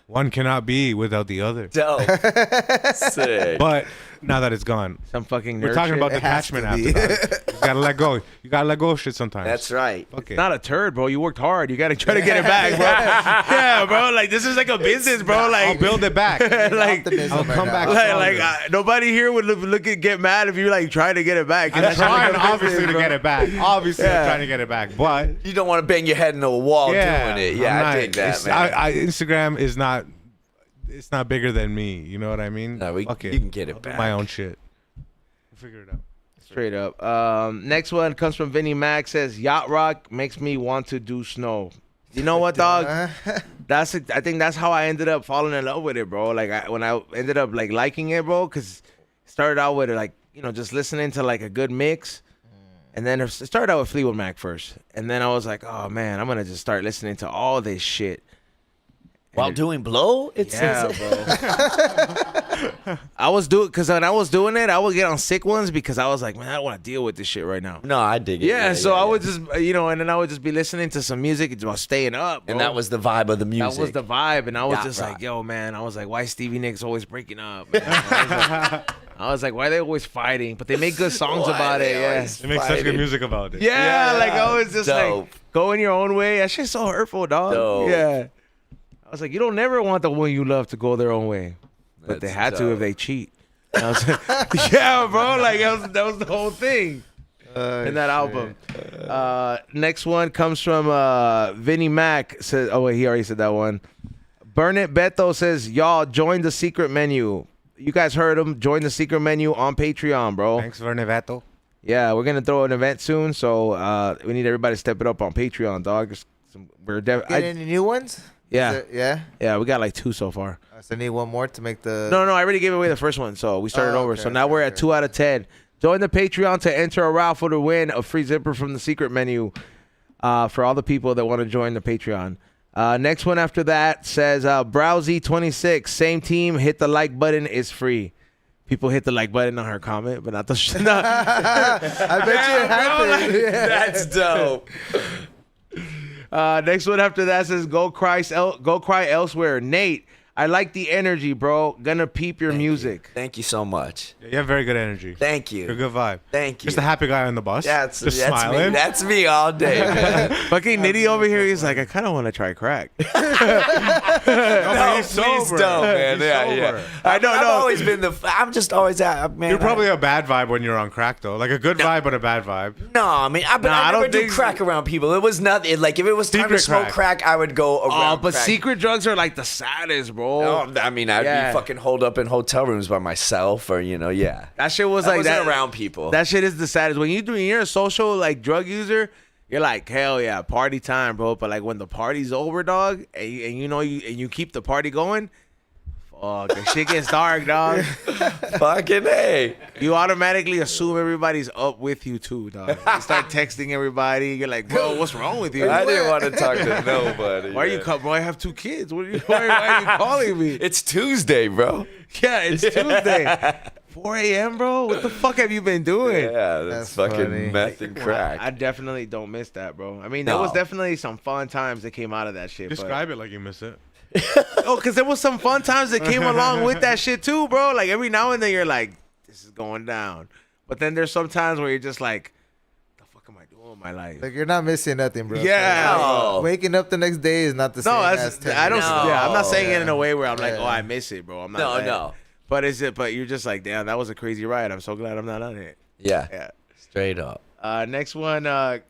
One cannot be without the other. Dope. Sick. But now that it's gone, Some fucking nerd we're talking shit. about It has detachment to after be. that. You gotta let go. You gotta let go of shit sometimes. That's right. Okay. Not a turd, bro. You worked hard. You gotta try to get it back, bro. Yeah, bro. Like this is like a business, bro. I'll Like build it back. like, Optimism I'll right come now. back. nobody here would get mad if you like trying to get it back. I'm That's how trying, it goes, obviously, to bro. get it back. Obviously, Yeah. I'm trying to get it back. But You don't want to bang your head into a wall yeah, doing it. Yeah, I'm I not- dig that, it's- man. Instagram is not. It's not bigger than me. You know what I mean? No, you can get it I'll do back. my own shit. We'll figure it out. Straight up. Next one comes from Vinny Mac. Says yacht rock makes me want to do snow. You know what, dog? I think that's how I ended up falling in love with it, bro. Like when I ended up like liking it, bro, because it started out with like just listening to like a good mix, and then it started out with Fleetwood Mac first, and then I was like, oh man, I'm gonna just start listening to all this shit. While doing blow? It's Yeah, bro. I was because when I was doing it, I would get on sick ones because I was like, man, I don't want to deal with this shit right now. No, I dig it. Yeah, so I would just, and then I would just be listening to some music while staying up. And bro. that was the vibe of the music. That was the vibe, and I was Yacht just rock. like, yo, man, I was like, why Stevie Nicks always breaking up? Man? I was like, why are they always fighting? But they make good songs Why about they it, yeah. always- They make such good Fighting. music about it. Yeah, Yeah, like I was just dope. like, going your own way. That shit's so hurtful, dog. Dope. Yeah. I was like, you don't never want the one you love to go their own way. But they That's had to dope. if they cheat. And I was like, yeah, bro. Like that was the whole thing in that album. Next one comes from Vinny Mac. Says, oh wait, he already said that one. Burn It Beto says, y'all join the secret menu. You guys heard him. Join the secret menu on Patreon, bro. Thanks, Vernevato. Yeah, we're gonna throw an event soon, so we need everybody to step it up on Patreon, dog. Get any new ones? Yeah. Yeah. Yeah, we got like 2 so far. So I need one more to make the. No, I already gave away the first one, so we started over. okay, So now we're at 2 out of 10. Join the Patreon to enter a raffle to win a free zipper from the secret menu for all the people that want to join the Patreon. Next one after that says Browsy26, same team, hit the like button, is free. People hit the like button on her comment, but not the. No. I bet you it happened. Yeah. That's dope. Next one after that says go cry elsewhere. Nate, I like the energy, bro. Gonna peep your music. Thank you so much. You have very good energy. Thank You're a you. good vibe. Thank you. Just a happy guy on the bus. That's just me. smiling. That's me all day, man. Fucking Nitty over here, he's like, I kind of want to try crack. No, he's please sober. don't, man. He's Yeah, sober. yeah. I don't I've know. always been I'm just always out, man. You're probably a bad vibe when you're on crack, though. Like a good vibe, but a bad vibe. No, I mean, I I never don't do think- crack around people. It was nothing. Like if it was time to Secret smoke crack, I would go around. Oh, but crack. secret drugs are like the saddest, bro. No, I mean, I'd Yeah. be fucking holed up in hotel rooms by myself, or yeah. That shit was I like wasn't that. around people. That shit is the saddest. When you're a social like drug user, you're like, hell yeah, party time, bro. But like when the party's over, dog, and you keep the party going, fuck, the shit gets dark, dog. Fucking hey. You automatically assume everybody's up with you too, dog. You start texting everybody. You're like, bro, what's wrong with you? I didn't want to talk to nobody. Why are you yeah. bro? I have 2 kids. Why are you calling me? It's Tuesday, bro. Yeah, it's Tuesday. 4 a.m., bro? What the fuck have you been doing? Yeah, that's fucking funny. meth and crack. I definitely don't miss that, bro. I mean, there No. was definitely some fun times that came out of that shit. Describe it like you miss it. Oh, because there was some fun times that came along with that shit too, bro. Like every now and then you're like, this is going down. But then there's some times where you're just like, the fuck am I doing with my life? Like you're not missing nothing, bro. Yeah. No. Waking up the next day is not the same No, as 10 I don't. minutes No. ago. Yeah, I'm not saying it Yeah. in a way where I'm like, Yeah. oh, I miss it, bro. I'm not. No. But But you're just like, damn, that was a crazy ride. I'm so glad I'm not on it. Yeah, Yeah. straight up. Next one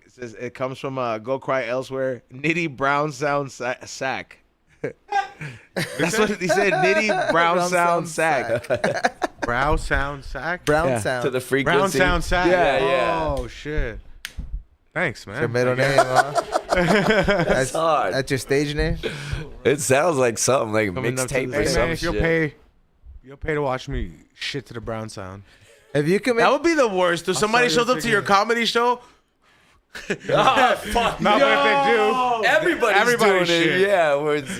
says it comes from Go Cry Elsewhere. Nitty Brown Sound Sack. That's what he said. Nitty Brown Sound Sack. Brow sound sack. Brown Yeah. sound. To the frequency. Brown sound sack. Yeah, yeah. Oh shit. Thanks, man. Your middle I guess. name, huh? That's hard. That's your stage name? It sounds like something like Coming up to mixtape the- or Hey, Hey, some man, if shit. you'll pay to watch me shit to the brown sound. If you can make That would be the worst. If somebody start shows up to your figuring- comedy show, Oh, fuck. Not but if they do. Everybody's Everybody doing shit. it. Yeah. Where it's,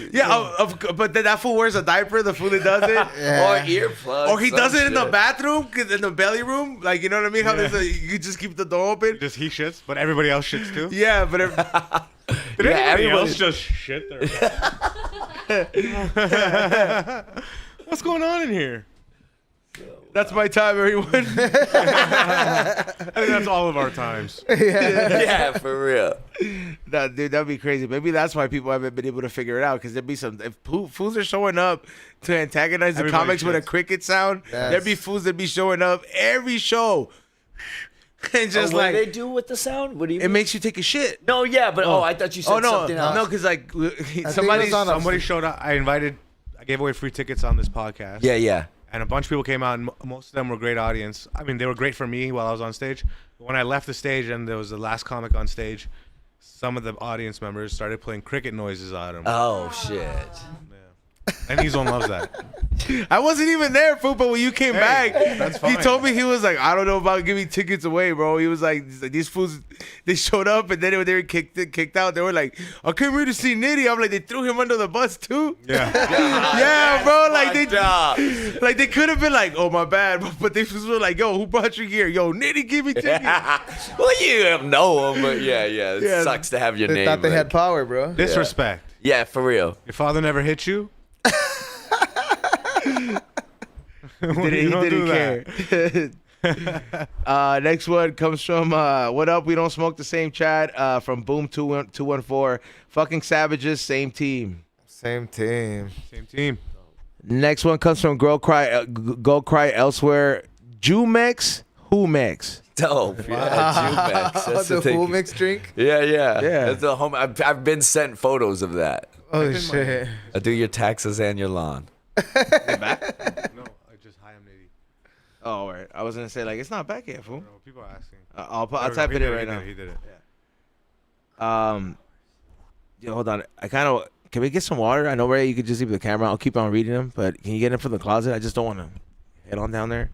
but then that fool wears a diaper. The fool that does it. Yeah. Or earplugs. Or he some does it in the shit. bathroom, 'cause in the belly room. Like, you know what I mean? How there's you just keep the door open. Just he shits, but everybody else shits too. Yeah, but if, Did anybody everybody- else just shit there? What's going on in here? that's my time, everyone. I think that's all of our times. Yeah, for real. Nah, dude, that'd be crazy. Maybe that's why people haven't been able to figure it out. Because there'd be some if fools are showing up to antagonize the Everybody comics with a shits. cricket sound. Yes. There'd be fools that be showing up every show, and just what do like they do with the sound? What do you it mean? makes you take a shit. No, yeah, but I thought you said Oh no, something else. no, because like it somebody. was on a- Somebody showed up. I gave away free tickets on this podcast. Yeah, yeah. And a bunch of people came out, and most of them were great audience. I mean, they were great for me while I was on stage. But when I left the stage and there was the last comic on stage, some of the audience members started playing cricket noises at him. Oh shit. Yeah. And Ezone loves that. I wasn't even there, fool. But when you came back, that's he fine. told me he was like, I don't know about giving tickets away, bro. He was like, these fools, they showed up and then when they were kicked out. They were like, I came here to see Nitty. I'm like, they threw him under the bus too. Yeah. Yeah, bro. Like Fucked up. they could have been like, oh my bad, but they just were like, yo, who brought you here? Yo, Nitty, give me tickets. Well, you don't know him, but yeah. It Yeah. sucks to have your They name. thought they like- had power, bro. Disrespect. Yeah, for real. Your father never hit you? He didn't care. Next one comes from what up? We don't smoke the same chat. From Boom 214. Fucking savages, same team. Same team. Same team. Next one comes from Go Cry Elsewhere. Jumex, Whomex. Dope. Yeah, Jumex. That's the thing. full mixed drink? Yeah. Yeah. That's the home. I've been sent photos of that. Oh, shit. I do your taxes and your lawn. No, I just hi, I'm Nitty. Oh, all right. I was gonna say like it's not back yet, fool. No, people are asking. I'll Whatever, type he it did in right now. He did it. Yeah, hold on. I kind of can we get some water? I know Ray, you could just leave the camera. I'll keep on reading them, but can you get them from the closet? I just don't want to head on down there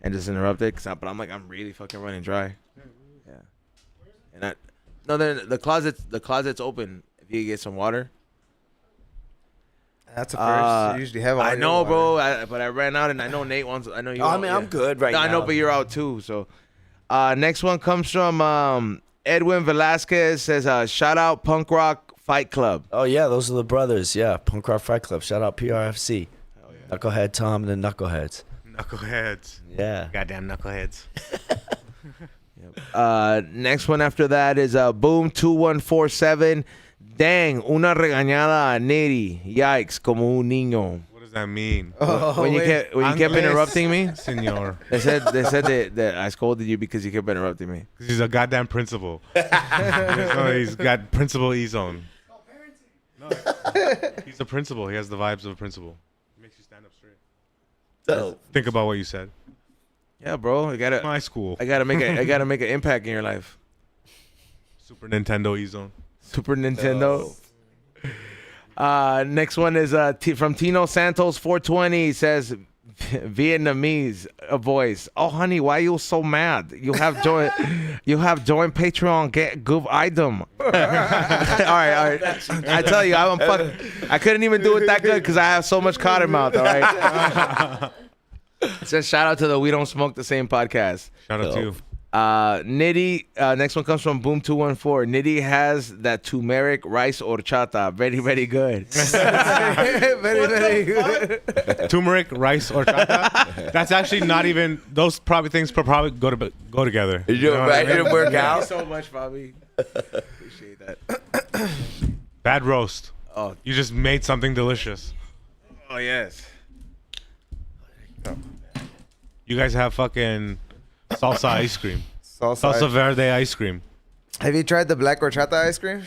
and just interrupt it. But I'm like I'm really fucking running dry. Yeah. And then the closet's open. If you get some water. That's a first. You usually have all I your know, water. bro. But I ran out, and I know Nate wants. I know you. Oh, I want- mean, yeah. I'm good right I now. know, but you're out too. So, next one comes from Edwin Velasquez. Says, "Shout out Punk Rock Fight Club." Oh yeah, those are the brothers. Yeah, Punk Rock Fight Club. Shout out PRFC. Knucklehead Tom and the Knuckleheads. Knuckleheads. Yeah. Goddamn knuckleheads. Next one after that is Boom 2147. Dang, una regañada a Nitty. Yikes, como un niño. What does that mean? Oh, when you wait. kept Angeles. interrupting me, Senor. they said that I scolded you because you kept interrupting me. Because he's a goddamn principal. No, he's got principal E-zone. No, he's a principal. He has the vibes of a principal. He makes you stand up straight. Dope. Think about what you said. Yeah, bro. My school. I gotta make an impact in your life. Super Nintendo E-zone. Super Nintendo. Next one is from Tino Santos 420. He says Vietnamese voice. Oh honey, why you so mad? You have joined Patreon. Get good item. all right. I tell you, I couldn't even do it that good because I have so much cotton mouth. All right. It says shout out to the We Don't Smoke the Same podcast. Shout out to you. Nitty, next one comes from Boom 214. Nitty has that turmeric rice horchata. Very, very good. Very, very good. Turmeric, rice, or chata. That's actually not even. Those things probably go together. You know, what right? I mean? It'll work Thank you out. so much, Bobby. Appreciate that. Bad roast. Oh. You just made something delicious. Oh, yes. You guys have fucking salsa ice cream. Salsa. Salsa verde ice cream. Have you tried the black horchata ice cream?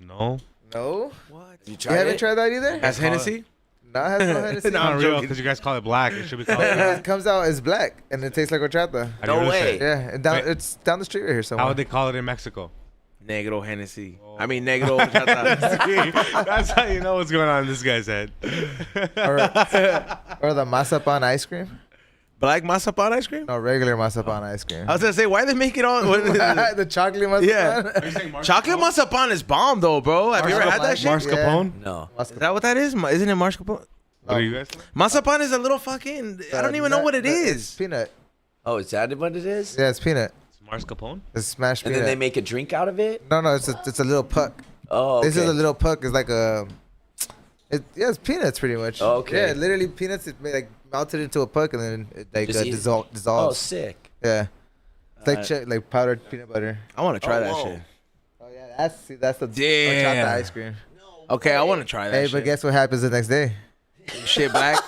No. No. You You tried haven't it? tried that either? As Hennessy? No, it has no Hennessy. It's not I'm real joking. because you guys call it black. It should be called. It comes out as black and it tastes like horchata. Have you No heard this way. shit? Yeah, and down, Wait. it's down the street right here somewhere. How would they call it in Mexico? Negro Hennessy. I mean, Negro Chata. That's how you know what's going on in this guy's head. Or the mazapan ice cream. Black mazapan ice cream? No, regular mazapan ice cream. I was going to say, why they make it on? The chocolate mazapan. Yeah. Chocolate mazapan is bomb, though, bro. Have you ever had that shit? Mascarpone? No. Is that what that is? Isn't it mascarpone? What do you guys? Mazapan is a little fucking... I don't even know what it It's is. peanut. Oh, is that what it is? Yeah, it's peanut. It's mascarpone? It's smashed And peanut. then they make a drink out of it? No, it's a little puck. Oh, okay. This is a little puck. It's like a... it's peanuts pretty much. Oh, okay. Yeah, literally peanuts. It's like melted into a puck and then it like Just eat it? dissolves. Oh, sick. Yeah. It's like like powdered peanut butter. I want to try that whoa. shit. Oh yeah, that's the Damn. horchata ice cream. Okay, I want to try that Hey, shit. but guess what happens the next day? Shit black.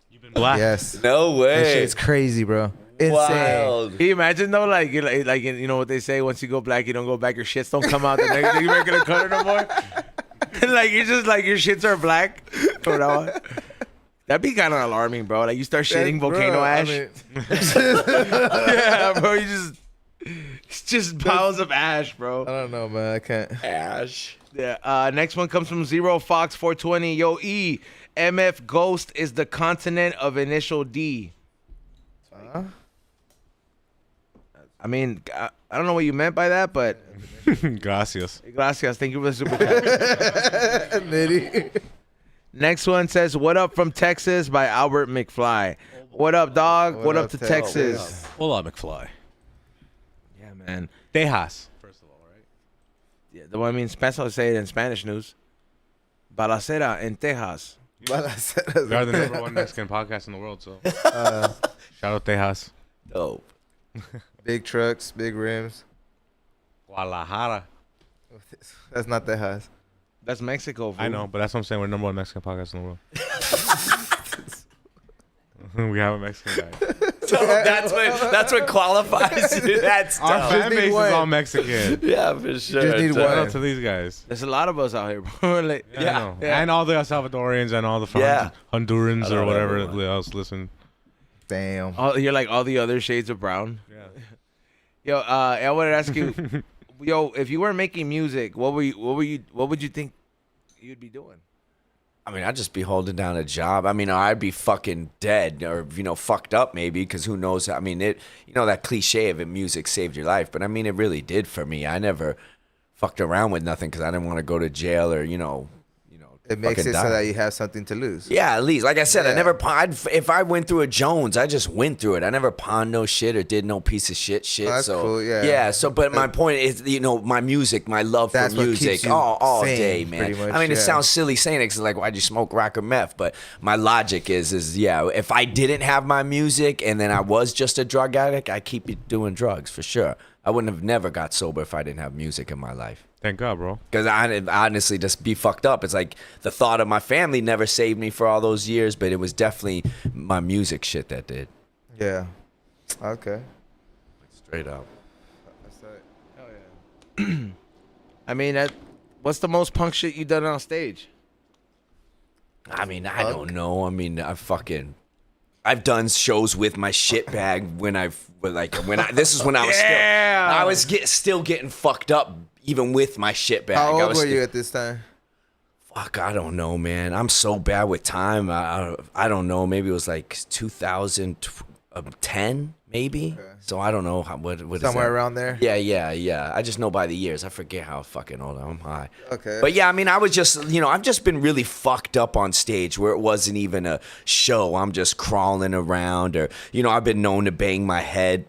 You've been black. Yes. No That way. shit's crazy, bro. Insane. Wild. Can you imagine though, like you know what they say? Once you go black, you don't go back. Your shits don't come out the next day. You ain't gonna cut it no more. Like you're just like your shits are black. From now on. That'd be kind of alarming, bro. Like you start shitting Bro, volcano I ash. mean, Yeah, bro. It's just piles of ash, I bro. don't know, man. I can't. Ash. Yeah. Next one comes from Zero Fox 420. Yo, E. MF Ghost is the continent of initial D. I mean, I don't know what you meant by that, but Gracias. gracias. Thank you for the super chat. Nitty. Next one says, "What up from Texas" by Albert McFly. What up, dog? What up to Texas? Hola, McFly. Yeah, man. Tejas. First of all, right? Yeah, the one I mean, Spencer say it in Spanish news. Balacera en Texas. We are the #1 Mexican podcast in the world, so shout out Tejas. Dope. Big trucks, big rims. Guadalajara. That's not the house. That's Mexico. Fool. I know, but that's what I'm saying. We're #1 Mexican podcast in the world. We have a Mexican guy. So that's what qualifies you. That's Our dope. fan base is one. all Mexican. Yeah, for sure. Just need Shout one. out to these guys. There's a lot of us out here, bro. Like, I Yeah. know. Yeah. And all the El Salvadorians and all the Yeah. Hondurans I or love whatever everyone. else listen. Damn. you're like all the other shades of brown. Yeah. Yo, I wanted to ask you, yo, if you weren't making music, what would you think you'd be doing? I mean, I'd just be holding down a job. I mean, I'd be fucking dead or, fucked up maybe, because who knows? I mean, that cliche of it, music saved your life. But I mean, it really did for me. I never fucked around with nothing because I didn't want to go to jail or, It makes fucking it die. so that you have something to lose. Yeah, at least. Like I said, I Yeah. never if I went through a Jones, I just went through it. I never pawned no shit or did no piece of shit. Oh, that's so cool, yeah. Yeah, so but my point is, my music, my love for That's what keeps music you all sane, day, man. pretty much, I mean, it yeah. sounds silly saying it 'cause like, why'd you smoke rock or meth? But my logic is yeah, if I didn't have my music and then I was just a drug addict, I keep doing drugs for sure. I wouldn't have never got sober if I didn't have music in my life. Thank God, bro. Because I honestly just be fucked up. It's like the thought of my family never saved me for all those years, but it was definitely my music shit that did. Yeah. Okay. Straight up. That's right. I mean, what's the most punk shit you done on stage? I mean, I don't know. I mean, I've done shows with my shit bag this is when I was still getting fucked up even with my shit bag. How I old was were you at this time? Fuck, I don't know, man. I'm so bad with time. I don't know. Maybe it was like 2010, maybe. Okay. So I don't know what is Somewhere that? around there? Yeah. I just know by the years. I forget how fucking old I'm high. Okay. But yeah, I mean, I was just, I've just been really fucked up on stage where it wasn't even a show. I'm just crawling around or, I've been known to bang my head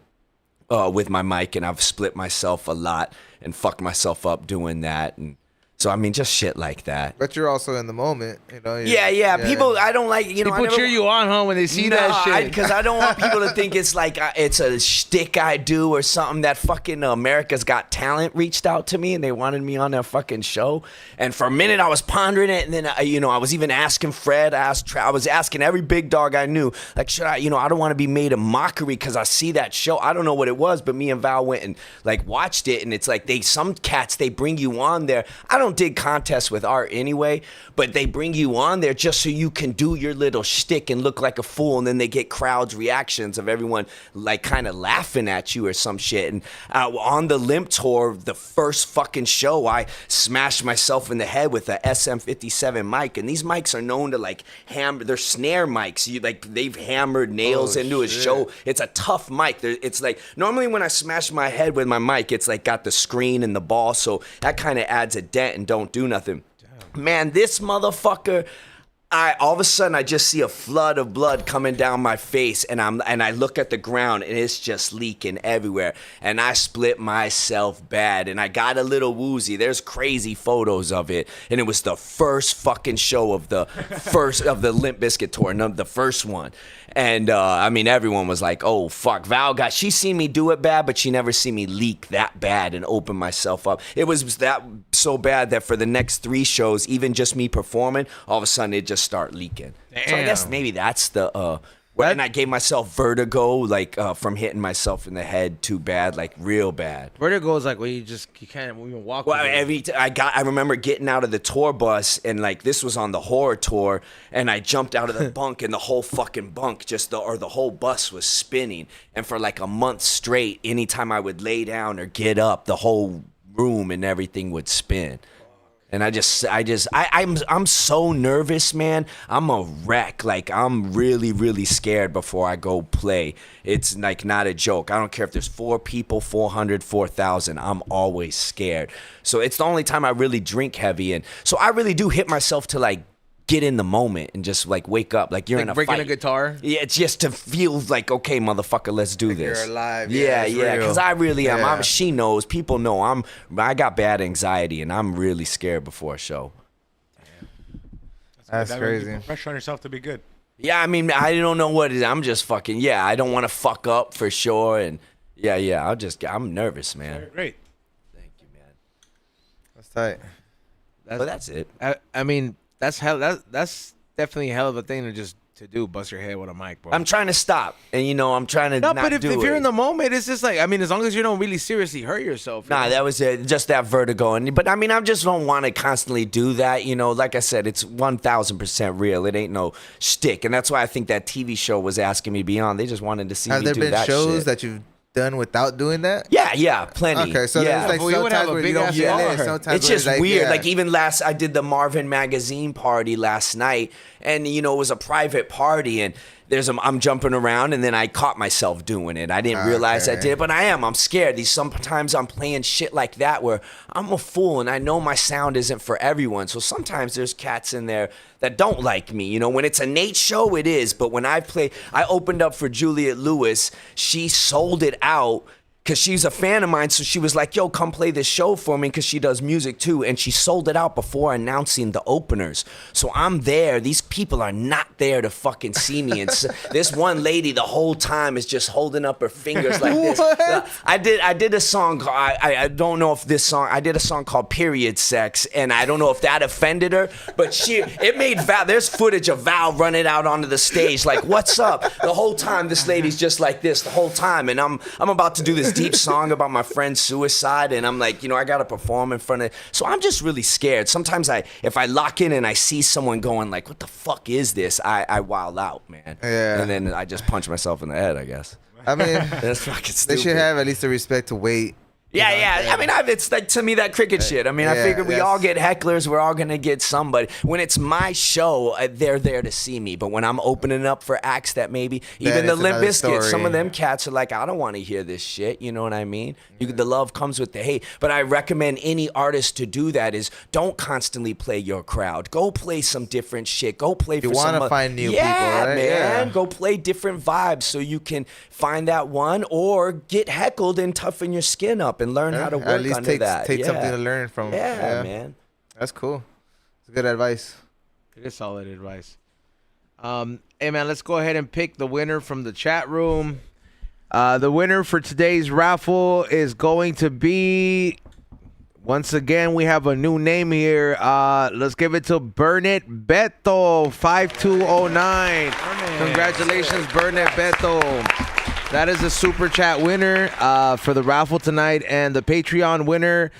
with my mic and I've split myself a lot and fucked myself up doing that. And so, I mean, just shit like that. But you're also in the moment, Yeah. People, I don't like, People cheer you on, huh, when they see that shit. Because I don't want people to think it's like it's a shtick I do or something. That fucking America's Got Talent reached out to me and they wanted me on their fucking show. And for a minute I was pondering it, and then I was even asking Fred, I was asking every big dog I knew, like, should I, I don't want to be made a mockery because I see that show. I don't know what it was, but me and Val went and like watched it, and it's like some cats, they bring you on there. I don't don't dig contests with art anyway, but they bring you on there just so you can do your little shtick and look like a fool, and then they get crowds reactions of everyone like kind of laughing at you or some shit. And on the Limp tour, the first fucking show, I smashed myself in the head with a SM57 mic, and these mics are known to like hammer. They're snare mics. They've hammered nails into a show. It's a tough mic. It's like normally when I smash my head with my mic, it's like got the screen and the ball, so that kind of adds a dent and don't do nothing. Damn. Man, this motherfucker. All of a sudden I just see a flood of blood coming down my face, and I look at the ground and it's just leaking everywhere, and I split myself bad, and I got a little woozy. There's crazy photos of it, and it was the first fucking show of the Limp Bizkit tour, the first one. And I mean, everyone was like, "Oh fuck, Val she seen me do it bad, but she never seen me leak that bad and open myself up." It was that so bad that for the next 3 shows, even just me performing, all of a sudden it just start leaking. Damn. So I guess maybe that's the and I gave myself vertigo, like from hitting myself in the head too bad, like real bad. Vertigo is like when you can't even walk. Well, I remember getting out of the tour bus, and like this was on the horror tour, and I jumped out of the bunk, and the whole fucking bunk the whole bus was spinning. And for like a month straight, anytime I would lay down or get up, the whole room and everything would spin. And I'm so nervous, man. I'm a wreck. Like, I'm really, really scared before I go play. It's like not a joke. I don't care if there's 4 people, 400, 4,000. I'm always scared. So it's the only time I really drink heavy. And so I really do hit myself to like get in the moment and just like wake up like you're like in a breaking fight. a guitar. Yeah, it's just to feel like, okay, motherfucker, let's do this. You're alive. Yeah, because I really am. Yeah. She knows. People know. I got bad anxiety, and I'm really scared before a show. That's crazy. You put pressure on yourself to be good. Yeah, I mean, I don't know what it is. I'm just fucking. Yeah, I don't want to fuck up for sure. And yeah. I'm nervous, man. Great. Thank you, man. That's tight. But that's it. I mean, that's definitely a hell of a thing to do, bust your head with a mic, bro. I'm trying to stop, and I'm trying to not but if do it. you're in the moment, it's just like, I mean, as long as you don't really seriously hurt yourself. Nah, that was it. Just that vertigo. But I mean, I just don't want to constantly do that. Like I said, it's 1,000% real. It ain't no shtick. And that's why I think that TV show was asking me to be on. They just wanted to see me do that shit. Have there been shows that you've done without doing that? Yeah, plenty. Okay, so yeah. there's like We would have sometimes a where big you don't ass feel bar. it. Sometimes It's where just like, weird. yeah. Like even I did the Marvin magazine party last night, and it was a private party, and I'm jumping around, and then I caught myself doing it. I didn't realize I did, but I'm scared. Sometimes I'm playing shit like that where I'm a fool, and I know my sound isn't for everyone. So sometimes there's cats in there that don't like me. When it's a Nate show, it is. But when I opened up for Juliette Lewis. She sold it out. Because she's a fan of mine, so she was like, yo, come play this show for me, because she does music too. And she sold it out before announcing the openers. So I'm there. These people are not there to fucking see me. And this one lady the whole time is just holding up her fingers like this. I did a song, I don't know if this song, I did a song called Period Sex, and I don't know if that offended her, but it made Val, there's footage of Val running out onto the stage like, what's up? The whole time this lady's just like this the whole time. And I'm about to do this deep song about my friend's suicide, and I'm like, I gotta perform in front of. So I'm just really scared. Sometimes if I lock in and I see someone going like, what the fuck is this? I wild out, man. Yeah. And then I just punch myself in the head, I guess. I mean, That's fucking stupid. they should have at least the respect to wait. Yeah. I mean, it's like, to me, that cricket shit. I mean, I figure we all get hecklers. We're all going to get somebody. When it's my show, they're there to see me. But when I'm opening up for acts that maybe, even the Limp Bizkit, some of them cats are like, I don't want to hear this shit. You know what I mean? The love comes with the hate. But I recommend any artist to do that is don't constantly play your crowd. Go play some different shit. Go play for some. You want to find new people, right? Man. Yeah. Go play different vibes so you can find that one, or get heckled and toughen your skin up and learn how to work at least under that. take something to learn from. Yeah, man. That's cool. It's good advice. It is solid advice. Hey, man, let's go ahead and pick the winner from the chat room. The winner for today's raffle is going to be, once again, we have a new name here. Let's give it to Burnett Beto 5209. Congratulations, Burnett Beto. That is a super chat winner for the raffle tonight, and the Patreon winner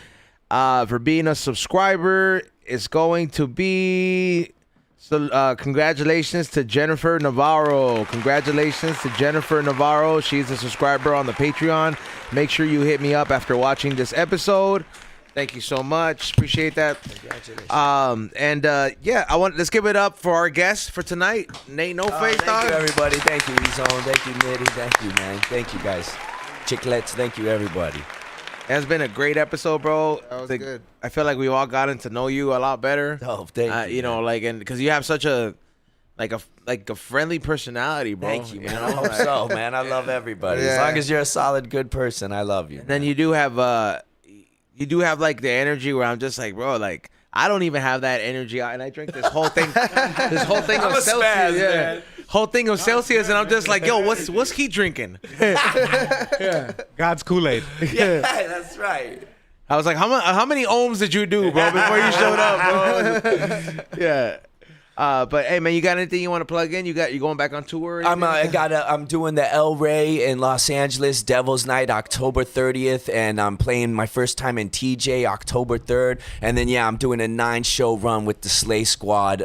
For being a subscriber, it's going to be... So, congratulations to Jennifer Navarro. Congratulations to Jennifer Navarro. She's a subscriber on the Patreon. Make sure you hit me up after watching this episode. Thank you so much. Appreciate that. Congratulations. Let's give it up for our guest for tonight, N8Noface. Thank you, everybody. Thank you, Ezone. Thank you, Nitty. Thank you, man. Thank you, guys. Chiclets. Thank you, everybody. It's been a great episode, bro. That was good. I feel like we all gotten to know you a lot better. Oh, thank you. You know, like, and because you have such a friendly personality, bro. Thank you, man. know? I hope so, man. I love everybody. As Yeah. long as you're a solid, good person, I love you. And then you do have like the energy where I'm just like, bro, like I don't even have that energy, and I drink this whole thing, I'm of a Celsius, spaz, man. whole thing of Celsius, and I'm just like, yo, what's he drinking? God's Kool-Aid. Yeah, that's right. I was like, how many ohms did you do, bro, before you showed up, bro? Yeah. But hey, man, you got anything you want to plug in? You going back on tour? Or anything? I'm doing the El Rey in Los Angeles Devil's Night October 30th, and I'm playing my first time in TJ October 3rd, and then I'm doing a 9-show run with the Slay Squad.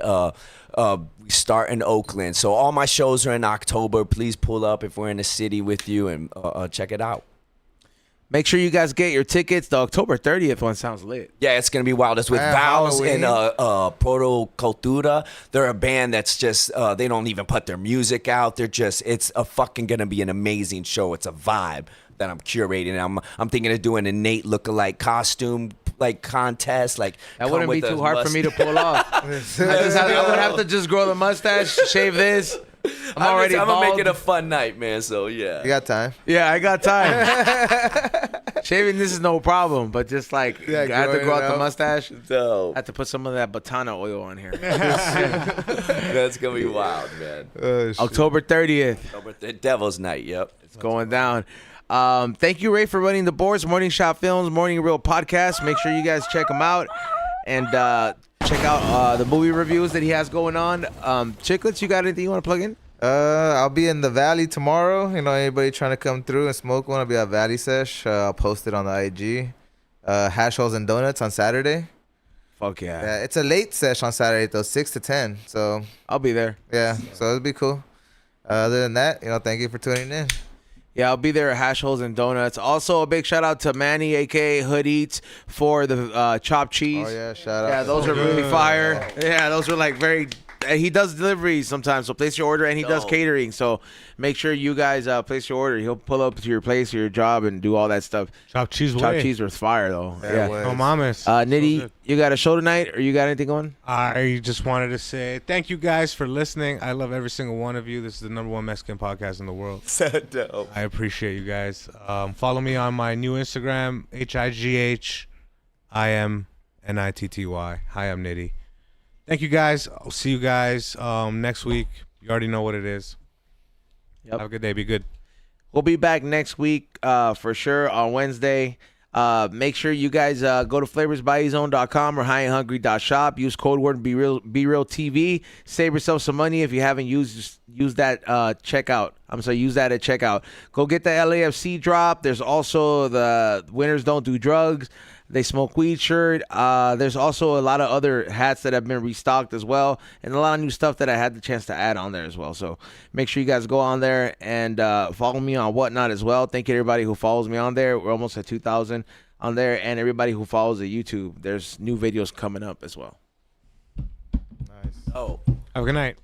We start in Oakland, so all my shows are in October. Please pull up if we're in the city with you and check it out. Make sure you guys get your tickets. The October 30th one sounds lit. Yeah, it's gonna be wild. It's with Yeah, Vowels Halloween. and Proto Cultura. They're a band that's just they don't even put their music out. It's a fucking gonna be an amazing show. It's a vibe that I'm curating. I'm thinking of doing a Nate lookalike costume like contest. Like That wouldn't be too hard for me to pull off. I would have to just grow the mustache, shave this. I'm already I'm gonna bald. make it a fun night, man. So yeah. You got time. Yeah, I got time. Shaving this is no problem, but just like Yeah, I have to growing grow it out the out. mustache. So I have to put some of that batana oil on here. that's gonna be wild, man. October 30th, Over the Devil's Night. Yep. it's going down. Thank you, Ray, for running the boards. Morning Shot Films, Morning Real Podcast. Make sure you guys check them out and check out the movie reviews that he has going on. Chiclets, you got anything you want to plug in? I'll be in the Valley tomorrow. You know, anybody trying to come through and smoke one, I'll be at Valley Sesh. I'll post it on the IG. Hash Holes and Donuts on Saturday. Fuck yeah. Yeah, it's a late sesh on Saturday though, 6 to 10. So I'll be there. yeah, so it'll be cool. Other than that, thank you for tuning in. Yeah, I'll be there at Hash Holes and Donuts. Also, a big shout out to Manny, a.k.a. Hood Eats, for the chopped cheese. Oh yeah, shout out. Yeah, those are really fire. Yeah, those are like very... He does deliveries sometimes, so place your order, and he does Dope. catering. So make sure you guys place your order. He'll pull up to your place or your job and do all that stuff. Chopped cheese Chopped way. cheese was fire, though. Yeah, Yeah. well. No mames. Nitty, you got a show tonight, or you got anything going? I just wanted to say thank you guys for listening. I love every single one of you. This is the #1 Mexican podcast in the world. So dope. I appreciate you guys. Follow me on my new Instagram, HIGHIMNITTY. Hi, I'm Nitty. Thank you guys. I'll see you guys next week. You already know what it is. Yep. Have a good day. Be good. We'll be back next week for sure on Wednesday. Make sure you guys go to flavorsbyezone.com or highandhungry.shop. Use code word BeReal TV. Save yourself some money if you haven't used that checkout. Use that at checkout. Go get the LAFC drop. There's also the Winners Don't Do Drugs. They Smoke Weed shirt. There's also a lot of other hats that have been restocked as well, and a lot of new stuff that I had the chance to add on there as well. So make sure you guys go on there and follow me on Whatnot as well. Thank you to everybody who follows me on there. We're almost at 2,000 on there, and everybody who follows the YouTube. There's new videos coming up as well. Nice. Oh. Have a good night.